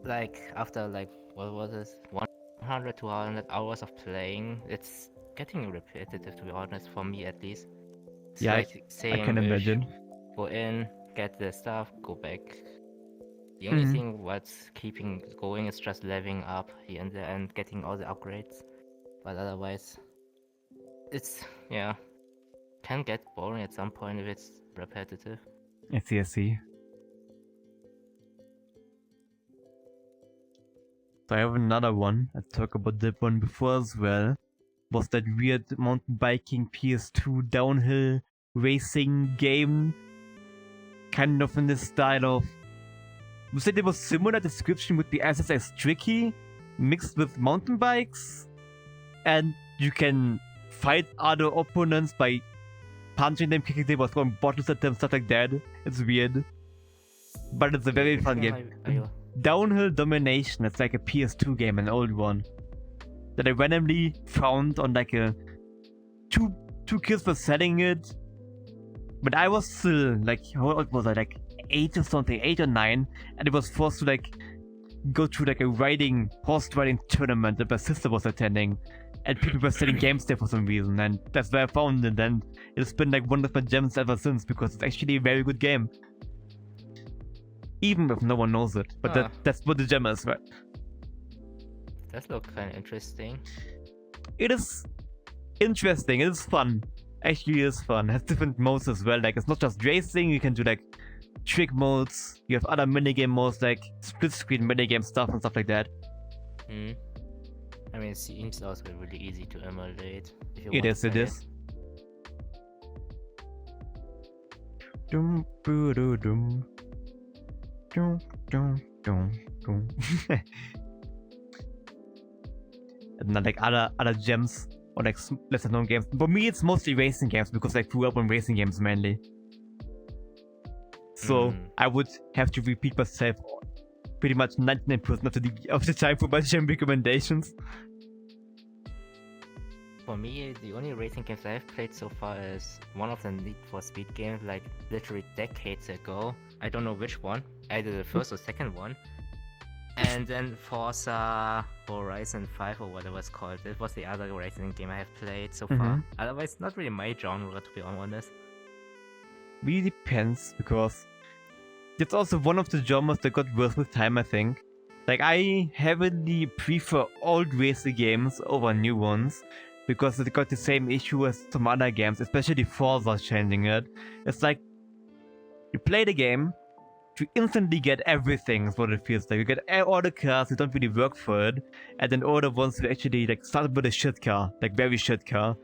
like after like what was it, 100 to 200 hours of playing, it's getting repetitive, to be honest, for me at least. It's Yeah, like I can imagine. Go in, get the stuff, go back. The only Mhm. thing what's keeping going is just leveling up here and there and getting all the upgrades. But otherwise, it's, yeah, can get boring at some point if it's repetitive. I see, I see. So I have another one. I talked about that one before as well. Was that weird mountain biking PS2 downhill racing game? Kind of in the style of... You said it was similar description would be SSX Tricky mixed with mountain bikes? And you can fight other opponents by punching them, kicking them, or throwing bottles at them, stuff like that. It's weird. But it's a very fun game. Downhill Domination, it's like a PS2 game, an old one. That I randomly found on like a... Two kids were selling it. But I was still like, how old was I? Like 8 or something, 8 or 9. And it was forced to like go through like a horse riding tournament that my sister was attending. And people were selling games there for some reason. And that's where I found it. And it's been like one of my gems ever since because it's actually a very good game. Even if no one knows it. But that's what the gem is, right? Does look kind of interesting. It is interesting. It is fun. Actually, it is fun. It has different modes as well. Like, it's not just racing. You can do like trick modes. You have other minigame modes like split screen minigame stuff and stuff like that. I mean, it seems also really easy to emulate. If you It is. Dum boo doo dum. Dum dum dum dum. And then like other gems or like lesser known games. For me, it's mostly racing games because I grew up on racing games mainly. So I would have to repeat myself pretty much 99% of the time for my gem recommendations. For me, the only racing games I've played so far is one of the Need for Speed games, like literally decades ago. I don't know which one, either the first or second one. And then Forza Horizon 5 or whatever it's called. It was the other racing game I have played so far. Otherwise, not really my genre, to be honest. Really depends, because it's also one of the genres that got worse with time, I think. Like, I heavily prefer old racing games over new ones, because it got the same issue as some other games, especially Forza changing it. It's like, you play the game, you instantly get everything is what it feels like. You get all the cars, you don't really work for it, and then all the ones who actually like started with a shit car, like very shit car.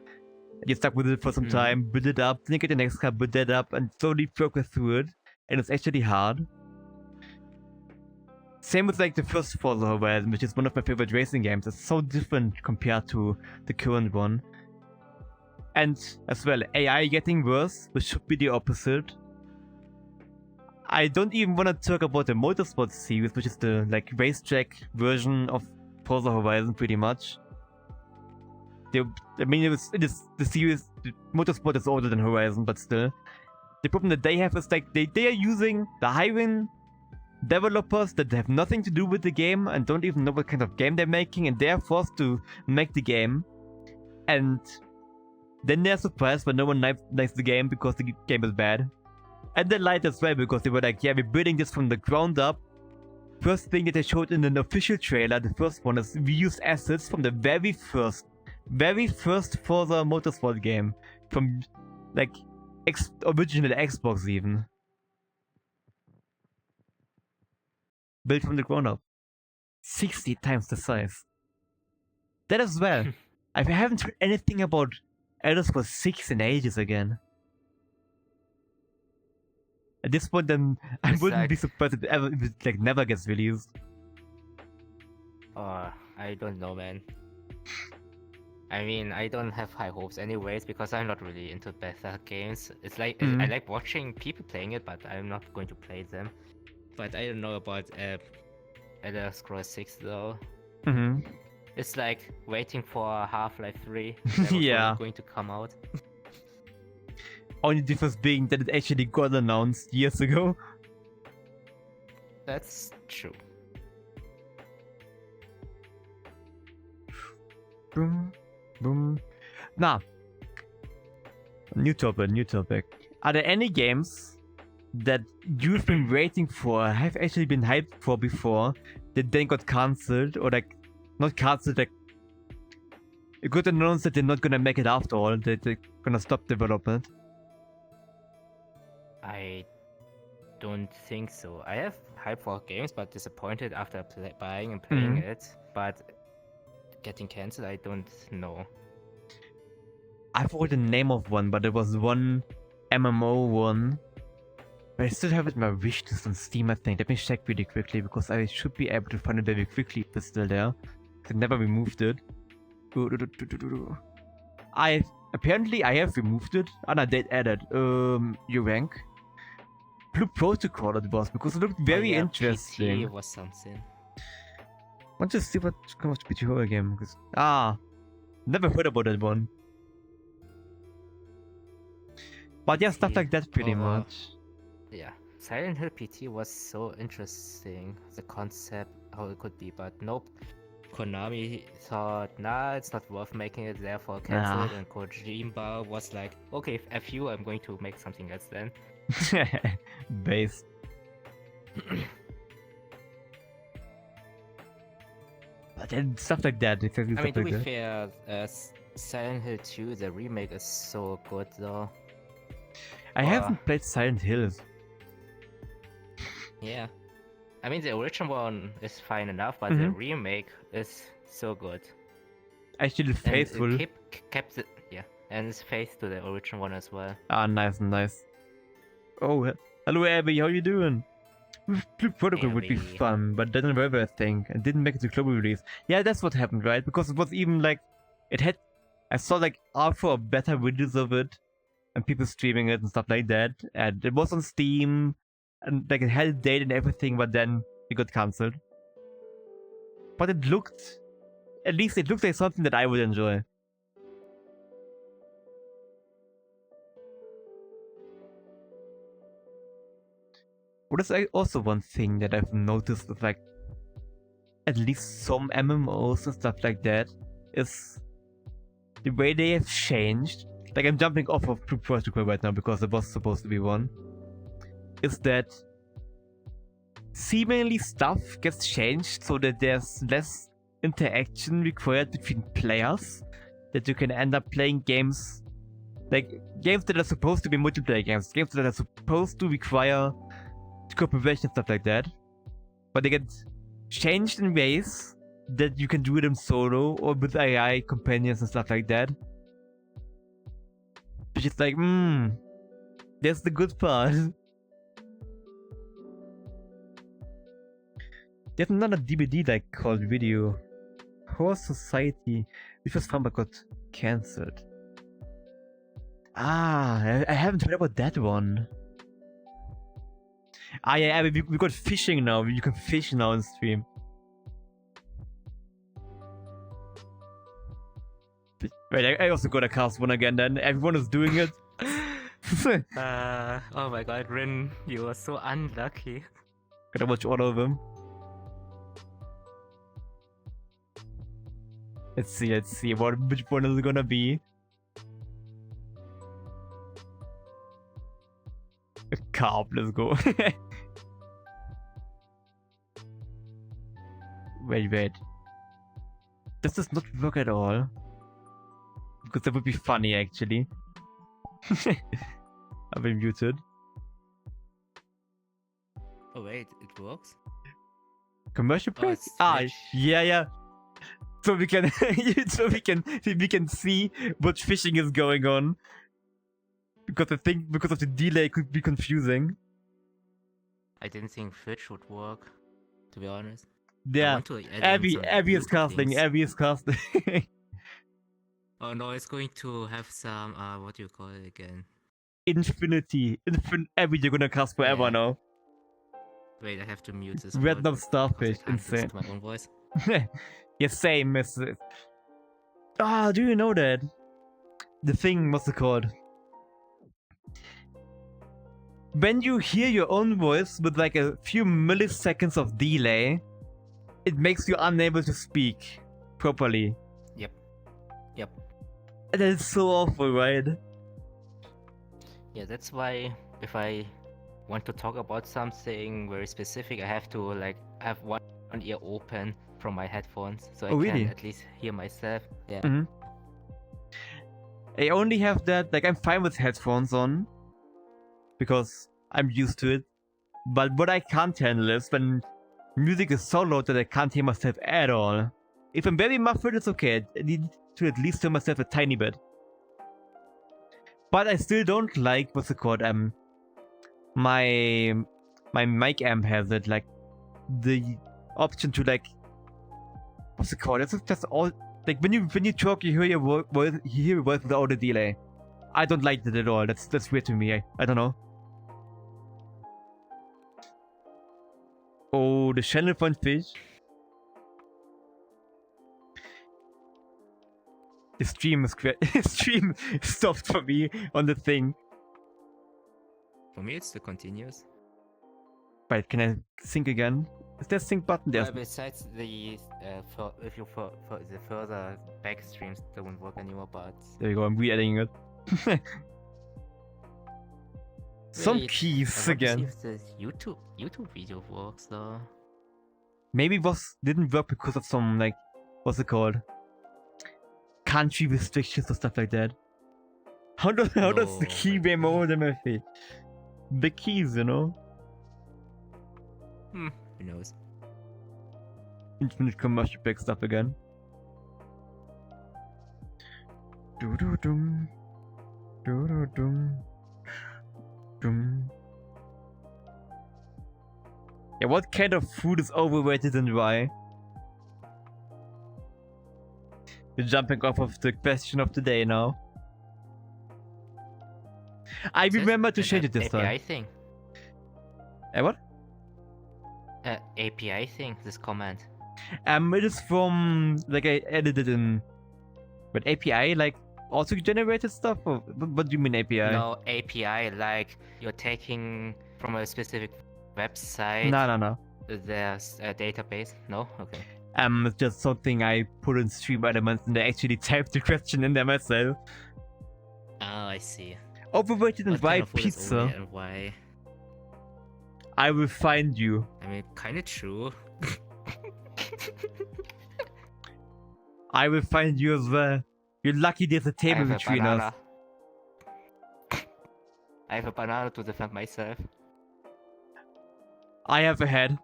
And you stuck with it for some time, build it up, then you get the next car, build that up, and slowly progress through it. And it's actually hard. Same with like the first Forza Horizon, which is one of my favorite racing games. It's so different compared to the current one. And as well, AI getting worse, which should be the opposite. I don't even want to talk about the Motorsport series, which is the like racetrack version of Forza Horizon, pretty much. I mean, it is the series. The Motorsport is older than Horizon, but still, the problem that they have is like they are using the hiring developers that have nothing to do with the game and don't even know what kind of game they're making, and they're forced to make the game, and then they're surprised when no one likes the game because the game is bad. And they lied as well because they were like, yeah, we're building this from the ground up. First thing that they showed in an official trailer, the first one, is we used assets from the very first Forza Motorsport game. From like original Xbox even. Built from the ground up. 60 times the size. That as well. I haven't heard anything about Elder Scrolls 6 in ages again. At this point, then I wouldn't be surprised if it like never gets released. I don't know, man. I mean, I don't have high hopes anyways because I'm not really into beta games. It's like I like watching people playing it, but I'm not going to play them. But I don't know about Elder Scrolls 6 though. It's like waiting for Half-Life 3. Yeah. Going to come out. Only difference being that it actually got announced years ago. That's true. Boom, boom. Now, new topic. Are there any games that you've been waiting for, have actually been hyped for before, that then got cancelled, or like, not cancelled, like, it got announced that they're not gonna make it after all, that they're gonna stop development? I don't think so. I have hype for games, but disappointed after buying and playing it. But getting cancelled, I don't know. I forgot the name of one, but there was one MMO one. But I still have it in my wish list on Steam, I think. Let me check really quickly, because I should be able to find it very quickly if it's still there. I never removed it. Apparently I have removed it. And I did add it. Your rank. Blue Protocol it was, because it looked very interesting. PT was something. I want to see what comes to PT horror game. Because, never heard about that one. But yeah, stuff like that pretty much. Yeah, Silent Hill PT was so interesting, the concept, how it could be, but nope. Konami thought, nah, it's not worth making it, therefore cancelled, and Kojima was like, okay, F you, I'm going to make something else then. Base. But then stuff like that, exactly. I mean, to be fair, Silent Hill 2, the remake is so good though. I haven't played Silent Hills. Yeah. I mean, the original one is fine enough, but the remake is so good. Actually faithful. Kept it, yeah, and it's faithful to the original one as well. Ah, nice, nice. Oh, hello Abby, how you doing? Blue Protocol would be fun, but didn't ever, I think, and didn't make it to global release. Yeah, that's what happened, right? Because it was even like, it had, I saw like alpha or beta videos of it, and people streaming it and stuff like that, and it was on Steam, and like it had a date and everything, but then it got cancelled. But it looked, at least it looked like something that I would enjoy. What is also one thing that I've noticed with like at least some MMOs and stuff like that is the way they have changed. Like I'm jumping off of Blue Protocol right now because it was supposed to be one. Is that seemingly stuff gets changed so that there's less interaction required between players, that you can end up playing games, like games that are supposed to be multiplayer games, games that are supposed to require cooperation and stuff like that, but they get changed in ways that you can do them solo or with AI companions and stuff like that. Which is like, that's the good part. There's another DVD like called Video Horror Society, which was fun but got cancelled. I haven't heard about that one. Yeah, we got fishing now. You can fish now on stream. Wait, I also got a cast one again then. Everyone is doing it. Oh my god, Rin, you are so unlucky. Gotta watch all of them. Let's see which one is it gonna be. A carp, let's go. Wait. This does not work at all. Because that would be funny actually. I've been muted. Oh wait, it works? Commercial break? Yeah. So we can we can see what fishing is going on. Because I think because of the delay it could be confusing. I didn't think Twitch would work, to be honest. Yeah. Abby is casting. Abby is casting. Oh no, it's going to have some what do you call it again? Infinity. Abby, you're gonna cast forever now. Wait, I have to mute this. Random starfish, insane. My own voice. Yeah, same. Do you know that? The thing, what's it called? When you hear your own voice with like a few milliseconds of delay, it makes you unable to speak properly. Yep. And that's so awful, right? Yeah, that's why if I want to talk about something very specific, I have to like have one ear open from my headphones, so I Oh, can really? at least hear myself. Yeah. Mhm. I only have that, like I'm fine with headphones on because I'm used to it. But what I can't handle is when music is so loud that I can't hear myself at all. If I'm very muffled, it's okay. I need to at least hear myself a tiny bit. But I still don't like, what's it called, my mic amp has it, like, the option to, like, what's it called, it's just all, like, when you talk, you hear your voice, without a delay. I don't like that at all. That's weird to me. I don't know. Oh, the channel fun fish. The stream is stream stopped for me on the thing. For me, it's still continuous. Wait, can I sync again? Is there a sync button there? Besides the if you the further back streams don't work anymore, but There you go. I'm re-editing it. Some wait, keys I want to see again. if the YouTube video works though. Maybe didn't work because of some, like, what's it called? Country restrictions or stuff like that. How does the key weigh more than my face? The keys, you know? Who knows? Infinite commercial break stuff again. Do-do-dum. Do-do-dum. Dum. Yeah, what kind of food is overrated and why? We're jumping off of the question of the day now. I remember to change it this API time. thing. What? API thing. This comment. It is from, like, I edited in, but API, like, also generated stuff? Or what do you mean API? No, API, like you're taking from a specific website. No. There's a database. No? Okay. It's just something I put in stream elements and I actually typed the question in there myself. Oh, I see. Overrated and What why kind of food is pizza? overrated and why? I will find you. I mean, kind of true. I will find you as well. You're lucky there's a table between us. I have a banana to defend myself. I have a head.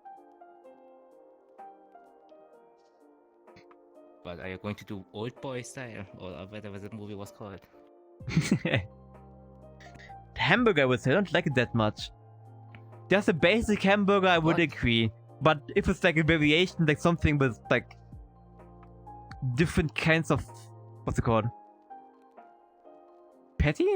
But are you going to do old boy style or whatever the movie was called? The hamburger, I would say, I don't like it that much. Just a basic hamburger, I would What? agree. But if it's like a variation, like something with like different kinds of, what's it called? Patty?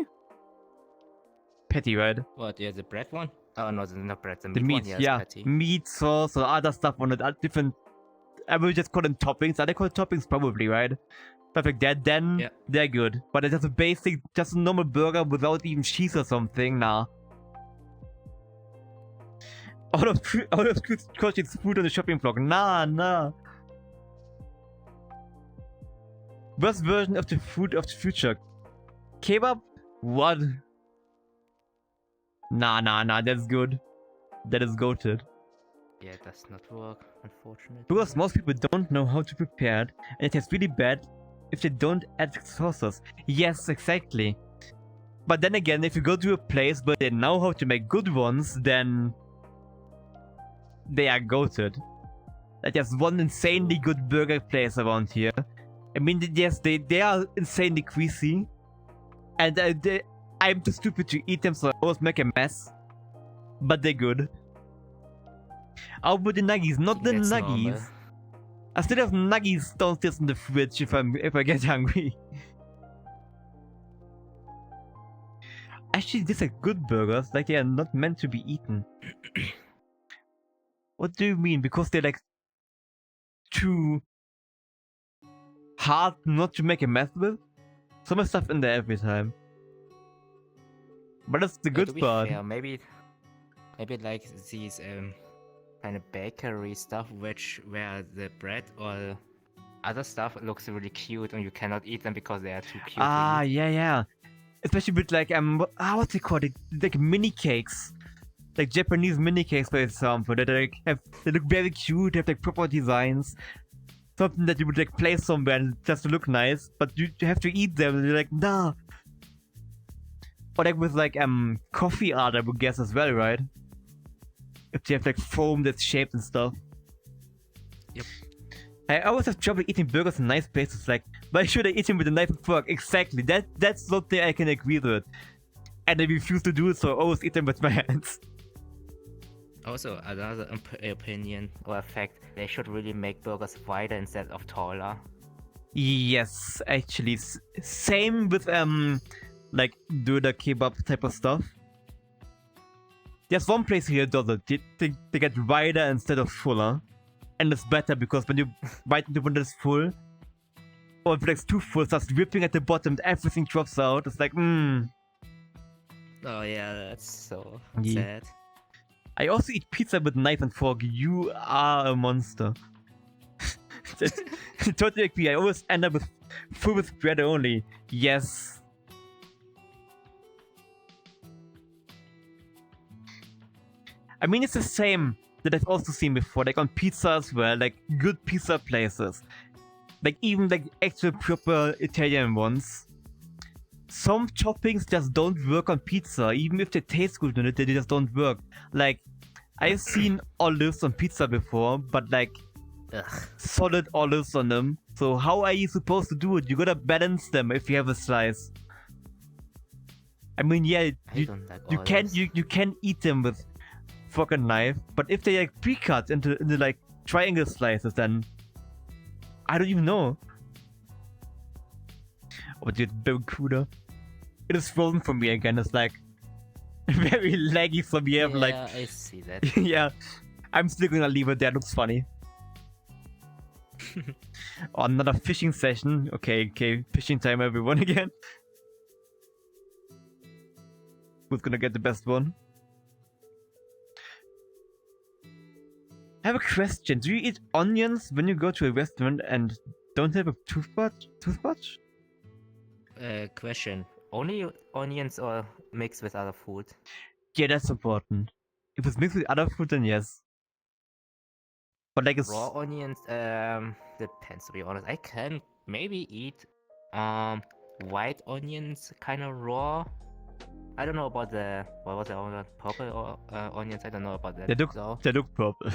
Patty, right? What? Yeah, the bread one? Oh no, not bread. The The meat meat, one. Yes, yeah. patty. Meat, sauce, or other stuff on it, different. I will just call them toppings. Are they called toppings? Probably, right? Stuff like that, then Yeah. they're good. But it's just a basic, just a normal burger without even cheese or something, nah. All of Coach's food on the shopping block, nah. Worst version of the food of the future. Kebab? What? Nah, that's good. That is goated. Yeah, it does not work, unfortunately. Because most people don't know how to prepare it, and it tastes really bad if they don't add sauces. Yes, exactly. But then again, if you go to a place where they know how to make good ones, then they are goated. Like there's one insanely good burger place around here. I mean, yes, they are insanely greasy, and I'm too stupid to eat them, so I always make a mess. But they're good. How about the nuggies? Not the That's nuggies. normal. I still have nuggies downstairs in the fridge if I get hungry. Actually, these are good burgers, like they are not meant to be eaten. What do you mean? Because they're like too hard not to make a mess with? So much stuff in there every time. But that's the Yeah, good to be part. fair, maybe like these kind of bakery stuff, where the bread or other stuff looks really cute, and you cannot eat them because they are too cute. Ah, yeah. Especially with like what's it called? Like mini cakes. like Japanese mini cakes, for example, that like they look very cute, have like proper designs. Something that you would like place somewhere and just to look nice, but you have to eat them and you're like, nah. Or like with like coffee art, I would guess as well, right? If they have like foam that's shaped and stuff. Yep. I always have trouble eating burgers in nice places. Like, why should I eat them with a knife and fork? Exactly. That's something I can agree with. And I refuse to do it, so I always eat them with my hands. Also, another opinion or fact, they should really make burgers wider instead of taller. Yes, actually, same with like do the kebab type of stuff. There's one place here does it. They get wider instead of fuller, and it's better because when you bite into one that's full, or if it's too full, it starts dripping at the bottom, everything drops out. It's like, Oh yeah, that's so Yeah. sad. I also eat pizza with knife and fork. You are a monster. Totally agree. I always end up with full with bread only. Yes. I mean, it's the same that I've also seen before, like on pizza as well, like good pizza places. Like even like actual proper Italian ones. Some toppings just don't work on pizza, even if they taste good on it, they just don't work. Like, I've seen olives on pizza before, but like, Ugh. solid olives on them. So how are you supposed to do it? You gotta balance them if you have a slice. I mean, yeah, I don't like you can olives. you can eat them with fork and knife, but if they like pre-cut into like triangle slices, then I don't even know. Oh, dude, Barracuda. It is frozen for me again. It's like very laggy for me. I'm like, I see that. yeah, I'm still gonna leave it there. Looks funny. Oh, another fishing session. Okay, fishing time, everyone again. Who's gonna get the best one? I have a question. Do you eat onions when you go to a restaurant and don't have a toothbrush? Question. Only onions or mixed with other food? Yeah, that's important. If it's mixed with other food, then yes. But like it's Raw onions, depends to be honest. I can maybe eat white onions kind of raw. I don't know about the what was the other purple or onions. I don't know about that. they look purple.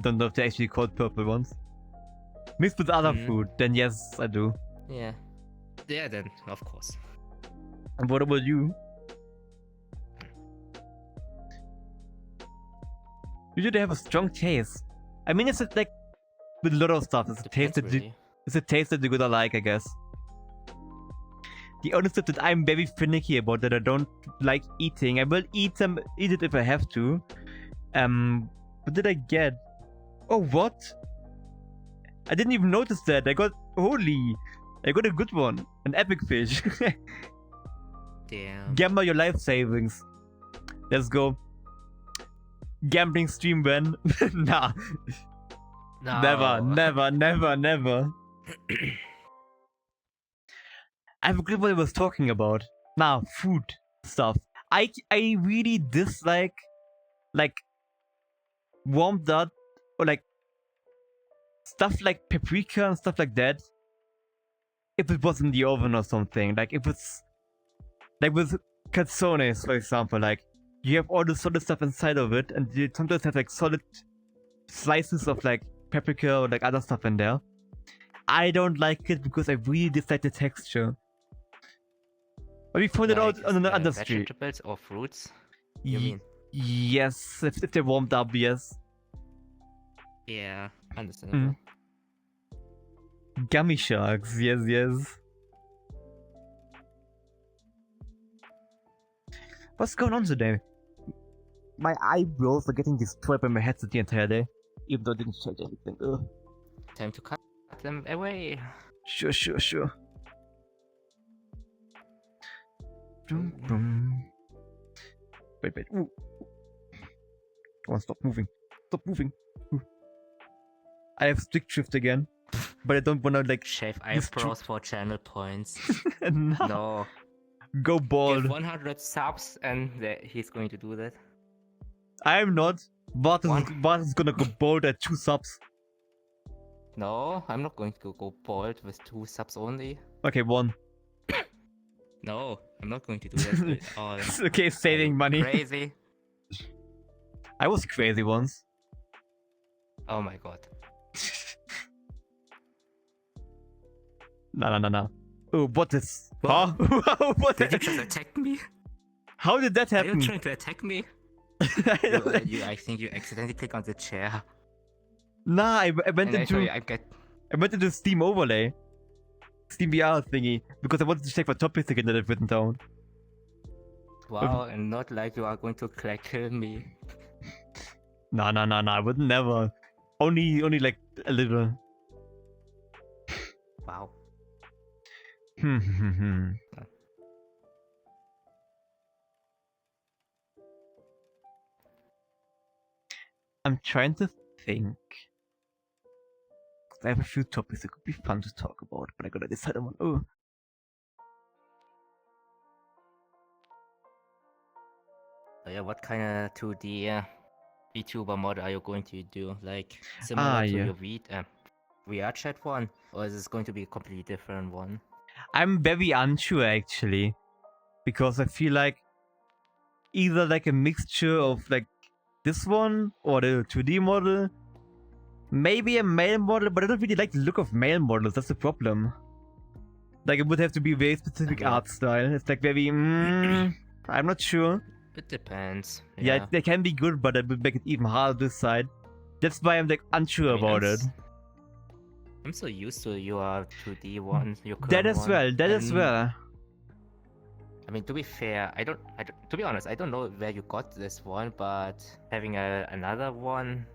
Don't know if they're actually called purple ones. Mixed with other food, then yes, I do. Yeah. Yeah, then of course. And what about you? Usually they have a strong taste. I mean, it's like with a lot of stuff. It's a taste that Really. it's a taste that you're gonna like, I guess. The only stuff that I'm very finicky about that I don't like eating. I will eat it if I have to. What did I get? Oh, what? I didn't even notice that. I got a good one. An epic fish. Damn. Gamble your life savings. Let's go. Gambling stream when? Nah. No. Never. I forgot what I was talking about. Nah, food stuff. I really dislike like warmed up or like stuff like paprika and stuff like that. If it was in the oven or something, like if it's like with calzones, for example, like you have all the solid stuff inside of it, and you sometimes have like solid slices of like paprika or like other stuff in there. I don't like it because I really dislike the texture. But we found it out on the other street. Vegetables or fruits? You mean? Yes, if they're warmed up, yes. Yeah, understandable. Gummy sharks, yes. What's going on today? My eyebrows are getting destroyed by my headset the entire day, even though I didn't change anything. Ugh. Time to cut them away. Sure. Vroom. Wait. Ooh. Come on, stop moving. Ooh. I have stick shift again, but I don't wanna like Shave eyebrows for channel points. No. Go bald. Give 100 subs and he's going to do that. I'm not. Bart One. is gonna go bold at 2 subs. No, I'm not going to go bold with 2 subs only. Okay, 1. No, I'm not going to do that at all. It's okay, Are saving you money. crazy? I was crazy once. Oh my god. No. Oh, what is? What? Huh? What? Did you just attack me? How did that Are you happen? trying to attack me? I think you accidentally click on the chair. Nah, I went And I saw into you, I went into Steam overlay, Steam VR thingy, because I wanted to check for topics again that I've written down. wow, and not like you are going to kill me. No, I would never. Only like a little. Wow. I'm trying to think. I have a few topics that could be fun to talk about, but I gotta decide on one. Oh. So yeah, what kind of 2D VTuber mod are you going to do? Like similar to your VRChat one, or is this going to be a completely different one? I'm very unsure actually, because I feel like either like a mixture of like this one or the 2D model, maybe a male model, but I don't really like the look of male models. That's the problem. Like it would have to be very specific art style. It's like very. I'm not sure. It depends. Yeah, they can be good, but it would make it even harder to decide. That's why I'm like unsure about it. I'm so used to your 2D ones. That as well. I mean, to be fair, I don't. To be honest, I don't know where you got this one, but having another one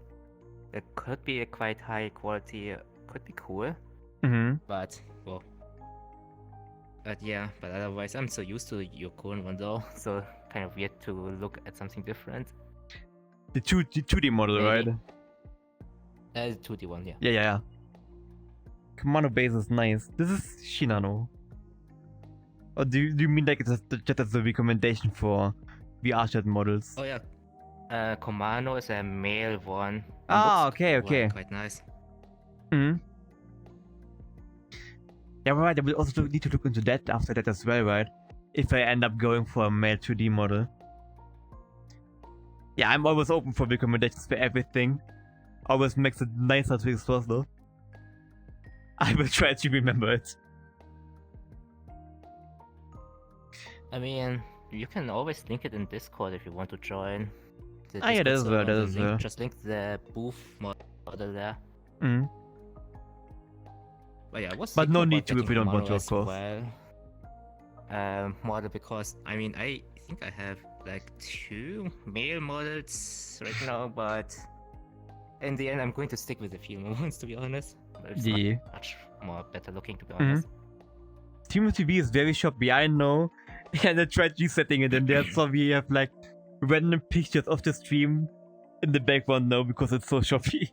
that could be a quite high quality could be cool. But well, but yeah. But otherwise, I'm so used to your current one though, so kind of weird to look at something different. The 2D model, Maybe. right? The 2D one, yeah. Yeah. Commando base is nice. This is Shinano. Or do you mean like it's just as a recommendation for VRChat models? Oh yeah. Commando is a male one. Okay. Quite nice. Yeah, right. I will also need to look into that after that as well, right? If I end up going for a male 2D model. Yeah, I'm always open for recommendations for everything. Always makes it nicer to explore though. I will try to remember it. I mean, you can always link it in Discord if you want to join. Yeah, that is well. Just link the booth model there. But yeah, but no need to if you don't want to, of course. Model because I mean I think I have like 2 male models right now, but in the end I'm going to stick with the female ones, to be honest. It's not much more better looking, to be honest. Team TV is very shoppy, I know. And I tried resetting it, and that's why we have like random pictures of the stream in the background now because it's so shoppy.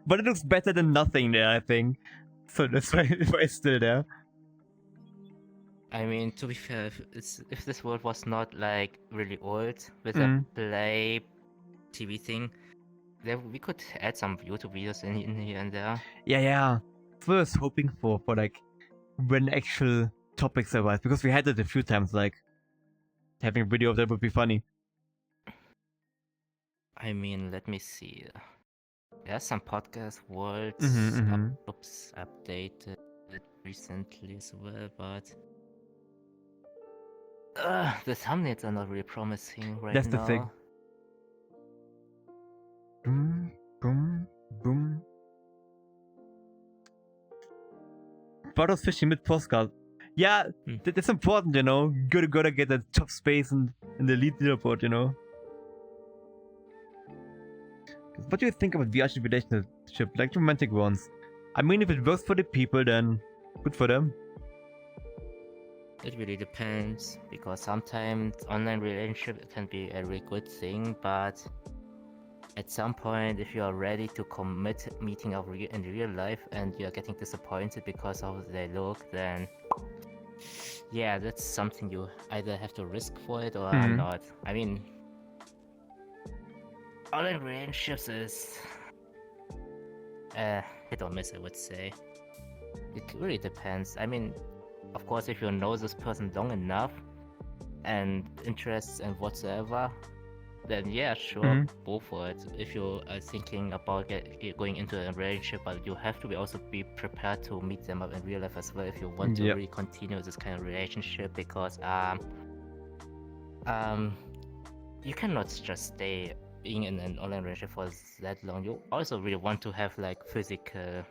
But it looks better than nothing there, I think. So that's why it's still there. I mean, to be fair, if this world was not like really old with a play TV thing, then we could add some YouTube videos in here and there. Yeah. First hoping for like when actual topics arise, because we had it a few times, like having a video of that would be funny. I mean, let me see. There's some podcast worlds updated recently as well, but the thumbnails are not really promising right now. That's the thing. Boom. Photos fishing with postcard. Yeah, that's important, you know. Gotta get that top space in the lead leaderboard, you know. What do you think about VRChat relationship, like romantic ones? I mean, if it works for the people, then good for them. It really depends, because sometimes online relationship can be a really good thing, but at some point, if you are ready to commit meeting up in real life and you are getting disappointed because of how they look, then yeah, that's something you either have to risk for it or not. I mean, online relationships is hit or miss, I would say. It really depends. I mean, of course, if you know this person long enough and interests and whatsoever, then yeah, sure, go for it. If you are thinking about going into a relationship, but you have to also be prepared to meet them up in real life as well if you want to Yep. really continue this kind of relationship, because you cannot just stay being in an online relationship for that long. You also really want to have like physical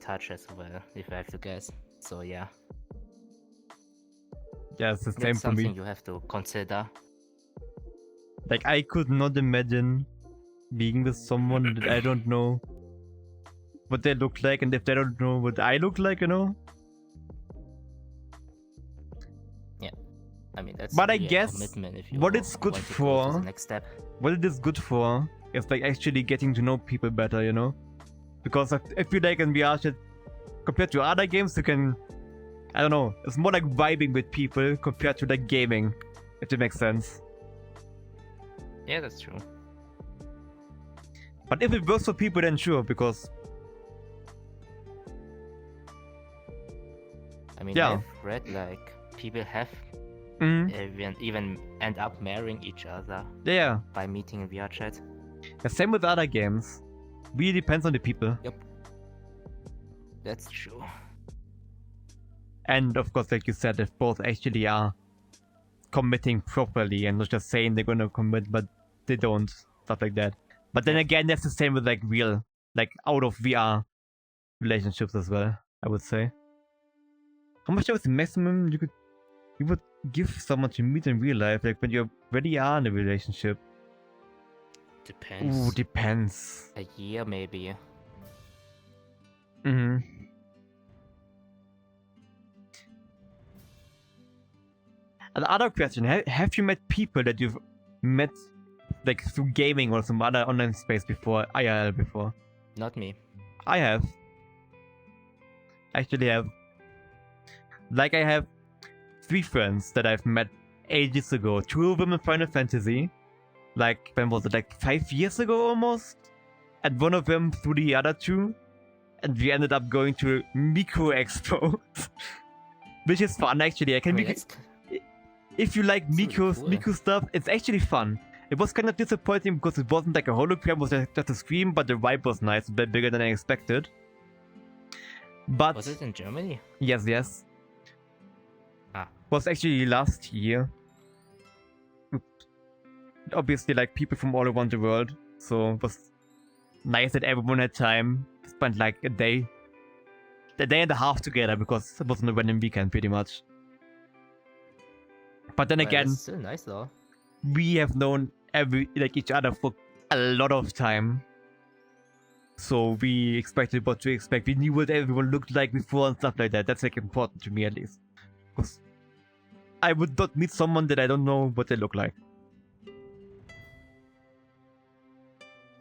touch as well, if I have to guess. So yeah, Yeah, it's the same that's for me. something you have to consider. Like, I could not imagine being with someone that I don't know what they look like, and if they don't know what I look like, you know? I mean, that's But I really a guess commitment if you what it's good want to go to for- the next step. What it is good for is like actually getting to know people better, you know? Because I feel like in VRChat, compared to other games, you can, I don't know, it's more like vibing with people compared to like gaming, if that makes sense. Yeah, that's true. But if it works for people, then sure, because I mean, Yeah. I've read like people have even end up marrying each other yeah, by meeting in VRChat. the same with other games. Really depends on the people. That's true. And of course, like you said, if both actually are committing properly and not just saying they're gonna commit, but they don't, stuff like that. But then Yeah. again, that's the same with like real, like out of VR relationships as well, I would say. How much was the maximum you would give someone to meet in real life, like when you already are in a relationship? Depends. Ooh, depends. A year maybe. Mm-hmm. Another question, have you met people that you've met like through gaming or some other online space before, IRL before? Not me. I have. Actually have. Like, I have 3 friends that I've met ages ago. 2 of them in Final Fantasy. Like, when was it? Like 5 years ago almost? And one of them through the other 2. And we ended up going to Micro Expo. Which is fun actually. I can Wait, make that's if you like really Miko cool. Miko stuff, it's actually fun. It was kind of disappointing because it wasn't like a hologram, it was just a stream, but the vibe was nice, a bit bigger than I expected. But Was it in Germany? yes. Ah. Was actually last year. Obviously, like people from all around the world, so it was nice that everyone had time. Spent like a day and a half together because it was on a random weekend, pretty much. But then Well, again, that's still nice though. we have known each other for a lot of time. So we expected what to expect. We knew what everyone looked like before and stuff like that. That's like important to me at least. Because I would not meet someone that I don't know what they look like.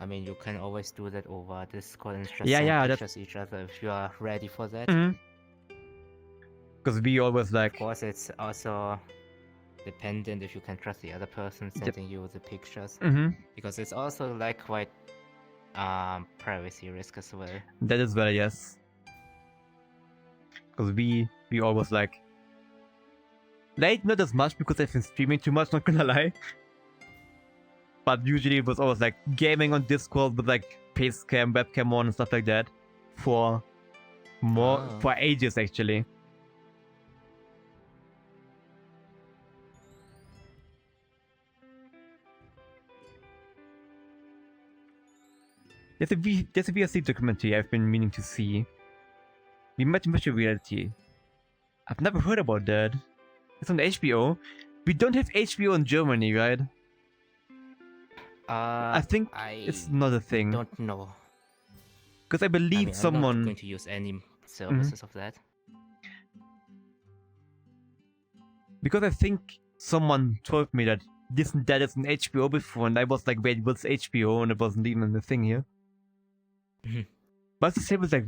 I mean, you can always do that over Discord and just Yeah, send yeah, pictures each other if you are ready for that. Because we always like... Of course, it's also dependent if you can trust the other person sending you the pictures. Because it's also like quite privacy risk as well. That is well, yes. Because we always like... Late, not as much because I've been streaming too much, not gonna lie. But usually it was always like gaming on Discord with like face cam, webcam on and stuff like that. For ages actually. There's a VRC documentary I've been meaning to see. We met in virtual reality. I've never heard about that. It's on HBO. We don't have HBO in Germany, right? I think it's not a thing. Don't know. Because I believe I'm not someone... going to use any services of that. Because I think someone told me that that is an HBO before, and I was like, wait, what's HBO? And it wasn't even a thing here. But it's the same with like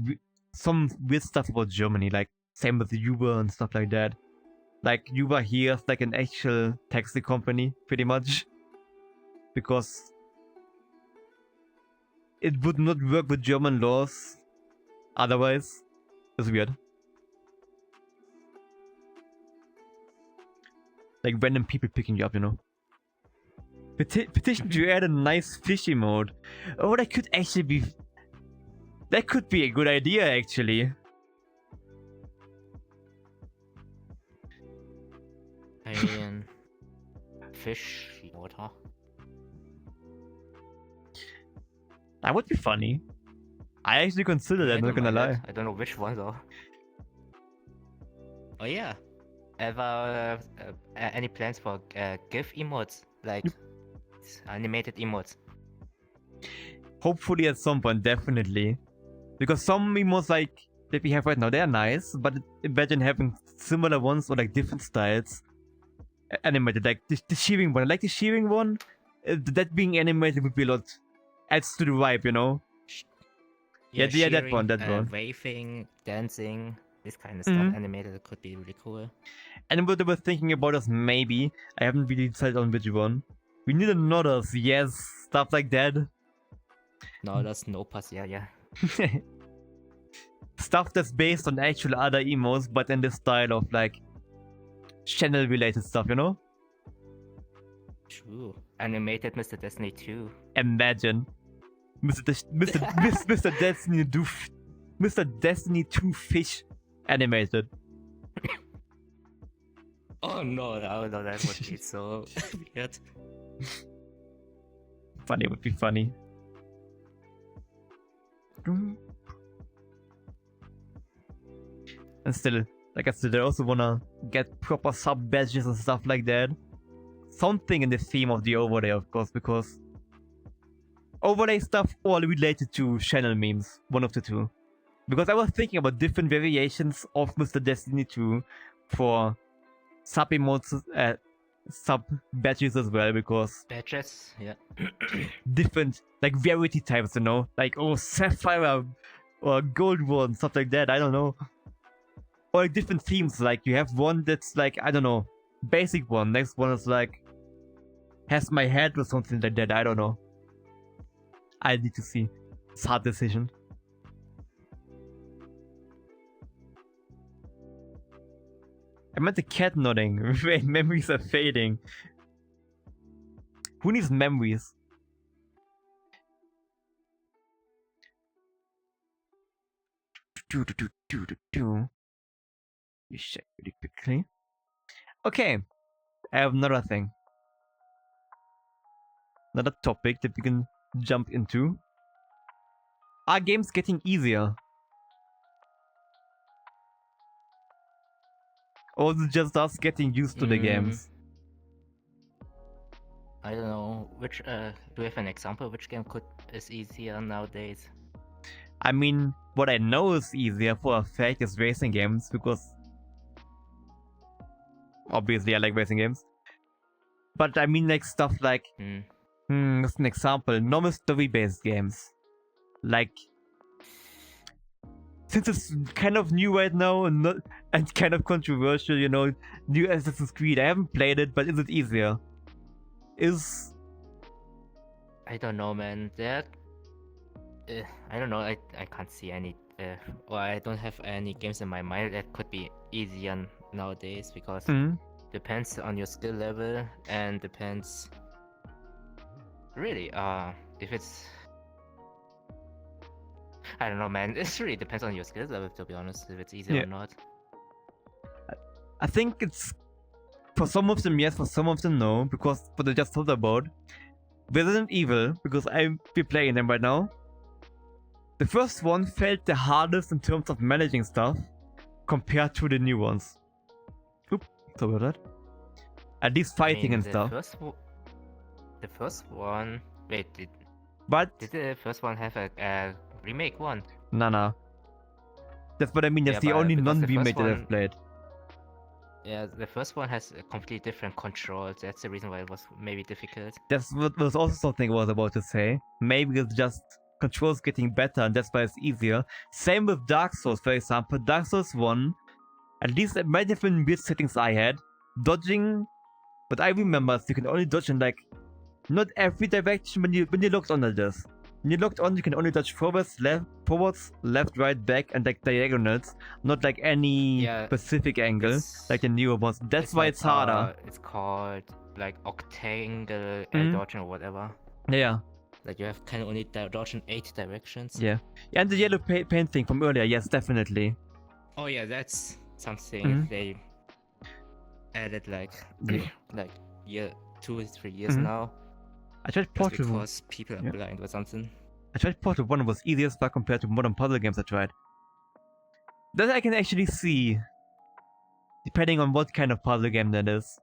some weird stuff about Germany, like same with Uber and stuff like that. Like Uber here is like an actual taxi company, pretty much. Because it would not work with German laws. Otherwise, it's weird. Like random people picking you up, you know. Petition to add a nice fish emote. Oh, that could actually be... That could be a good idea, actually. Alien fish water. That would be funny. I actually considered that, I not don't gonna mind lie. that. I don't know which one though. Oh yeah. Ever any plans for GIF emotes, like animated emotes? Hopefully at some point, definitely. Because some emotes like that we have right now, they are nice, but imagine having similar ones or like different styles animated. Like the shearing one. Like the shearing one, that being animated would be a lot, adds to the vibe, you know? Yeah, that one, that one. Waving, dancing, this kind of stuff animated could be really cool. And what I was thinking about is maybe, I haven't really decided on which one. We need another, yes, stuff like that. No, that's no pass, yeah. Stuff that's based on actual other emotes, but in the style of like channel related stuff, you know? True. Animated Mr. Destiny 2. Imagine. Mr. Destiny Mr. Destiny 2 fish animated. Oh no, that would be so weird. Funny, would be funny. And still, like I said, I also wanna get proper sub badges and stuff like that. Something in the theme of the overlay, of course, because overlay stuff all related to channel memes, one of the two. Because I was thinking about different variations of Mr. Destiny 2 for sub emotes, sub badges as well, because Badges, yeah. different like variety types, you know, like sapphire or gold one, stuff like that. I don't know. Or like different themes, like you have one that's like, I don't know, basic one. Next one is like has my head or something like that. I don't know. I need to see. It's a hard decision. I meant the cat nodding. Memories are fading. Who needs memories? You check really quickly. Okay, I have another thing. Another topic that we can jump into. Are games getting easier? Or is it just us getting used to the games? I don't know. Which do we have an example? Which game is easier nowadays? I mean, what I know is easier for a fact is racing games, because obviously I like racing games. But I mean like stuff like, as an example, normal story-based games. Like, since it's kind of new right now and kind of controversial, you know, new Assassin's Creed. I haven't played it, but is it easier? I don't know, man. I don't know. I can't see any, or I don't have any games in my mind that could be easier nowadays, because depends on your skill level and depends. Really, if it's, I don't know, man. It really depends on your skill level, to be honest, if it's easy or not. I think it's, for some of them yes, for some of them no, because what I just thought about Resident Evil, because I'll be playing them right now. The first one felt the hardest in terms of managing stuff compared to the new ones. Oop, sorry about that. At least fighting and stuff. The first one. Wait, did the first one have a remake one? Nah. That's what I mean. That's the only non-remake that I've played. Yeah, the first one has a completely different controls. That's the reason why it was maybe difficult. That's what was also something I was about to say. Maybe it's just controls getting better and that's why it's easier. Same with Dark Souls, for example. Dark Souls 1, at least it might have been weird settings I had. Dodging, but I remember you can only dodge in like not every direction when you looked under this. When you're locked on, you can only touch forwards, left, right, back, and like diagonals, not like any Yeah, specific angle, it's- like the newer ones. That's why like, it's harder. It's called like octangle Mhm. dodge or whatever. Yeah, Like you have kind of only dodge in 8 directions. yeah. And the yellow paint thing from earlier, yes, definitely. Oh yeah, that's something Mhm. they added like Yeah. like 2 or 3 years Mhm. now. I tried Just Portal. because people are Yeah. blind or something. I tried Portal 1, it was easier as fuck compared to modern puzzle games I tried. That I can actually see, depending on what kind of puzzle game that is.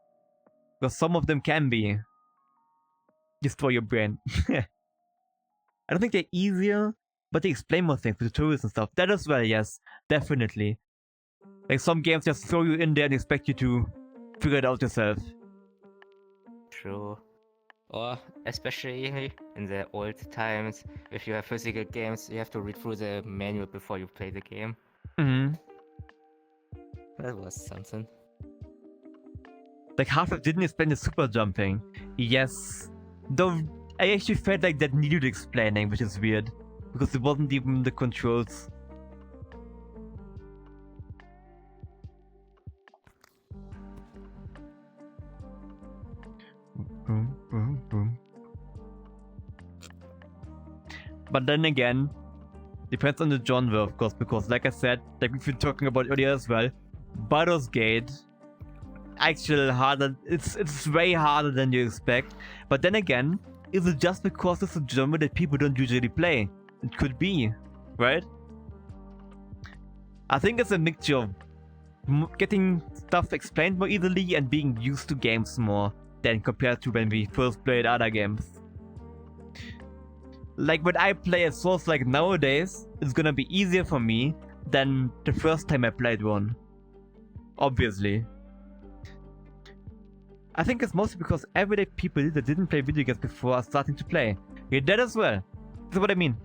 Because some of them can be destroy your brain. I don't think they're easier, but they explain more things, the tutorials and stuff. That as well, yes, definitely. Like some games just throw you in there and expect you to figure it out yourself. True. Or especially in the old times, if you have physical games, you have to read through the manual before you play the game. Mm-hmm. That was something. Like Half-Life didn't explain the super jumping. Yes. Though I actually felt like that needed explaining, which is weird. Because it wasn't even the controls. Boom, boom, boom. But then again, depends on the genre, of course, because like I said, like we've been talking about earlier as well, Baldur's Gate, actually harder, it's way harder than you expect. But then again, is it just because it's a genre that people don't usually play? It could be, right? I think it's a mixture of getting stuff explained more easily and being used to games more than compared to when we first played other games. Like when I play a Souls like nowadays, it's gonna be easier for me than the first time I played one. Obviously. I think it's mostly because everyday people that didn't play video games before are starting to play. Yeah, that as well. That's what I mean.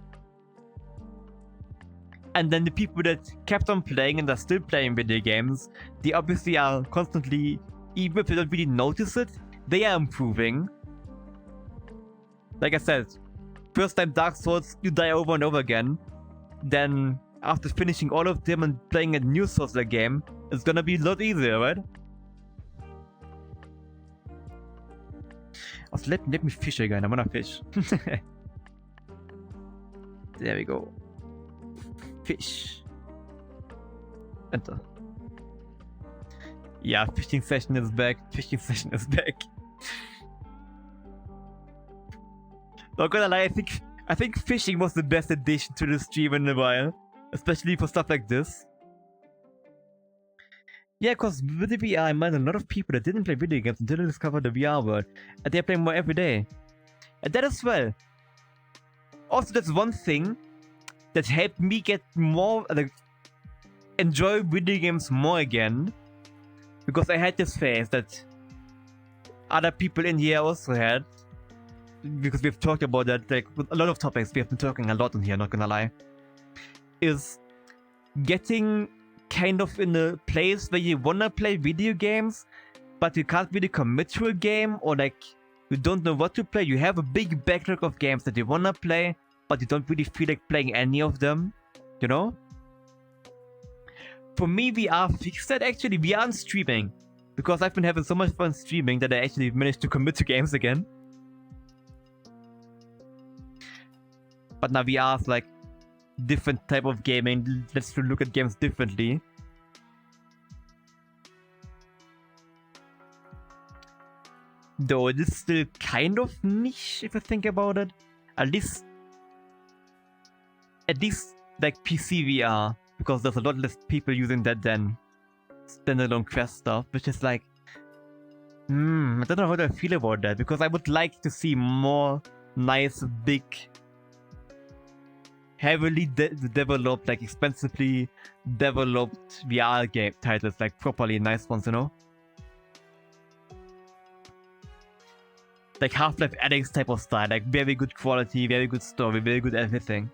And then the people that kept on playing and are still playing video games, they obviously are constantly, even if they don't really notice it, they are improving. Like I said, first time Dark Souls, you die over and over again. Then after finishing all of them and playing a new Souls-like game, it's gonna be a lot easier, right? Also, let me fish again. I wanna fish. There we go. Fish. Enter. Yeah, fishing session is back. Fishing session is back. Not gonna lie, I think fishing was the best addition to the stream in a while, especially for stuff like this. Yeah, cause with the VR, I met a lot of people that didn't play video games until they discovered the VR world, and they're playing more every day. And that as well. Also, that's one thing that helped me get more, like, enjoy video games more again, because I had this phase that other people in here also had, because we've talked about that, like, with a lot of topics, we have been talking a lot on here, not gonna lie, is getting kind of in a place where you wanna play video games, but you can't really commit to a game, or like, you don't know what to play, you have a big backlog of games that you wanna play, but you don't really feel like playing any of them, you know? For me, VR fixed that actually. VR and streaming, because I've been having so much fun streaming that I actually managed to commit to games again. But now VR is like different type of gaming. Let's look at games differently. Though it is still kind of niche if you think about it. At least like PC VR, because there's a lot less people using that than standalone Quest stuff, which is like, I don't know how I feel about that, because I would like to see more nice, big, heavily developed, like expensively developed VR game titles, like properly nice ones, you know? Like Half-Life Alyx type of style, like very good quality, very good story, very good everything.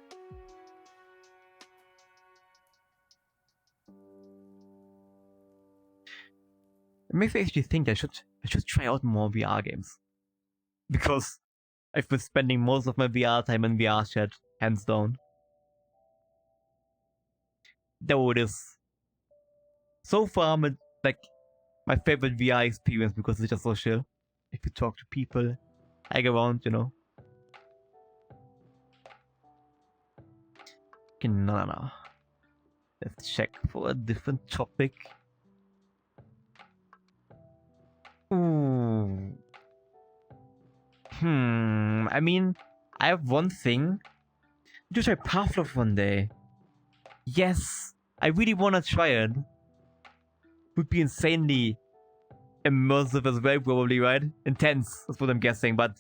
It makes me actually think I should try out more VR games, because I've been spending most of my VR time in VRChat, hands down. Though it is so far my favorite VR experience because it's just so chill. If you talk to people, hang around, you know. Okay, no. Let's check for a different topic. Ooh. I mean, I have one thing. You try Pavlov one day. Yes, I really wanna try it. Would be insanely immersive as well, probably, right? Intense, that's what I'm guessing, but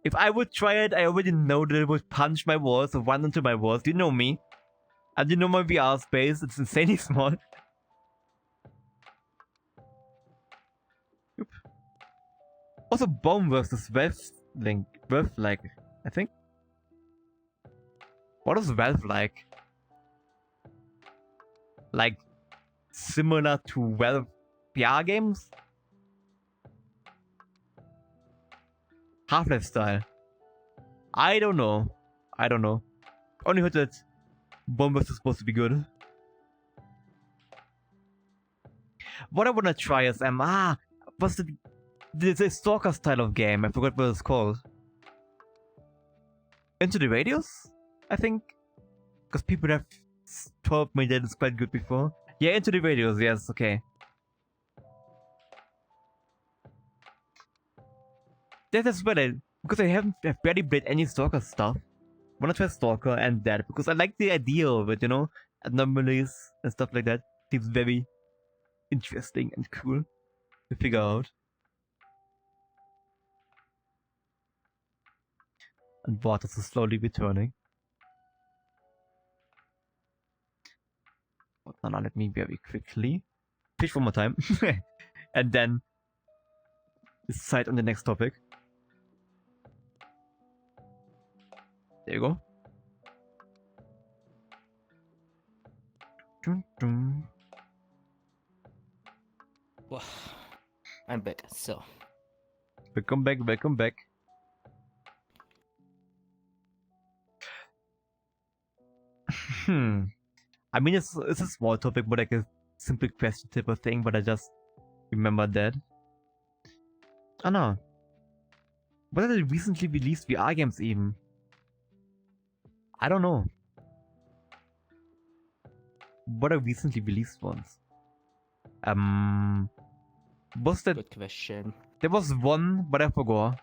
if I would try it, I already know that it would punch my walls or run into my walls. You know me. And you know my VR space, it's insanely small. Oop. Also, Bomb versus Valve like, I think. What is Valve like? Like, similar to Valve VR games? Half-Life style. I don't know. Only heard that Bomb is supposed to be good. What I wanna try is what's the Stalker style of game? I forgot what it's called. Into the Radius, I think, because people have told me that it's quite good before. Yeah, Into the Radius. Yes, okay. That's well, because I've barely played any Stalker stuff. Wanna try Stalker and that because I like the idea of it, you know, anomalies and stuff like that. Seems very interesting and cool to figure out. And water is slowly returning. Now let me very quickly fish one more time, and then decide on the next topic. There you go. Well, I'm back, so. Welcome back. I mean, it's a small topic, but like a simple question type of thing, but I just remembered that. Oh no. What are the recently released VR games even? I don't know. What are recently released ones? Was that... Good question. There was one, but I forgot.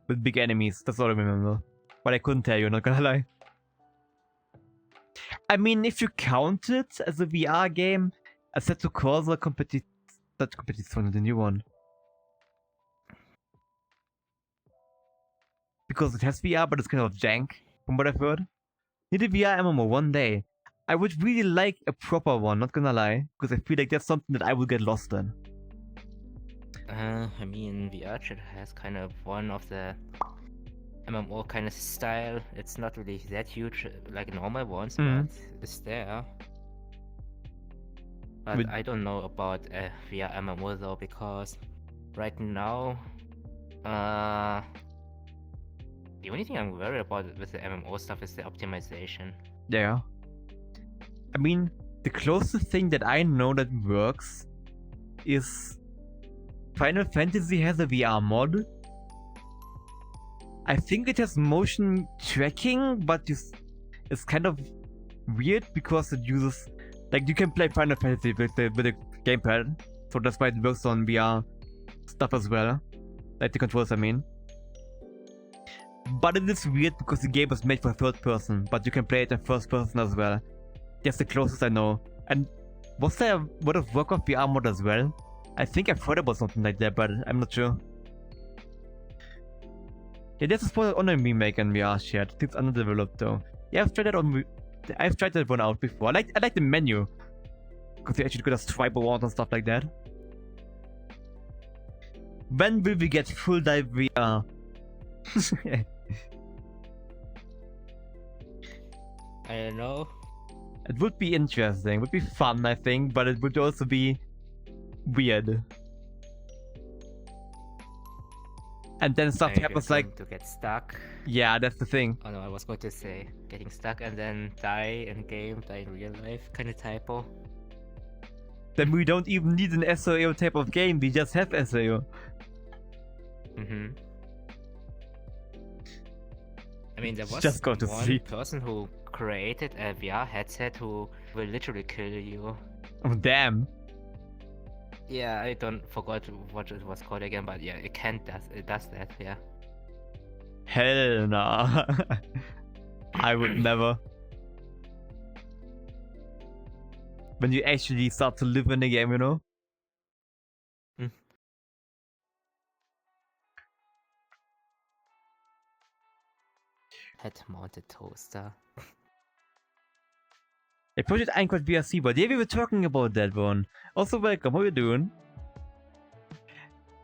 With big enemies, that's all I remember. But I couldn't tell you, not gonna lie. I mean, if you count it as a VR game, Assetto Corsa that competition, the new one. Because it has VR, but it's kind of jank, from what I've heard. Need a VR MMO one day. I would really like a proper one, not gonna lie, because I feel like that's something that I will get lost in. I mean, VRChat has kind of one of the MMO kind of style. It's not really that huge like normal ones, but it's there. But I don't know about a VR MMO though, because right now, the only thing I'm worried about with the MMO stuff is the optimization. Yeah. I mean, the closest thing that I know that works is Final Fantasy has a VR mod. I think it has motion tracking, but it's kind of weird because it uses, like, you can play Final Fantasy with the gamepad, so that's why it works on VR stuff as well, like the controls, I mean. But it is weird because the game was made for third person, but you can play it in first person as well. That's the closest I know. And was there a World of Warcraft VR mod as well? I think I've heard about something like that, but I'm not sure. Yeah, there's a spoiler on a remake in VRChat. It's underdeveloped though. Yeah, I've tried that one out before. I like the menu, because you actually could just swipe around and stuff like that. When will we get full dive VR? I don't know. It would be interesting, would be fun, I think, but it would also be weird. And then stuff Maybe happens you're like, going to get stuck. yeah, that's the thing. Oh no, I was going to say getting stuck and then die in game, die in real life, kind of typo. Then we don't even need an SAO type of game, we just have SAO. Mm-hmm. I mean, there was Just go to one sleep. person who created a VR headset who will literally kill you. Oh, damn. Yeah, I don't forgot what it was called again, but yeah, it does that, yeah. Hell nah. I would never. When you actually start to live in the game, you know? Head-mounted toaster. A project I called VRC, but yeah, we were talking about that one. Also, welcome, how you doing?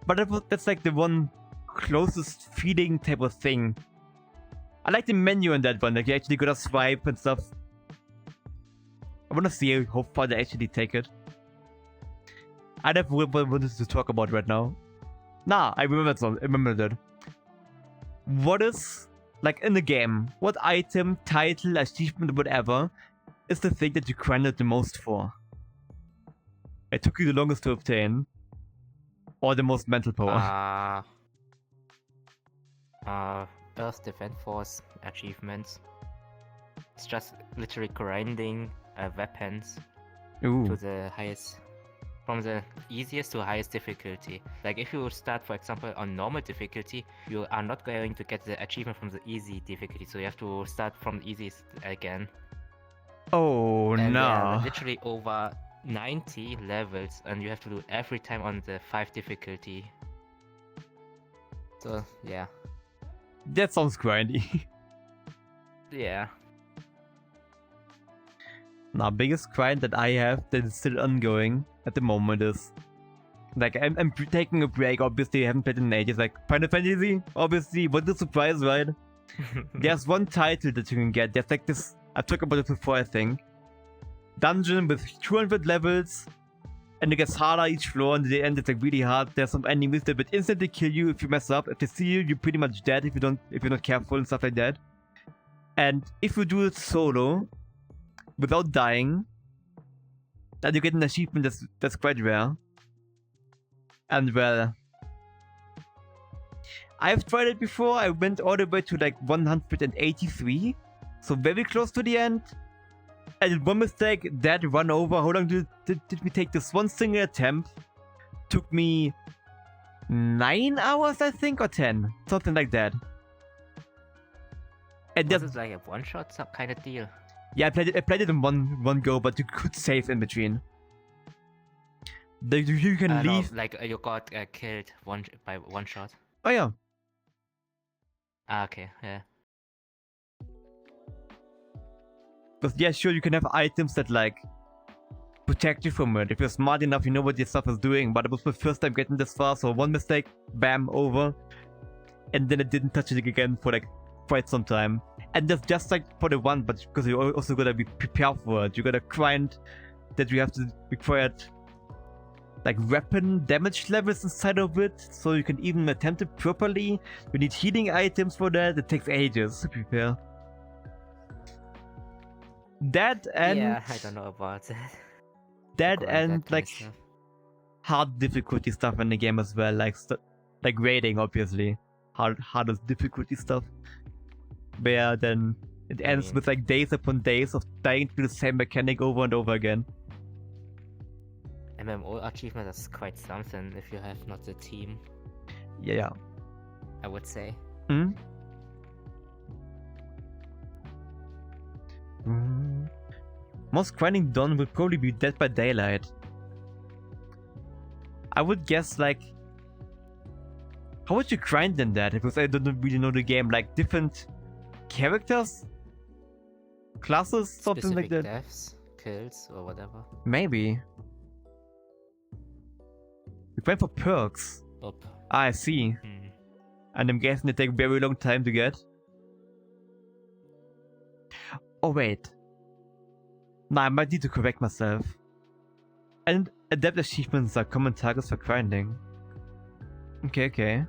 But that's like the one closest feeling type of thing. I like the menu on that one, like you actually gotta swipe and stuff. I wanna see how far they actually take it. I don't know what wanted to talk about right now. Nah, I remember that. What is, like in the game, what item, title, achievement, whatever, is the thing that you grinded the most for? It took you the longest to obtain. Or the most mental power. Earth Defense Force achievements. It's just literally grinding weapons Ooh. to the highest, from the easiest to highest difficulty. Like if you start, for example, on normal difficulty, you are not going to get the achievement from the easy difficulty, so you have to start from the easiest again. Oh And there are no. literally over 90 levels, and you have to do every time on the 5 difficulty. So yeah. That sounds grindy. Yeah. Now, biggest grind that I have that is still ongoing at the moment is, like, I'm taking a break. Obviously, I haven't played in ages. Like Final Fantasy, obviously, what a surprise, right? There's one title that you can get. There's like this. I've talked about it before, I think. Dungeon with 200 levels, and it gets harder each floor. And in the end, it's like really hard. There's some enemies that will instantly kill you if you mess up. If they see you, you're pretty much dead if you're not careful and stuff like that. And if you do it solo, without dying, then you get an achievement that's quite rare. And well, I've tried it before. I went all the way to like 183, so very close to the end. And one mistake, that run over. How long did we take this one single attempt? Took me 9 hours, I think, or 10, something like that. And Was it like a one-shot kind of deal? Yeah, I played it in one go, but you could save in between. You can leave. No, like you got killed by one shot. Oh yeah. Ah, okay, yeah. But yeah, sure, you can have items that like protect you from it. If you're smart enough, you know what your stuff is doing. But it was my first time getting this far, so one mistake, bam, over. And then I didn't touch it again for like quite some time. And that's just like for the one, but because you also gotta be prepared for it. You gotta grind that you have to require like weapon damage levels inside of it, so you can even attempt it properly. You need healing items for that. It takes ages to prepare. That and yeah, I don't know about that. that and like stuff. hard difficulty stuff in the game as well, like raiding, obviously, hardest difficulty stuff. Where then it ends with like days upon days of dying to the same mechanic over and over again. MMO achievement is quite something if you have not the team. Yeah. I would say. Most grinding done would probably be Dead by Daylight. I would guess like, how would you grind in that? Because I don't really know the game. Like different characters, classes, something Specific like that. Deaths, kills, or whatever. Maybe. We went for perks. Ah, I see. And I'm guessing they take a very long time to get. Oh wait. Nah, I might need to correct myself. And adept achievements are common targets for grinding. Okay.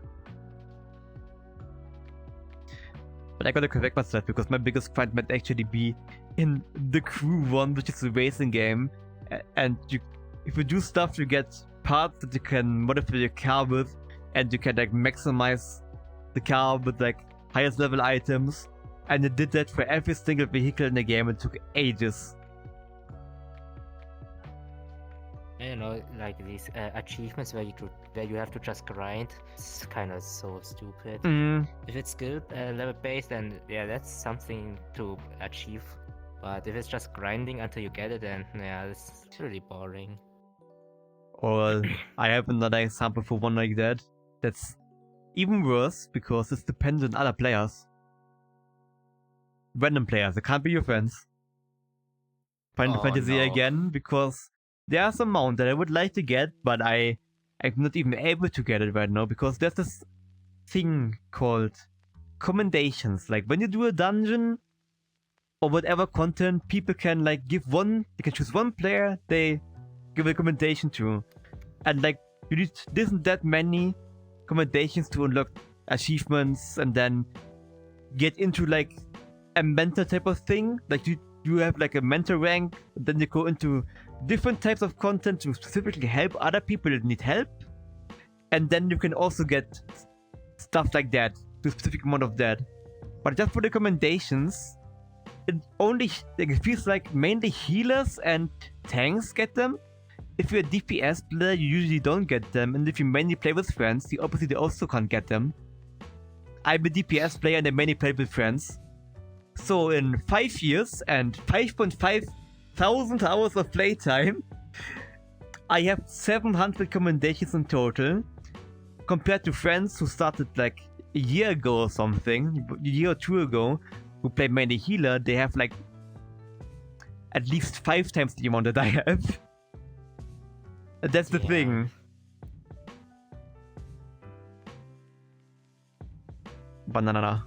But I gotta correct myself because my biggest fight might actually be in the crew one, which is a racing game. And if you do stuff, you get parts that you can modify your car with, and you can like maximize the car with like highest level items. And it did that for every single vehicle in the game. It took ages. You know, like these achievements where you have to just grind. It's kind of so stupid. If it's skill level based, then yeah, that's something to achieve. But if it's just grinding until you get it, then yeah, it's really boring. Or I have another example for one like that. That's even worse because it's dependent on other players. Random players, it can't be your friends. Final Fantasy again, because there's a mount that I would like to get, but I'm not even able to get it right now because there's this thing called commendations. Like when you do a dungeon or whatever content, people can like they can choose one player they give a commendation to. And like you need there isn't that many commendations to unlock achievements and then get into like a mentor type of thing. Like you have like a mentor rank, then you go into different types of content to specifically help other people that need help, and then you can also get stuff like that, to a specific amount of that. But just for the commendations, it feels like mainly healers and tanks get them. If you're a DPS player, you usually don't get them, and if you mainly play with friends, you obviously also can't get them. I'm a DPS player and I mainly play with friends. So in 5 years and 5.5 thousand hours of playtime, I have 700 commendations in total, compared to friends who started like a year ago or something, a year or two ago, who play mainly healer. They have like at least 5 times the amount that I have. And that's the thing. Banana.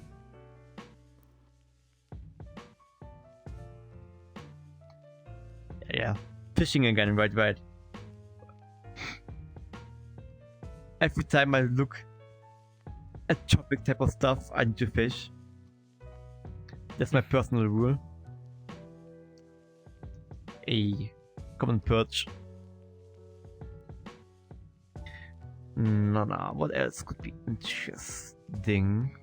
Yeah, fishing again, right. Every time I look at tropic type of stuff, I need to fish. That's my personal rule. Hey, come on, perch. No, what else could be interesting?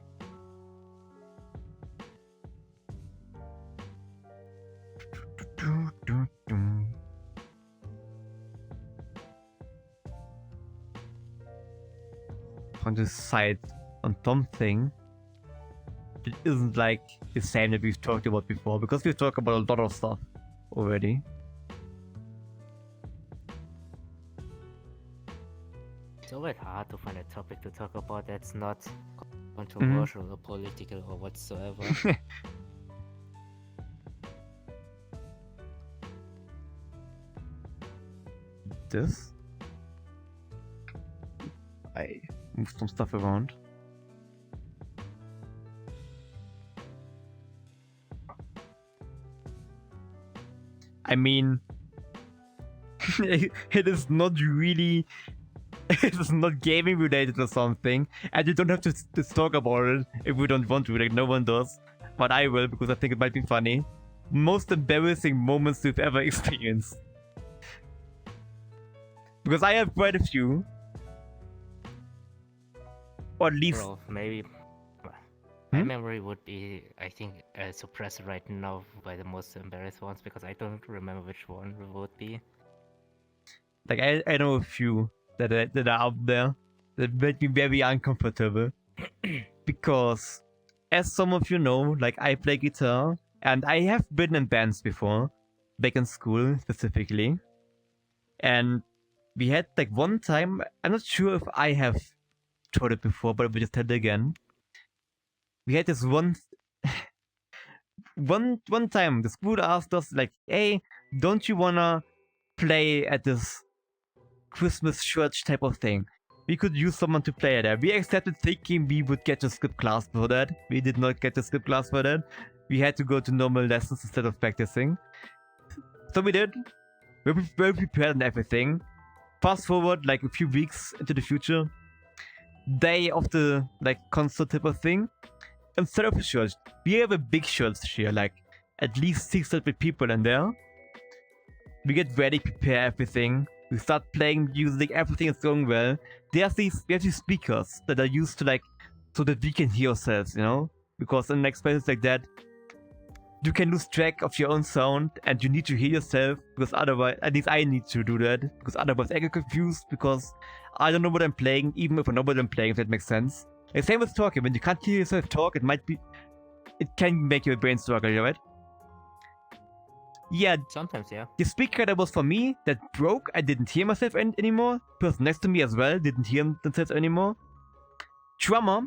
On this side on something that isn't like the same that we've talked about before, because we've talked about a lot of stuff already. It's always hard to find a topic to talk about that's not controversial or political or whatsoever. This? I moved some stuff around. I mean, it is not really, it is not gaming related or something, and you don't have to talk about it if we don't want to, like no one does, but I will because I think it might be funny. Most embarrassing moments you've ever experienced. Because I have quite a few. Or at least... Bro, maybe... My memory would be, I think, suppressed right now by the most embarrassed ones, because I don't remember which one it would be. Like, I know a few that are out there that make me very uncomfortable. Because, as some of you know, like, I play guitar, and I have been in bands before, back in school specifically. And we had, like, one time, I'm not sure if I have told it before, but we just had it again. We had this one time the school asked us like, hey, don't you wanna play at this Christmas church type of thing? We could use someone to play there. We accepted thinking we would get to skip class for that. We did not get to skip class for that. We had to go to normal lessons instead of practicing. So we did. We were very prepared and everything. Fast forward like a few weeks into the future. Day of the like concert type of thing. instead of a church, we have a big church here, like at least 600 people in there. We get ready, prepare everything. We start playing music, everything is going well. We have these speakers that are used to like, so that we can hear ourselves, you know? Because in like spaces like that, you can lose track of your own sound and you need to hear yourself, because otherwise, at least I need to do that, because otherwise I get confused because I don't know what I'm playing, even if I know what I'm playing, if that makes sense. Like same with talking, when you can't hear yourself talk, it can make your brain struggle, right? Yeah, Sometimes, yeah. the speaker that was for me, that broke, I didn't hear myself anymore. Person next to me as well didn't hear themselves anymore. Drummer,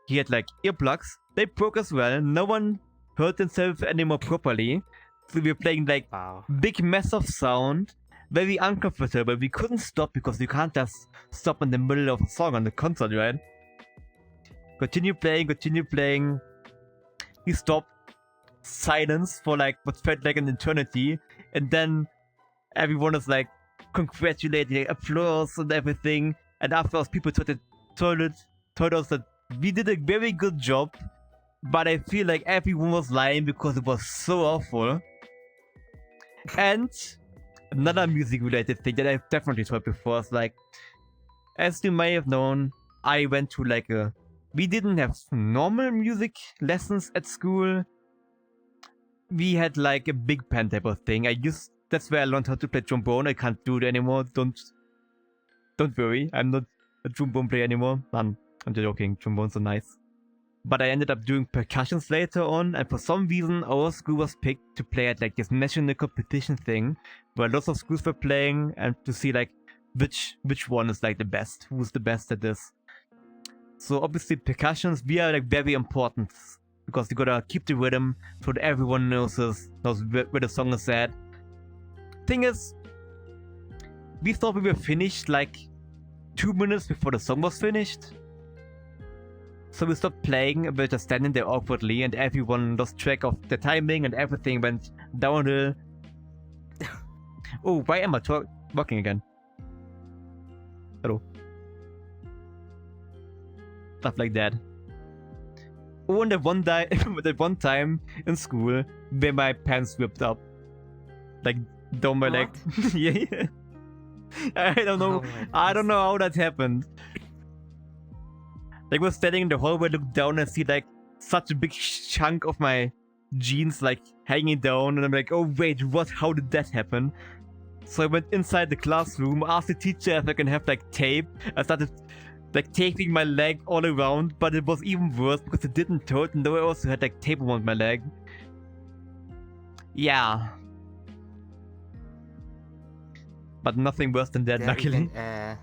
he had like earplugs, they broke as well. No one heard themselves anymore properly. So we were playing like Wow. big mess of sound, very uncomfortable. We couldn't stop because you can't just stop in the middle of a song on the concert, right? Continue playing. He stopped. Silence for like what felt like an eternity, and then everyone was like congratulating, applause and everything. And afterwards, people told us that we did a very good job, but I feel like everyone was lying because it was so awful. And another music-related thing that I've definitely told before is like, as you may have known, I went to like we didn't have normal music lessons at school. We had like a big band type of thing. That's where I learned how to play trombone. I can't do it anymore. Don't worry. I'm not a trombone player anymore. I'm joking. Trombones are nice. But I ended up doing percussions later on, and for some reason our school was picked to play at like this national competition thing, where lots of schools were playing, and to see like which one is like the best, who's the best at this. So obviously percussions, we are like very important, because you gotta keep the rhythm so that everyone knows where the song is at. Thing is, we thought we were finished like 2 minutes before the song was finished. So we stopped playing, and we were just standing there awkwardly, and everyone lost track of the timing and everything went downhill. Oh, why am I talking again? Hello. Stuff like that. Oh, and that one time in school where my pants ripped up, like down my leg. Yeah. I don't know. I don't know how that happened. Like, we're standing in the hallway, look down and see like such a big chunk of my jeans like hanging down, and I'm like, oh wait, what? How did that happen? So I went inside the classroom, asked the teacher if I can have like tape. I started like taping my leg all around, but it was even worse because it didn't hurt, and though I also had like tape around my leg. Yeah. But nothing worse than that, There luckily. even,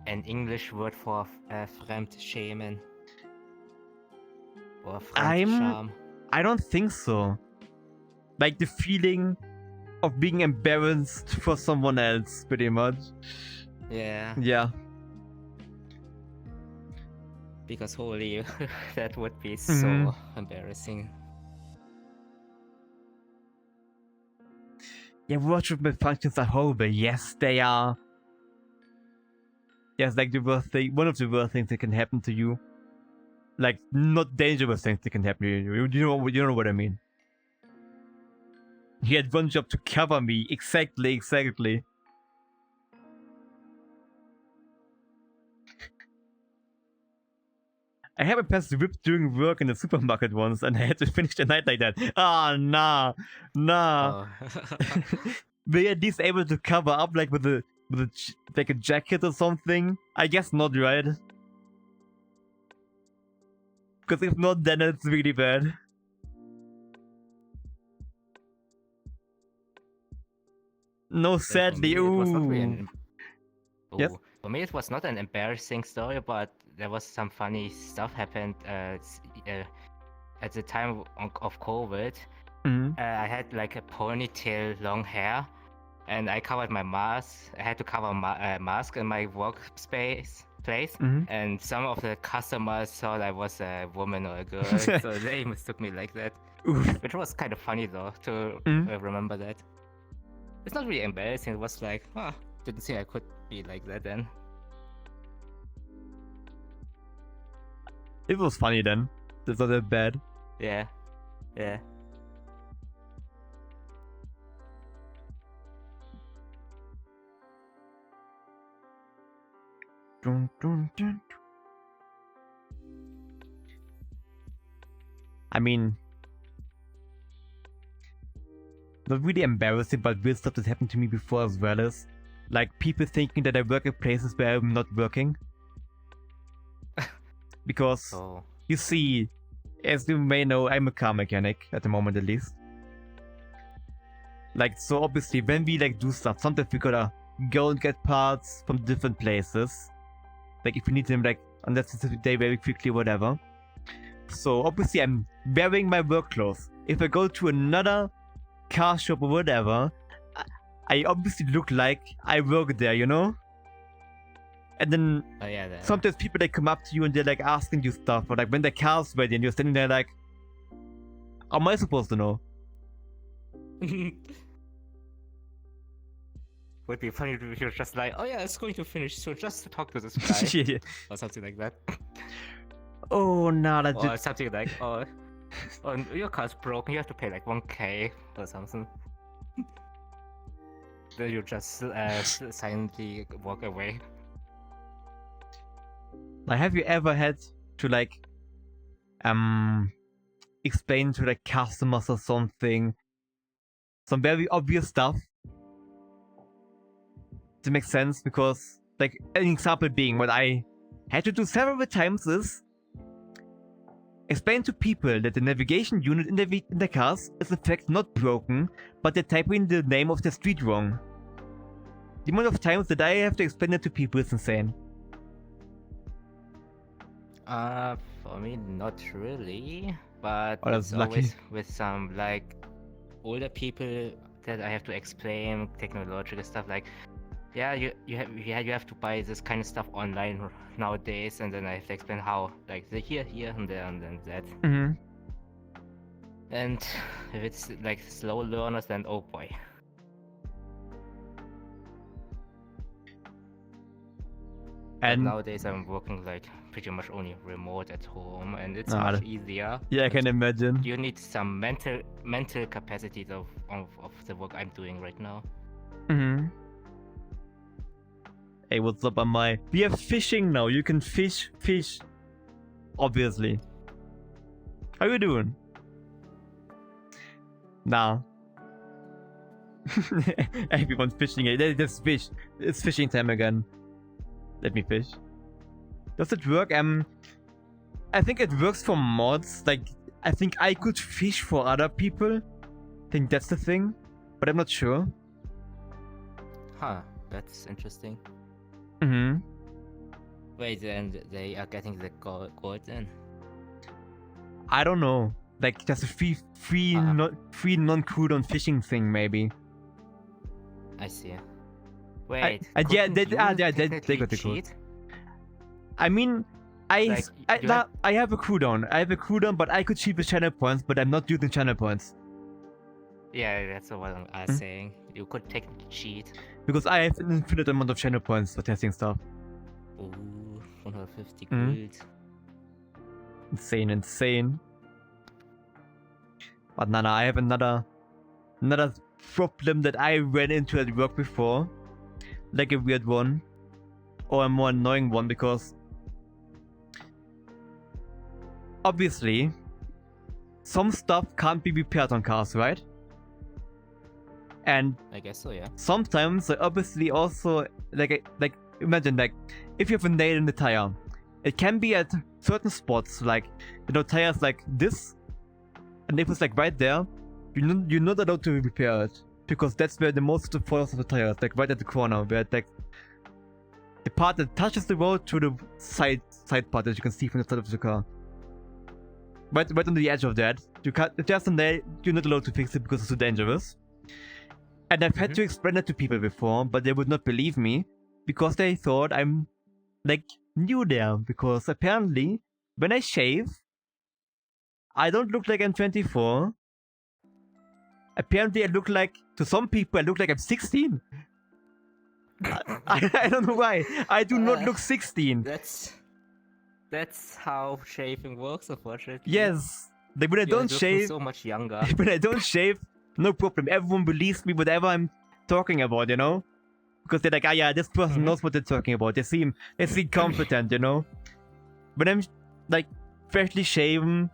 an English word for Fremdschämen. Or Fremdscham. I don't think so. Like the feeling of being embarrassed for someone else, pretty much. Yeah. Yeah. Because holy, that would be so embarrassing. Yeah, worship functions are horrible. Yes, they are. Yes, like the worst thing, one of the worst things that can happen to you. Like, not dangerous things that can happen to you. You know what I mean. He had one job to cover me. Exactly. I had my pants ripped during work in the supermarket once, and I had to finish the night like that. Ah, nah. Oh. Were you at least able to cover up like with a like a jacket or something? I guess not, right? Because if not, then it's really bad. No, sadly. It was not really Yes? For me, it was not an embarrassing story, but there was some funny stuff happened at the time of COVID. I had like a ponytail, long hair, and I covered my mask. I had to cover my mask in my workspace place, and some of the customers thought I was a woman or a girl, so they mistook me like that. Which was kind of funny though to remember that. It's not really embarrassing. It was like, didn't think I could be like that then. It was funny then. That's not that bad. Yeah. Yeah. Dun, dun, dun. I mean, not really embarrassing, but weird stuff that happened to me before as well is like people thinking that I work at places where I'm not working. Because Oh. you see, as you may know, I'm a car mechanic at the moment at least. Like, so obviously when we like do stuff, sometimes we gotta go and get parts from different places. Like if we need them like on that specific day very quickly, whatever. So obviously I'm wearing my work clothes. If I go to another car shop or whatever, I obviously look like I work there, you know? And then Oh yeah. That. sometimes people they come up to you and they're like asking you stuff, or like when the car's ready and you're standing there like, how am I supposed to know? Would be funny if you're just like, oh yeah, it's going to finish, so just to talk to this guy Yeah. or something like that, Oh no, that or something like, oh, your car's broken, you have to pay like 1K or something. Then you just silently walk away. like, have you ever had to like explain to like customers or something some very obvious stuff to make sense? Because like an example being what I had to do several times is explain to people that the navigation unit in the cars is in fact not broken, but they're typing the name of the street wrong. The amount of times that I have to explain it to people is insane. For me, not really, but Oh, that's it's lucky. always with some like older people that I have to explain technological stuff. Like, yeah, you have to buy this kind of stuff online nowadays, and then I have to explain how, like, the here, and there, and then that. Mm-hmm. And if it's like slow learners, then oh boy. But And nowadays I'm working like pretty much only remote at home, and it's Ah, much easier. yeah, I can imagine. You need some mental capacities of the work I'm doing right now. Mm-hmm. Hey, what's up, Amai? We have fishing now. You can fish. Obviously. How you doing? Nah. Everyone's fishing it. Let's fish. It's fishing time again. Let me fish. Does it work? I think it works for mods. Like, I think I could fish for other people. I think that's the thing, but I'm not sure. Huh, that's interesting. Mm-hmm. Wait, then they are getting the gold then? I don't know. Like, just a free non-cooldown fishing thing, maybe. I see. Wait, yeah, couldn't they you got the technically code. cheat? I mean, I Like, I have a cooldown. I have a cooldown, but I could cheat with channel points, but I'm not using channel points. Yeah, that's what I'm saying. You could technically cheat. Because I have an infinite amount of channel points for testing stuff. Ooh, 150 Mhm. gold. Insane. But Nana, I have another problem that I ran into at work before. Like a weird one. Or a more annoying one, because obviously some stuff can't be repaired on cars, right? And I guess so, yeah. sometimes I obviously also like imagine like if you have a nail in the tire, it can be at certain spots, like, you know, tires like this, and if it's like right there, you're not allowed to repair it, because that's where the most of the force of the tire is, like right at the corner, where it, like the part that touches the road to the side part that you can see from the side of the car. Right on the edge of that, you can't. If there's a nail, you're not allowed to fix it because it's too dangerous. And I've had to explain that to people before, but they would not believe me, because they thought I'm like new there, because apparently when I shave, I don't look like I'm 24. Apparently I look like, to some people, I look like I'm 16. I don't know why. I do not look 16. That's That's how shaving works, unfortunately. Yes. Like when I You're don't looking shave, so much younger. when I don't shave, no problem. Everyone believes me whatever I'm talking about, you know? Because they're like, ah, yeah, this person knows what they're talking about. They seem confident, you know? When I'm like freshly shaven,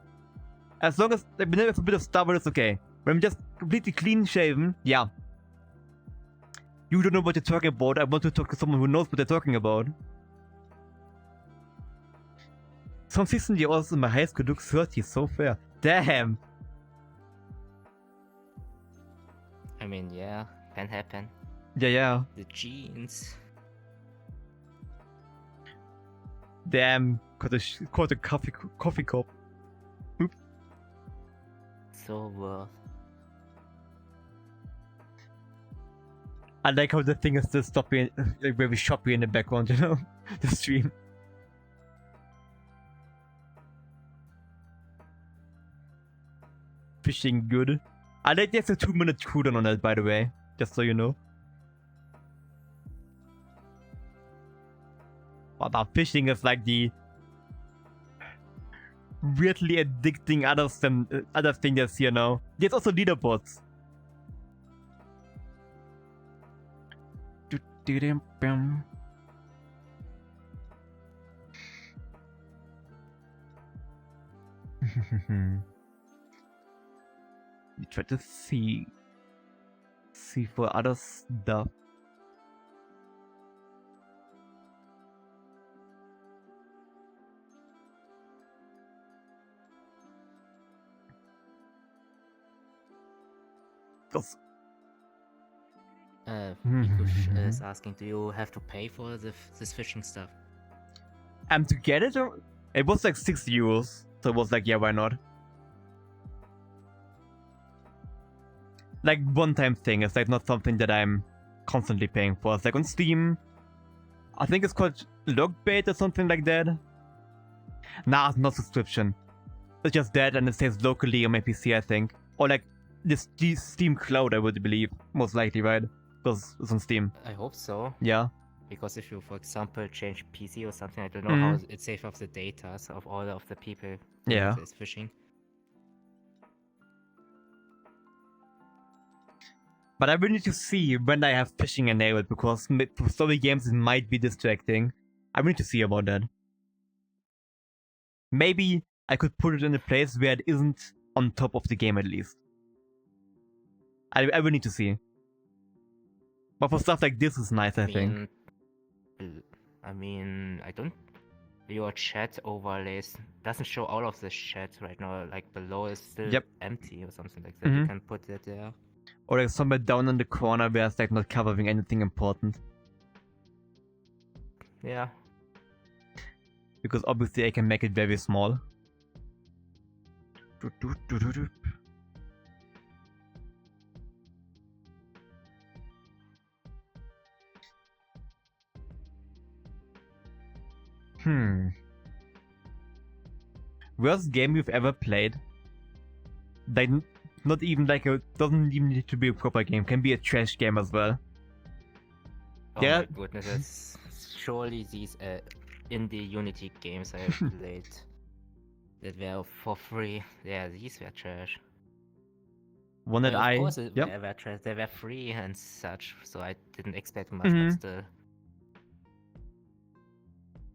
as long as like, when there's a bit of stubble, it's okay. When I'm just completely clean shaven, yeah. You don't know what you're talking about. I want to talk to someone who knows what they're talking about. Some 16-year-olds in my high school look 30, so fair. Damn. I mean, yeah, can happen. Yeah. The genes. Damn. Caught a coffee cup. Oops. So worth. I like how the thing is still stopping, like very shoppy in the background, you know? The stream. Fishing good. I like there's a 2-minute cooldown on that, by the way. Just so you know. But now fishing is like the weirdly addicting other thing that's here now. There's also leaderboards. We try to see for other stuff. Mikush is asking, do you have to pay for this fishing stuff? To get it, it was like €6, so it was like, yeah, why not? Like one-time thing. It's like not something that I'm constantly paying for. It's like on Steam. I think it's called Logbait or something like that. Nah, it's not subscription. It's just that, and it stays locally on my PC, I think, or like this Steam Cloud, I would believe, most likely, right? Because it's on Steam. I hope so. Yeah. Because if you, for example, change PC or something, I don't know how it saves up the data of all of the people Yeah. is fishing. But I will need to see when I have fishing enabled, because for story games it might be distracting. I will need to see about that. Maybe I could put it in a place where it isn't on top of the game at least. I will need to see. But for stuff like this is nice, I think. I mean, I don't... Your chat overlays doesn't show all of the chat right now. Like below is still empty or something like that. You can put it there. Or like somewhere down in the corner where it's like not covering anything important. Yeah. Because obviously I can make it very small. Worst game you've ever played? Like, not even like doesn't even need to be a proper game. Can be a trash game as well. Oh my goodness, that's surely these indie Unity games I have played that were for free. Yeah, these were trash. One that of course they were trash. They were free and such, so I didn't expect much, but still.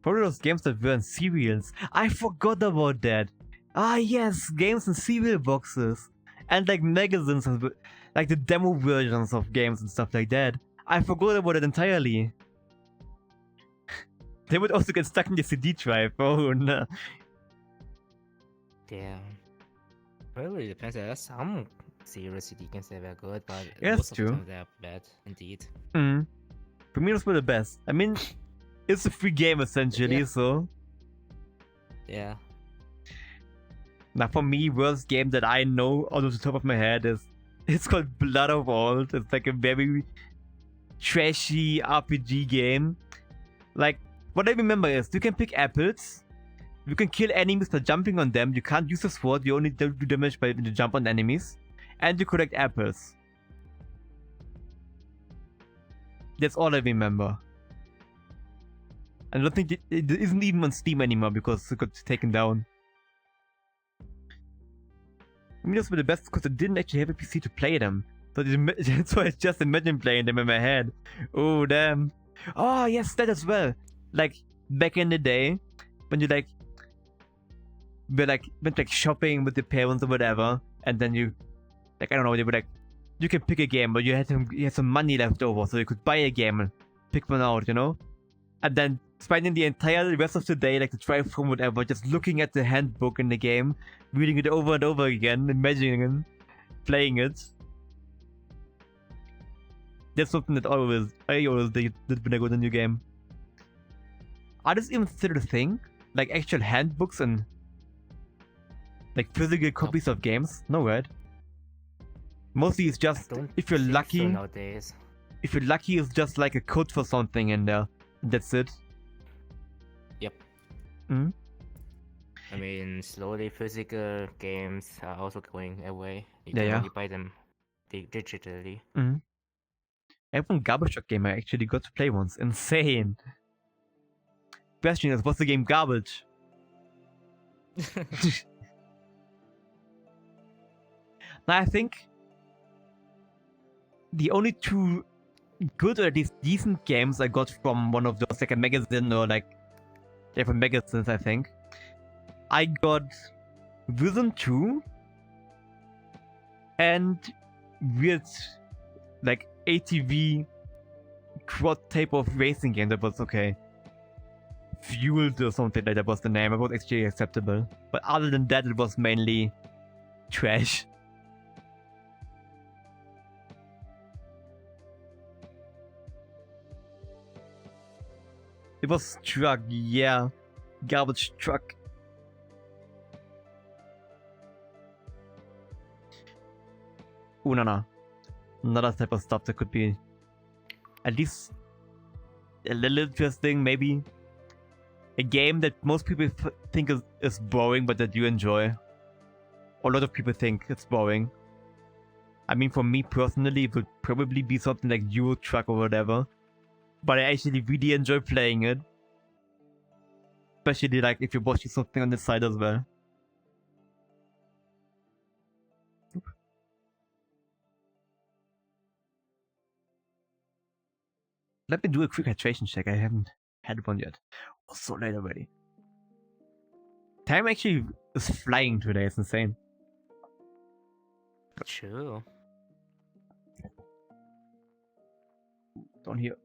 Probably those games that were in cereals. I forgot about that. Ah yes, games in cereal boxes. And like magazines, like the demo versions of games and stuff like that. I forgot about it entirely. They would also get stuck in the CD drive. Oh no. Damn. Well, it really depends. There are some serious CD games that were good, but yeah, most of them they're bad indeed. For me, those were the best. I mean, it's a free game essentially, so. Yeah. Now for me, worst game that I know out of the top of my head it's called Blood of Old. It's like a very trashy RPG game. Like, what I remember is you can pick apples, you can kill enemies by jumping on them, you can't use a sword, you only do damage by the jump on enemies, and you collect apples. That's all I remember. I don't think it isn't even on Steam anymore because it got taken down. I mean, those were the best because I didn't actually have a PC to play them. So I just imagine playing them in my head. Oh, damn. Oh, yes, that as well. Like, back in the day, when you like, went like shopping with your parents or whatever, and then you, like, I don't know, they were like, you can pick a game, but you had some money left over, so you could buy a game and pick one out, you know? And then spending the entire rest of the day, like the drive home, whatever, just looking at the handbook in the game, reading it over and over again, imagining and playing it. That's something that I always did when I go to a new game. Are this even still a thing? Like actual handbooks and like physical copies of games? No, right? Mostly it's just if you're lucky. So nowadays. If you're lucky, it's just like a code for something in there. That's it. Yep. Hmm? I mean, slowly physical games are also going away. You Yeah, can yeah. only buy them digitally. Mm-hmm. I have one garbage truck game I actually got to play once. Insane. Question is, what's the game garbage? Now I think the only two good or at least decent games I got from one of those, like a magazine or like different magazines, I think. I got Rhythm 2 and weird like ATV quad type of racing game that was okay. Fueled or something like that was the name. It was actually acceptable. But other than that, it was mainly trash. It was truck, yeah. Garbage truck. Ooh, no. Another type of stuff that could be at least a little interesting, maybe. A game that most people think is boring, but that you enjoy. Or a lot of people think it's boring. I mean, for me personally, it would probably be something like Euro Truck or whatever. But I actually really enjoy playing it. Especially like if you're watching something on the side as well. Let me do a quick hydration check. I haven't had one yet. Oh, so late already. Time actually is flying today. It's insane. True. Down here.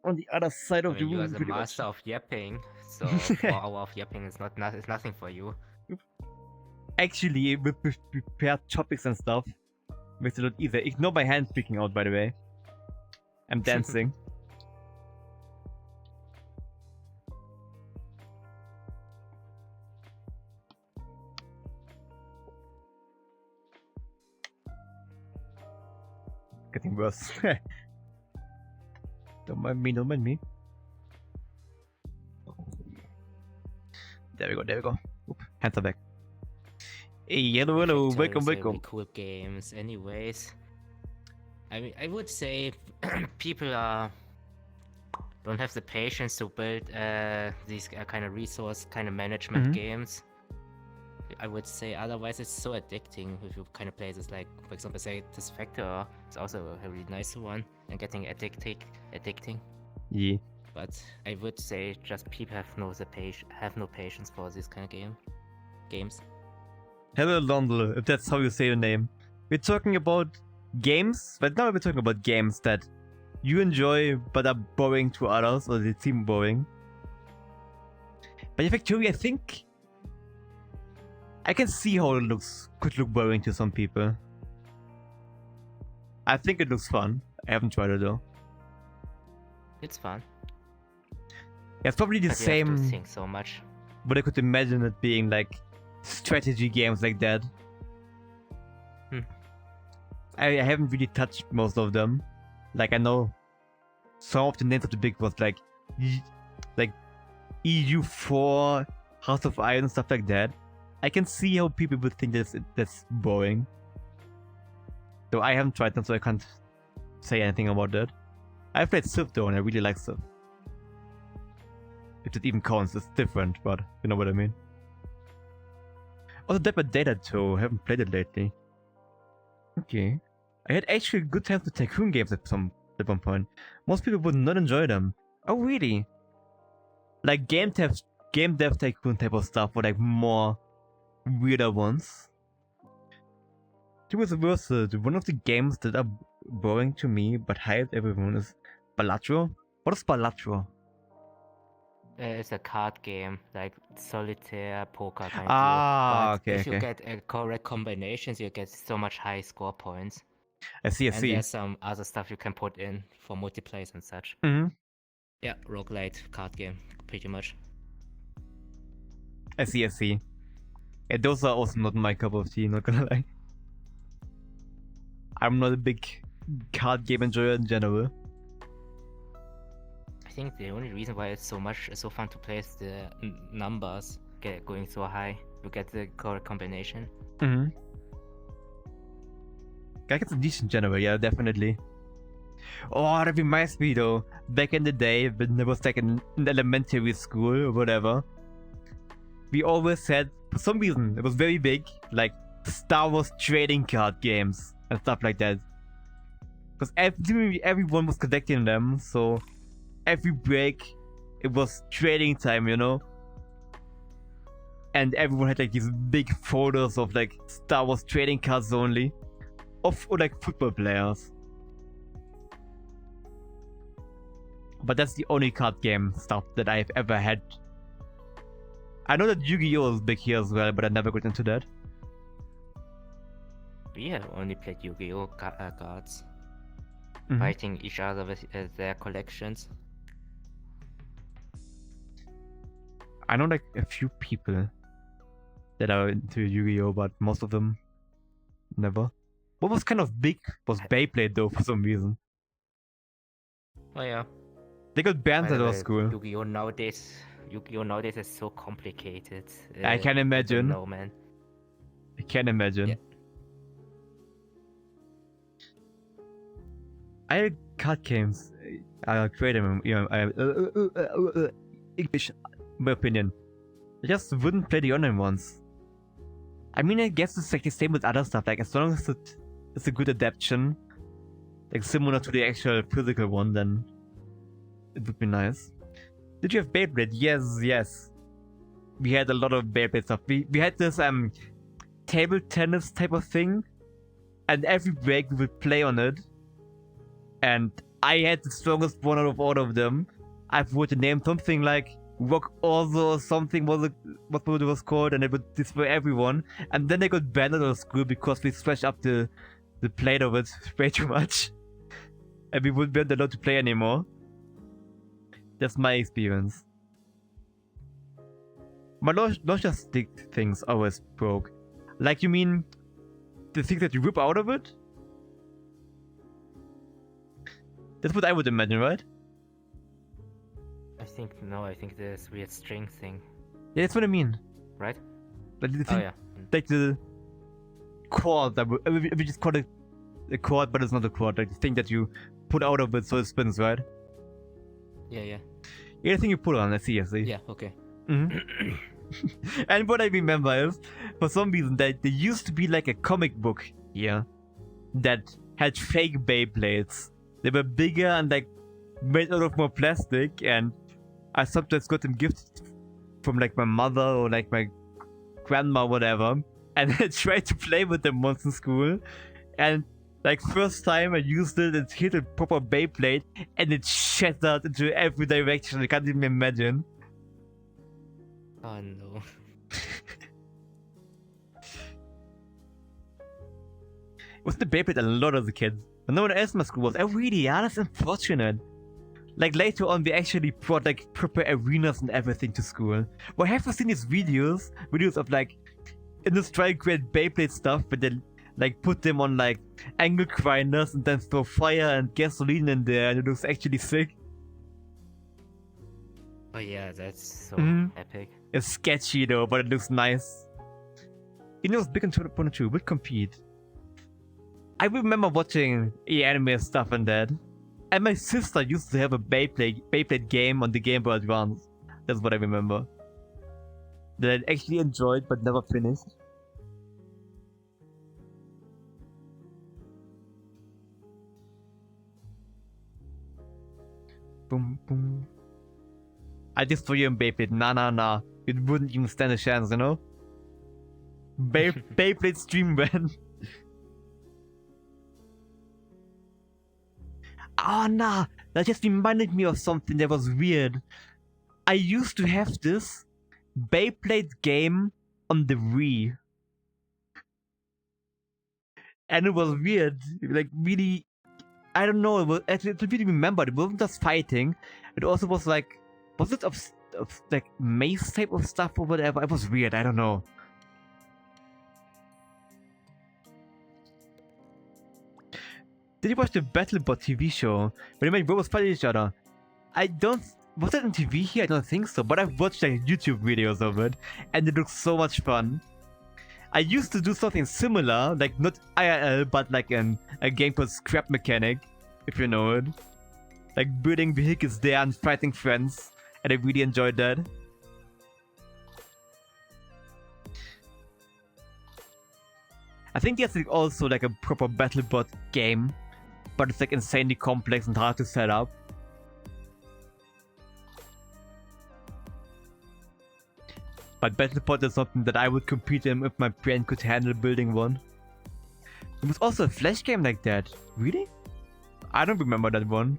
On the other side of the room. You are the master of yapping, so 4 hours of yapping is it's nothing for you. Actually, with prepared topics and stuff, makes it a lot easier. Ignore my hand speaking out, by the way. I'm dancing. Getting worse. Don't mind me, don't mind me. There we go. Oop, hands are back. Hey, hello, welcome. Really cool games, anyways. I mean, I would say people don't have the patience to build these kind of resource, kind of management games. I would say otherwise it's so addicting if you kind of play this, like for example Satisfactor is also a really nice one and getting addicting. Yeah. But I would say just people have no patience for this kind of games. Hello Londl, if that's how you say your name. We're talking about games, but now we're talking about games that you enjoy but are boring to others, or they seem boring. But in fact, Joey, I think I can see how it could look boring to some people. I think it looks fun. I haven't tried it though. It's fun. Yeah, it's probably the but same. You have to think so much. But I could imagine it being like strategy games like that. I haven't really touched most of them. Like I know some of the names of the big ones, like EU4, House of Iron, stuff like that. I can see how people would think that's boring. Though I haven't tried them, so I can't say anything about that. I've played Civ though, and I really like Civ. If it even counts, it's different, but you know what I mean. Also, Dead by Daylight 2, haven't played it lately. Okay. I had actually good times with Tycoon games at one point. Most people would not enjoy them. Oh, really? Like game dev Tycoon type of stuff, or like more weirder ones. To be versed, one of the games that are boring to me but hyped everyone is Balatro. What is Balatro? It's a card game, like solitaire, poker kind of Ah, deal. But okay, if you okay. get correct combinations, you get so much high score points. I see. And there's some other stuff you can put in for multiplayers and such. Mm-hmm. Yeah, roguelite card game, pretty much. I see. Yeah, those are also not my cup of tea, not gonna lie. I'm not a big card game enjoyer in general. I think the only reason why it's so fun to play is the numbers going so high. You get the correct combination. Mm-hmm. I guess a decent general, yeah, definitely. Oh, that reminds me though. Back in the day, when I was like in elementary school or whatever, we always had, for some reason, it was very big, like Star Wars trading card games and stuff like that. Because everyone was collecting them, so every break it was trading time, you know? And everyone had like these big folders of like Star Wars trading cards only. Or like football players. But that's the only card game stuff that I've ever had. I know that Yu-Gi-Oh! Is big here as well, but I never got into that. We have only played Yu-Gi-Oh! Cards. Mhm. Fighting each other with their collections. I know like a few people that are into Yu-Gi-Oh! But most of them never. What was kind of big was Beyblade though, for some reason. Oh yeah. They got banned By at the our way, school. Yu-Gi-Oh! Nowadays is so complicated. I can imagine. No man. I can imagine. Yeah. I had card games. I created them. You know, English, my opinion. I just wouldn't play the online ones. I mean, I guess it's like the same with other stuff. Like as long as it's a good adaptation, like similar to the actual physical one, then it would be nice. Did you have Beyblade? Yes. We had a lot of Beyblade stuff. We had this table tennis type of thing, and every break we would play on it. And I had the strongest one out of all of them. I forgot the name, something like Rock Orzo or something what it was called, and it would destroy everyone. And then they got banned out of school because we stretched up the plate of it way too much. And we wouldn't be allowed to play anymore. That's my experience. But not just stick things always broke. Like, you mean the things that you rip out of it? That's what I would imagine, right? I think this weird string thing. Yeah, that's what I mean. Right? Like the Oh thing, yeah. like the cord that we just call it a cord, but it's not a cord. Like the thing that you put out of it so it spins, right? Yeah. Yeah, the thing you put on. I see. Yeah, okay. Mm-hmm. And what I remember is, for some reason, that there used to be like a comic book here that had fake Beyblades. They were bigger and like made out of more plastic, and I sometimes got them gifted from like my mother or like my grandma, whatever. And I tried to play with them once in school, and like first time I used it hit a proper Beyblade, and it shattered into every direction. I can't even imagine. Oh no. It was the Beyblade a lot as a kid, but no one else in my school was. Oh really? Yeah, that's unfortunate. Like later on, we actually brought like proper arenas and everything to school. Well, have you seen these videos of like industrial grade Beyblade stuff, but then like put them on like angle grinders and then throw fire and gasoline in there, and it looks actually sick. Oh yeah, that's so epic. It's sketchy though, but it looks nice. You know, it's big on Tournament 2 would compete. I remember watching anime stuff and that. And my sister used to have a Beyblade game on the Game Boy Advance. That's what I remember. That I actually enjoyed but never finished. Boom, boom. I just saw you in Beyblade. Nah. It wouldn't even stand a chance, you know? Beyblade Stream I. Oh, nah. That just reminded me of something that was weird. I used to have this Beyblade game on the Wii. And it was weird. Like, really... I don't know. It was, I really remember. It wasn't just fighting. It also was like... Was it of like maze type of stuff or whatever? It was weird. I don't know. Did you watch the BattleBot TV show? When you made robots fight each other? I don't... Was it on TV here? I don't think so. But I've watched like YouTube videos of it. And it looks so much fun. I used to do something similar. Like not IRL, but like a game called Scrap Mechanic. If you know it. Like building vehicles there and fighting friends. And I really enjoyed that. I think there's like also like a proper BattleBot game. But it's like insanely complex and hard to set up. But BattleBot is something that I would compete in if my brain could handle building one. There was also a Flash game like that. Really? I don't remember that one.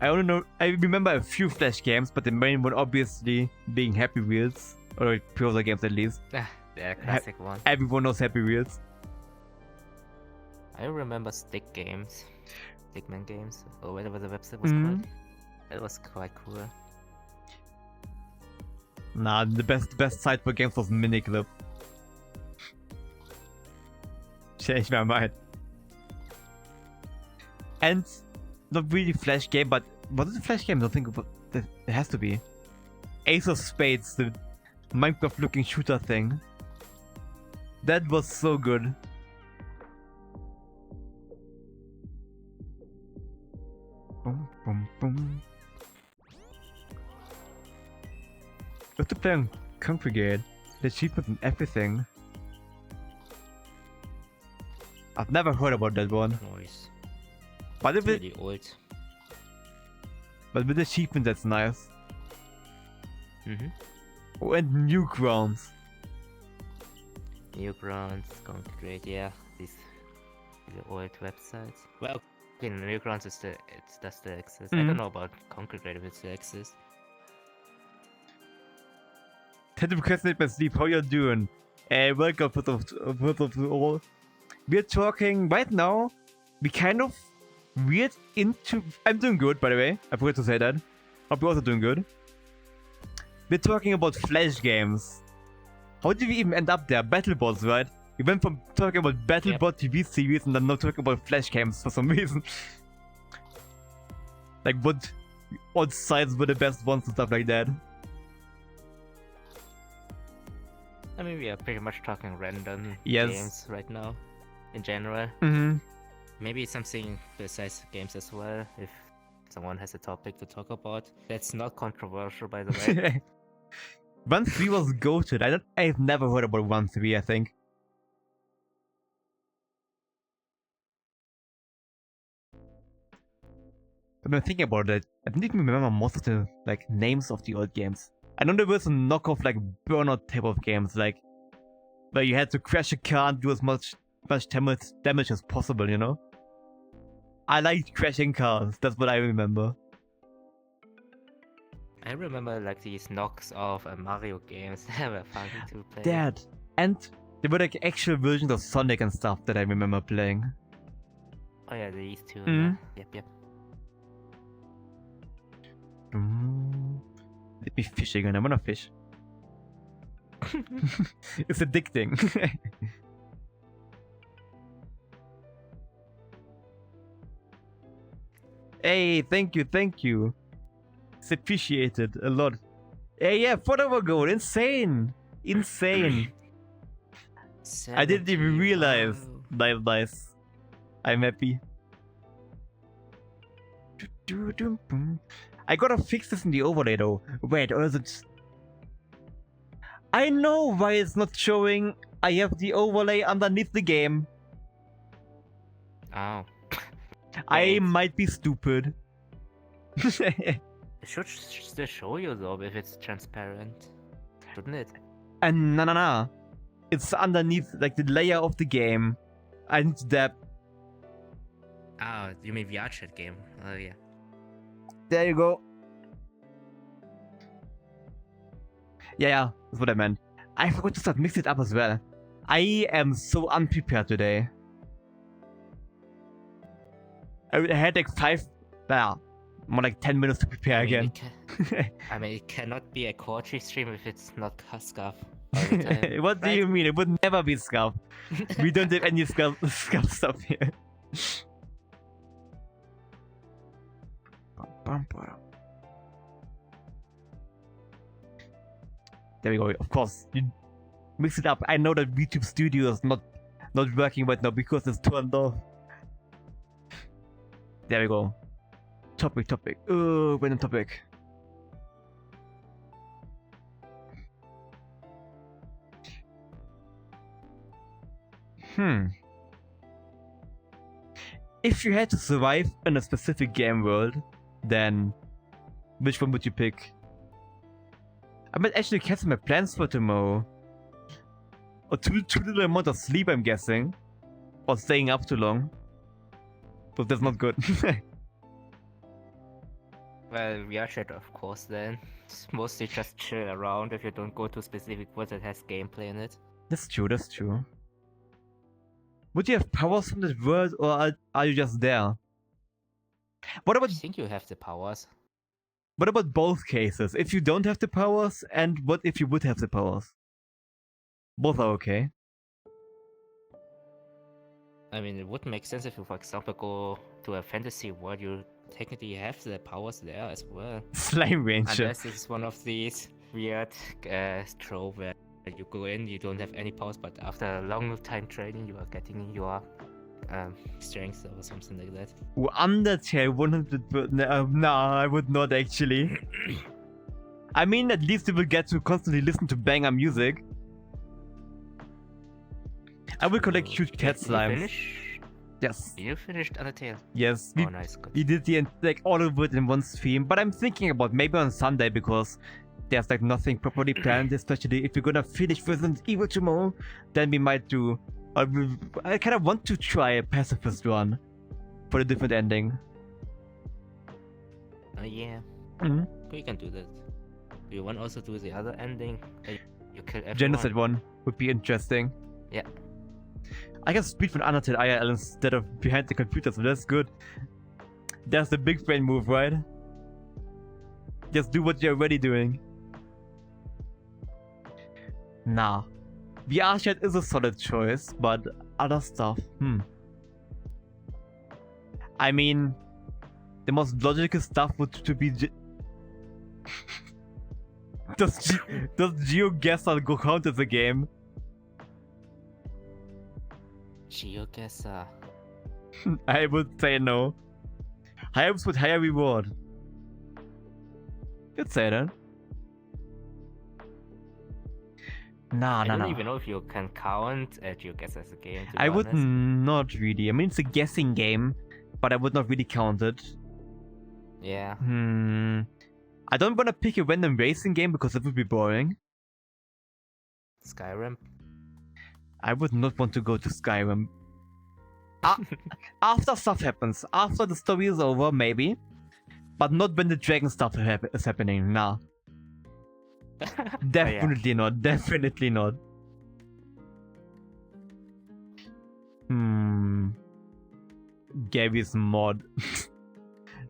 I only know... I remember a few Flash games, but the main one obviously being Happy Wheels. Or Pro games at least. The classic one. Everyone knows Happy Wheels. I remember Stick games. Stickman games, or whatever the website was called. It was quite cool. Nah, the best site for games was Miniclip. Change my mind. And not really Flash game, but was it a Flash game? I don't think it has to be. Ace of Spades, the Minecraft-looking shooter thing. That was so good. Boom, boom, boom. We have to play on Congregate. The achievement and everything. I've never heard about that one. Nice. But It's if really old. But with the achievement, that's nice. Oh, and Newgrounds. Newgrounds, Concrete, yeah. These the old websites. Well, okay, Newgrounds it does still exist. I don't know about Concrete if it still exists. Tend to procrastinate my sleep. How you doing? Welcome first of all. We're talking right now. We kind of weird into. I'm doing good, by the way. I forgot to say that. Hope you're also doing good. We're talking about Flash games. How did we even end up there? BattleBots, right? We went from talking about BattleBot TV series and then now talking about Flash games for some reason. Like what odd sides were the best ones and stuff like that. I mean, we are pretty much talking random Yes. games right now, in general. Maybe something besides games as well, if someone has a topic to talk about. That's not controversial, by the way. 1-3 was goated. I've never heard about 1-3, I think. But when thinking about it, I didn't even remember most of the like names of the old games. I know there was a knockoff like burnout type of games, like where you had to crash a car and do as much damage as possible, you know? I liked crashing cars, that's what I remember. I remember like these knocks of Mario games that were fun to play. That, and there were like actual versions of Sonic and stuff that I remember playing. Oh yeah, these two. Yeah. Yep. Let me fish again. I wanna fish. It's addicting. Hey, thank you. It's appreciated a lot. Hey, yeah, 4-hour goal. Insane. I didn't even realize. Nice. I'm happy. I gotta fix this in the overlay though. Wait, or is it? I know why it's not showing. I have the overlay underneath the game. Oh. I Wait. might be stupid. It should still show you though if it's transparent, shouldn't it? And no. It's underneath, like, the layer of the game. I need to dab. Oh, you mean VRChat game? Oh yeah. There you go. Yeah, that's what I meant. I forgot to start mixing it up as well. I am so unprepared today. I had like more like 10 minutes to prepare again. I mean, it cannot be a Quadri stream if it's not scuff all the time. What do you mean? It would never be scuff. We don't have any scuff stuff here. There we go. Of course, you mix it up. I know that YouTube Studio is not working right now because it's turned off. There we go. Topic. Oh, random topic. If you had to survive in a specific game world, then which one would you pick? I might actually cancel my plans for tomorrow. Or too little amount of sleep, I'm guessing. Or staying up too long. But that's not good. Well, VRChat of course then. It's mostly just chill around if you don't go to specific world that has gameplay in it. That's true. Would you have powers from that world, or are you just there? What I about think you have the powers. both cases? If you don't have the powers, and what if you would have the powers? Both are okay. I mean, it would make sense if you, for example, go to a fantasy world, you technically have the powers there as well. Slime Ranger. Unless it's one of these weird trope where you go in, you don't have any powers, but after a long time training, you are getting your strength or something like that. Undertale 100%. No, I would not actually. I mean, at least you will get to constantly listen to banger music. I will collect huge cat slimes. Yes. You finished Undertale? Yes. Oh, nice. Good. We did like all of it in one stream, but I'm thinking about maybe on Sunday because there's like nothing properly planned, especially if we're gonna finish Resident Evil tomorrow, then we might do. I kind of want to try a pacifist run for a different ending. Oh yeah. We can do that. Do you want also do the other ending? You kill everyone? Genocide one would be interesting. Yeah. I can speedrun Undertale IRL instead of behind the computer, so that's good. That's the big brain move, right? Just do what you're already doing. Nah. VRChat is a solid choice, but other stuff, I mean, the most logical stuff would to be does GeoGuessr go count as a game? GeoGuessr. I would say no. Higher with higher reward. You'd say that. I don't even know if you can count GeoGuessr as a game. I would not really. I mean, it's a guessing game, but I would not really count it. Yeah. I don't want to pick a random racing game because it would be boring. Skyrim. I would not want to go to Skyrim. After stuff happens, after the story is over, maybe, but not when the dragon stuff is happening. Nah. Definitely not. Definitely not. Gary's mod.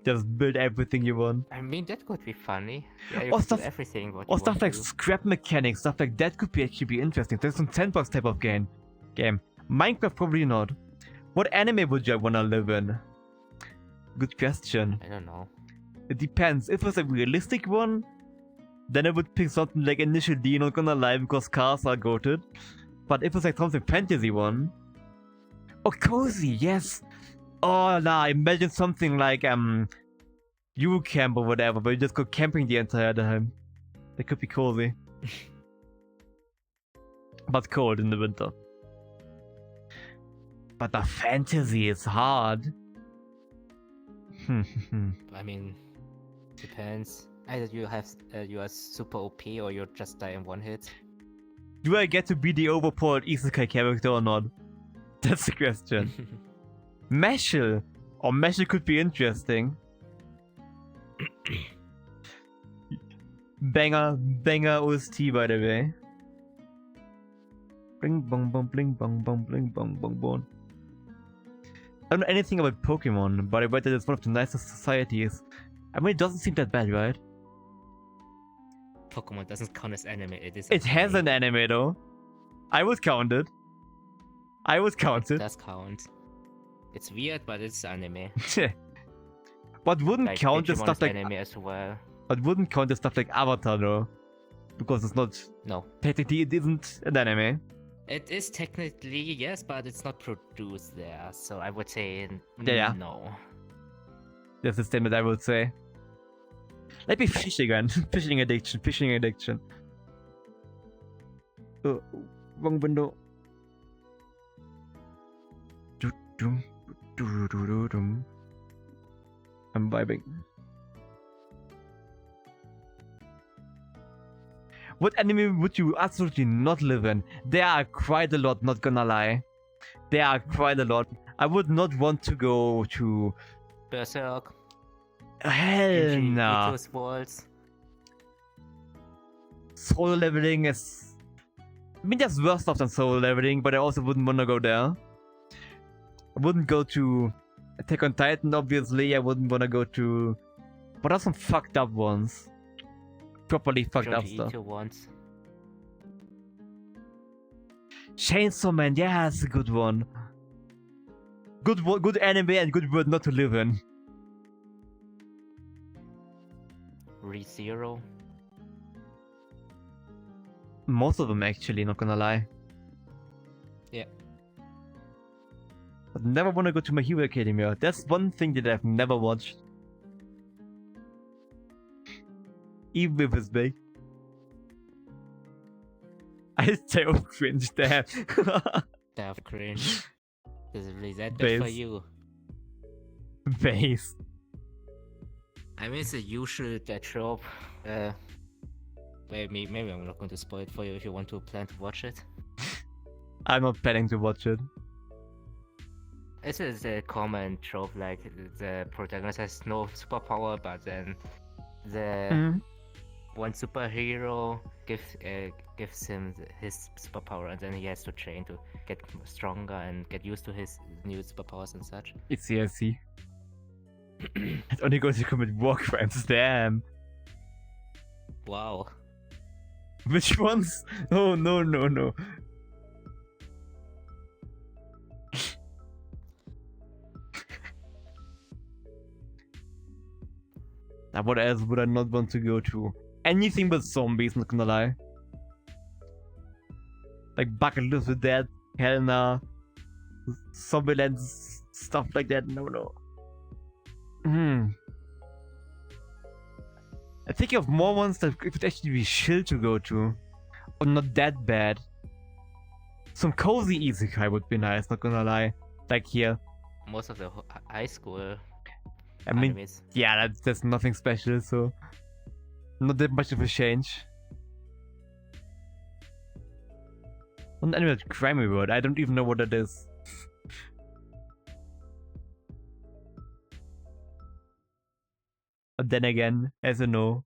Just build everything you want. I mean, that could be funny. Yeah, you Or could stuff, do everything. What or you stuff want like to do. scrap mechanics, stuff like that could be actually be interesting. There's some sandbox type of game. Minecraft probably not. What anime would you want to live in? Good question. I don't know. It depends. If it's a realistic one, then I would pick something like Initial D, not gonna lie, because cars are goated. But if it's like something fantasy one... Oh, cozy, yes! Oh, nah, imagine something like, You camp or whatever, but you just go camping the entire time. That could be cozy. But cold in the winter. But the fantasy is hard. I mean, depends. Either you are super OP or you just die in one hit. Do I get to be the overpowered isekai character or not? That's the question. Meshel! Or Meshel could be interesting. Banger OST by the way. Bling bong bong bling bong bong bling bong bong bong. I don't know anything about Pokemon, but I bet that it's one of the nicest societies. I mean, it doesn't seem that bad, right? Pokemon doesn't count as anime. It has an anime though. I would count it. It does count. It's weird, but it's anime. What wouldn't Like, count is Digimon stuff is like anime as well. But wouldn't count as stuff like Avatar though, because it's not. No. Technically, it isn't an anime. It is technically yes, but it's not produced there, so I would say Yeah. no. That's the statement I would say. Let me fish again. Fishing addiction. Oh, wrong window. I'm vibing. What anime would you absolutely not live in? There are quite a lot, not gonna lie. There are quite a lot. I would not want to go to... Berserk. Hell no. Walls. Solo leveling is... I mean, there's worse stuff than solo leveling, but I also wouldn't want to go there. I wouldn't go to Attack on Titan, obviously. I wouldn't want to go to... What are some fucked up ones? Properly fucked up stuff. Once. Chainsaw Man, yeah, that's a good one. Good anime and good world not to live in. ReZero. Most of them actually, not gonna lie. Yeah. But never wanna go to My Hero Academia. That's one thing that I've never watched. Even if it's big. I so cringe there. Death cringe. Is that bad for you? Base. I mean, it's a usual trope. Maybe I'm not going to spoil it for you if you want to plan to watch it. I'm not planning to watch it. This is a common trope, like the protagonist has no superpower, but then the one superhero gives him his superpower, and then he has to train to get stronger and get used to his new superpowers and such. It's CSC. It's only going to commit war crimes, damn. Wow. Which ones? Oh, no. Now, what else would I not want to go to? Anything but zombies, not gonna lie. Like Bucket List with Dead, Helena, Zombieland, stuff like that. No. I think of more ones that could actually be chill to go to. Or not that bad. Some cozy isekai would be nice, not gonna lie. Like here. Most of the high school I mean, animes. yeah, that's nothing special, so... Not that much of a change. An anime crimey word, I don't even know what that is. But then again, as you know...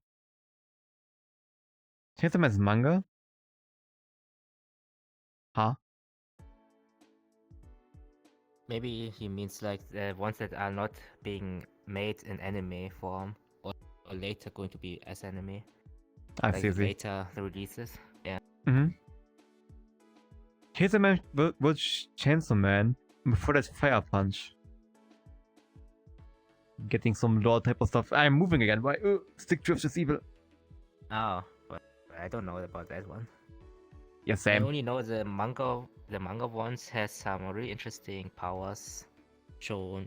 Chainsaw Man's manga? Huh? Maybe he means like the ones that are not being made in anime form or later going to be as anime. I like see. Later releases. Yeah. Chainsaw Man was Chainsaw Man before that Fire Punch. Getting some lore type of stuff. I'm moving again. Why? Stick drift is evil. Oh, but I don't know about that one. Yeah, I same. only know the manga. The manga ones has some really interesting powers shown.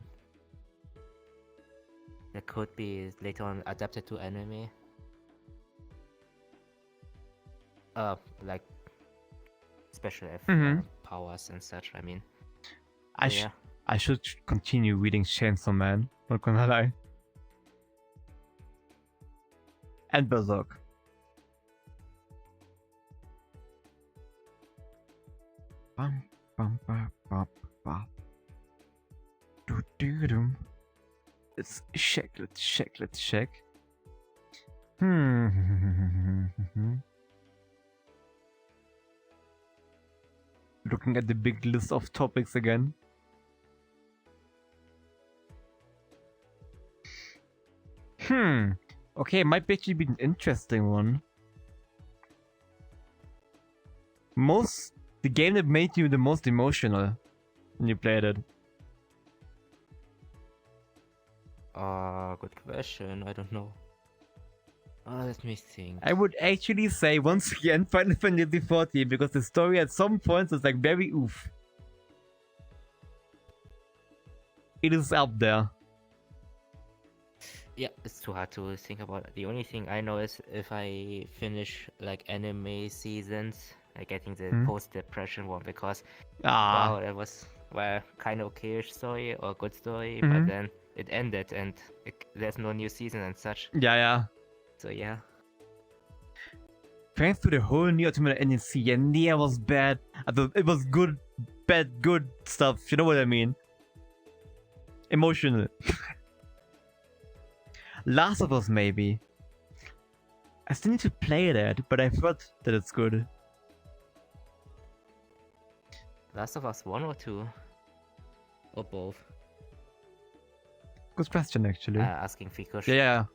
that could be later on adapted to anime. Like special powers and such. I mean, yeah. I should continue reading Chainsaw Man. Not gonna lie. And Berserk. Bum, bum, bum, bum, bum. Let's check. Looking at the big list of topics again. Okay, might actually be an interesting one. The game that made you the most emotional when you played it. Good question. I don't know. Let me think. I would actually say once again Final Fantasy 14 because the story at some points is like very oof. It is up there. Yeah, it's too hard to think about. The only thing I know is if I finish like anime seasons, like getting the post-depression one because wow, that was kind of okay-ish story or good story, but then it ended and there's no new season and such. Yeah. So yeah. Thanks to the whole Nier Automata NEC, and Nier was bad. It was good, bad, good stuff. You know what I mean? Emotional. Last of Us, maybe. I still need to play that, but I've heard that it's good. Last of Us 1 or 2? Or both? Good question, actually. Asking Fikush. Yeah.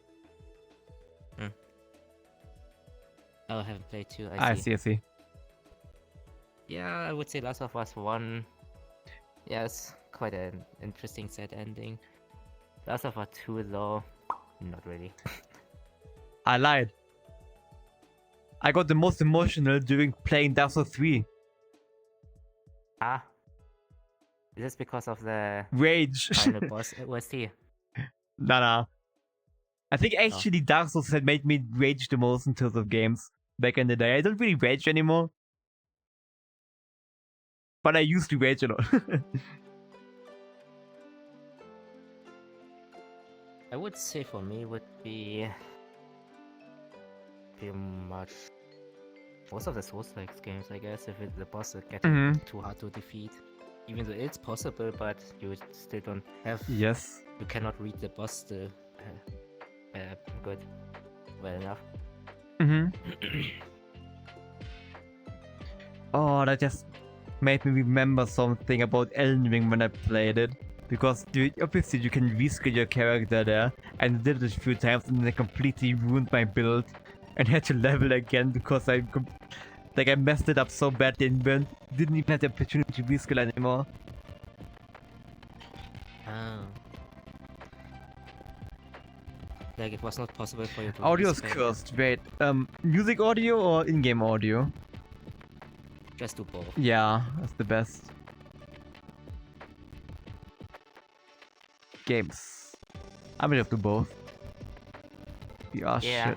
Oh, I haven't played 2. I see. Yeah, I would say Last of Us 1. Yeah, it's quite an interesting sad ending. Last of Us 2, though, not really. I lied. I got the most emotional during playing Dark Souls 3. Is this because of the rage final boss OST? Nah. I think actually Dark Souls had made me rage the most in terms of games back in the day. I don't really rage anymore. But I used to rage a lot. I would say for me would be pretty much most of the Souls-like games, I guess, if the boss is getting too hard to defeat. Even though it's possible, but you still don't have... Yes. You cannot read the boss still well enough. Oh, that just made me remember something about Elden Ring when I played it. Because obviously you can reskill your character there, and I did it a few times and I completely ruined my build and had to level again because I messed it up so badly and didn't even have the opportunity to reskill anymore. Like it was not possible for you to... Audio's cursed. Wait, music audio or in-game audio? Just do both. Yeah, that's the best. Games. I'm gonna do both. VRChat.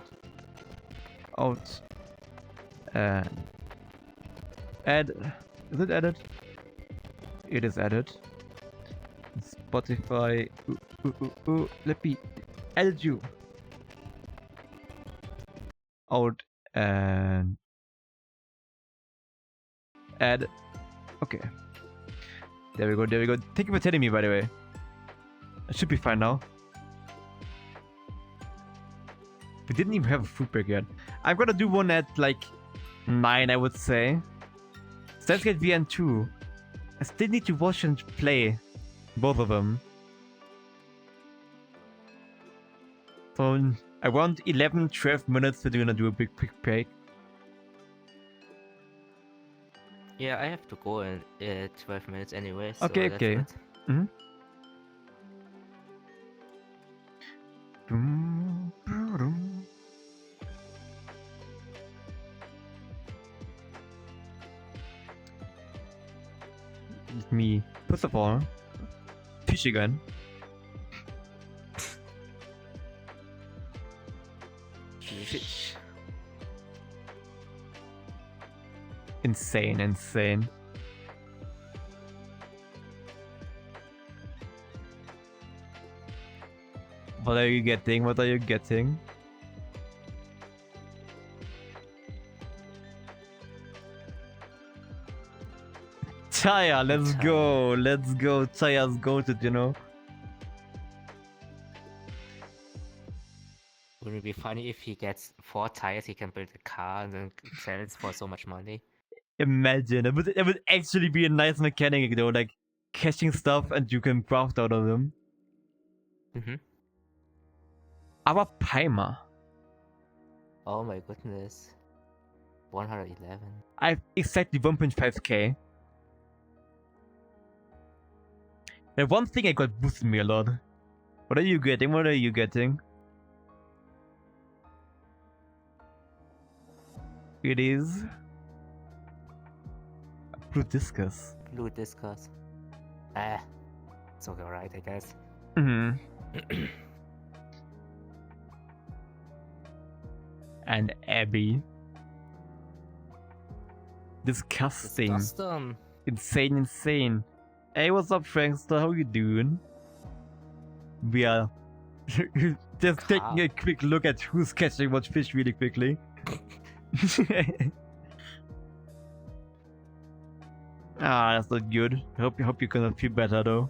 Out. And add. Is it added? It is added. Spotify. Let me add you. Out and add. Okay. There we go. Thank you for telling me, by the way. It should be fine now. We didn't even have a food break yet. I'm gonna do one at like 9, I would say. So let's get VN2. I still need to watch and play both of them. So around 11-12 minutes we're gonna do a big quick break. Yeah, I have to go in 12 minutes anyway. So okay. Let me, first of all, fish again. Insane, insane. What are you getting? What are you getting? Chaya, let's go. Let's go. Chaya's goated, you know. Wouldn't it be funny if he gets 4 tires, he can build a car and then sells for so much money? Imagine. It would actually be a nice mechanic though, like catching stuff and you can craft out of them. Mm-hmm. Aber Paimer. Oh my goodness. 111. I have exactly 1.5k. The one thing I got boosted me a lot. What are you getting? What are you getting? It is Blue Discus. Blue Discus. It's alright, I guess. Mm-hmm. And Abby. Disgusting. Disgusting. Insane, insane. Hey, what's up, Frankster? How you doing? We are just taking a quick look at who's catching what fish really quickly. That's not good. Hope you're gonna feel better though.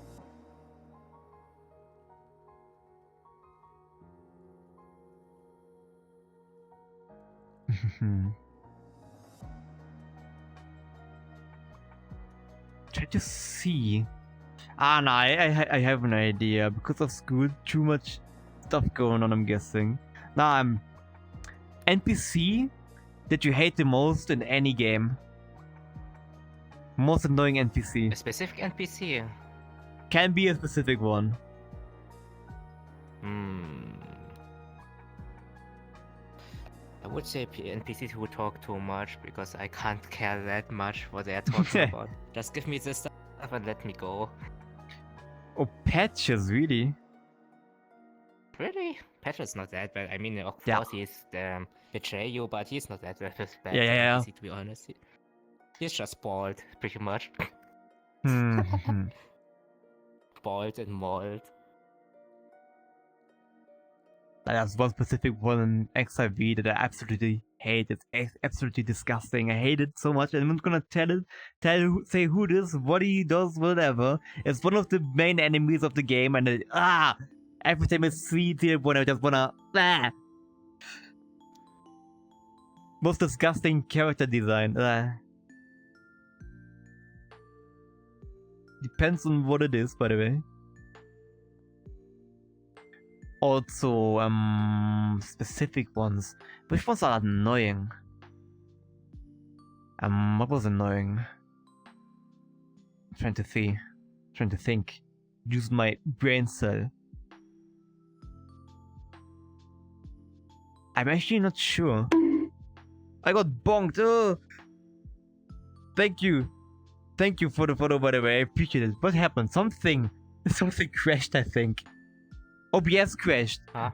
Try to see. No, I have an idea. Because of school, too much stuff going on, I'm guessing. Nah, NPC that you hate the most in any game. Most annoying NPC. A specific NPC? Can be a specific one. I would say NPCs who talk too much because I can't care that much what they're talking about. Just give me this stuff and let me go. Oh, patches, really? Really? Patches not that bad. I mean, of course he's betray you, but he's not that bad. Yeah. NPC, to be honest. He's just bald, pretty much. Bald and mauled. There's one specific one in XIV that I absolutely hate. It's absolutely disgusting. I hate it so much. And I'm not gonna say who it is, what he does, whatever. It's one of the main enemies of the game, and every time I see the one, I just wanna most disgusting character design. Depends on what it is, by the way. Also, specific ones. Which ones are annoying? What was annoying? Trying to think. Use my brain cell. I'm actually not sure. I got bonked. Oh. Thank you for the photo, by the way. I appreciate it. What happened? Something crashed, I think. OBS crashed. Huh?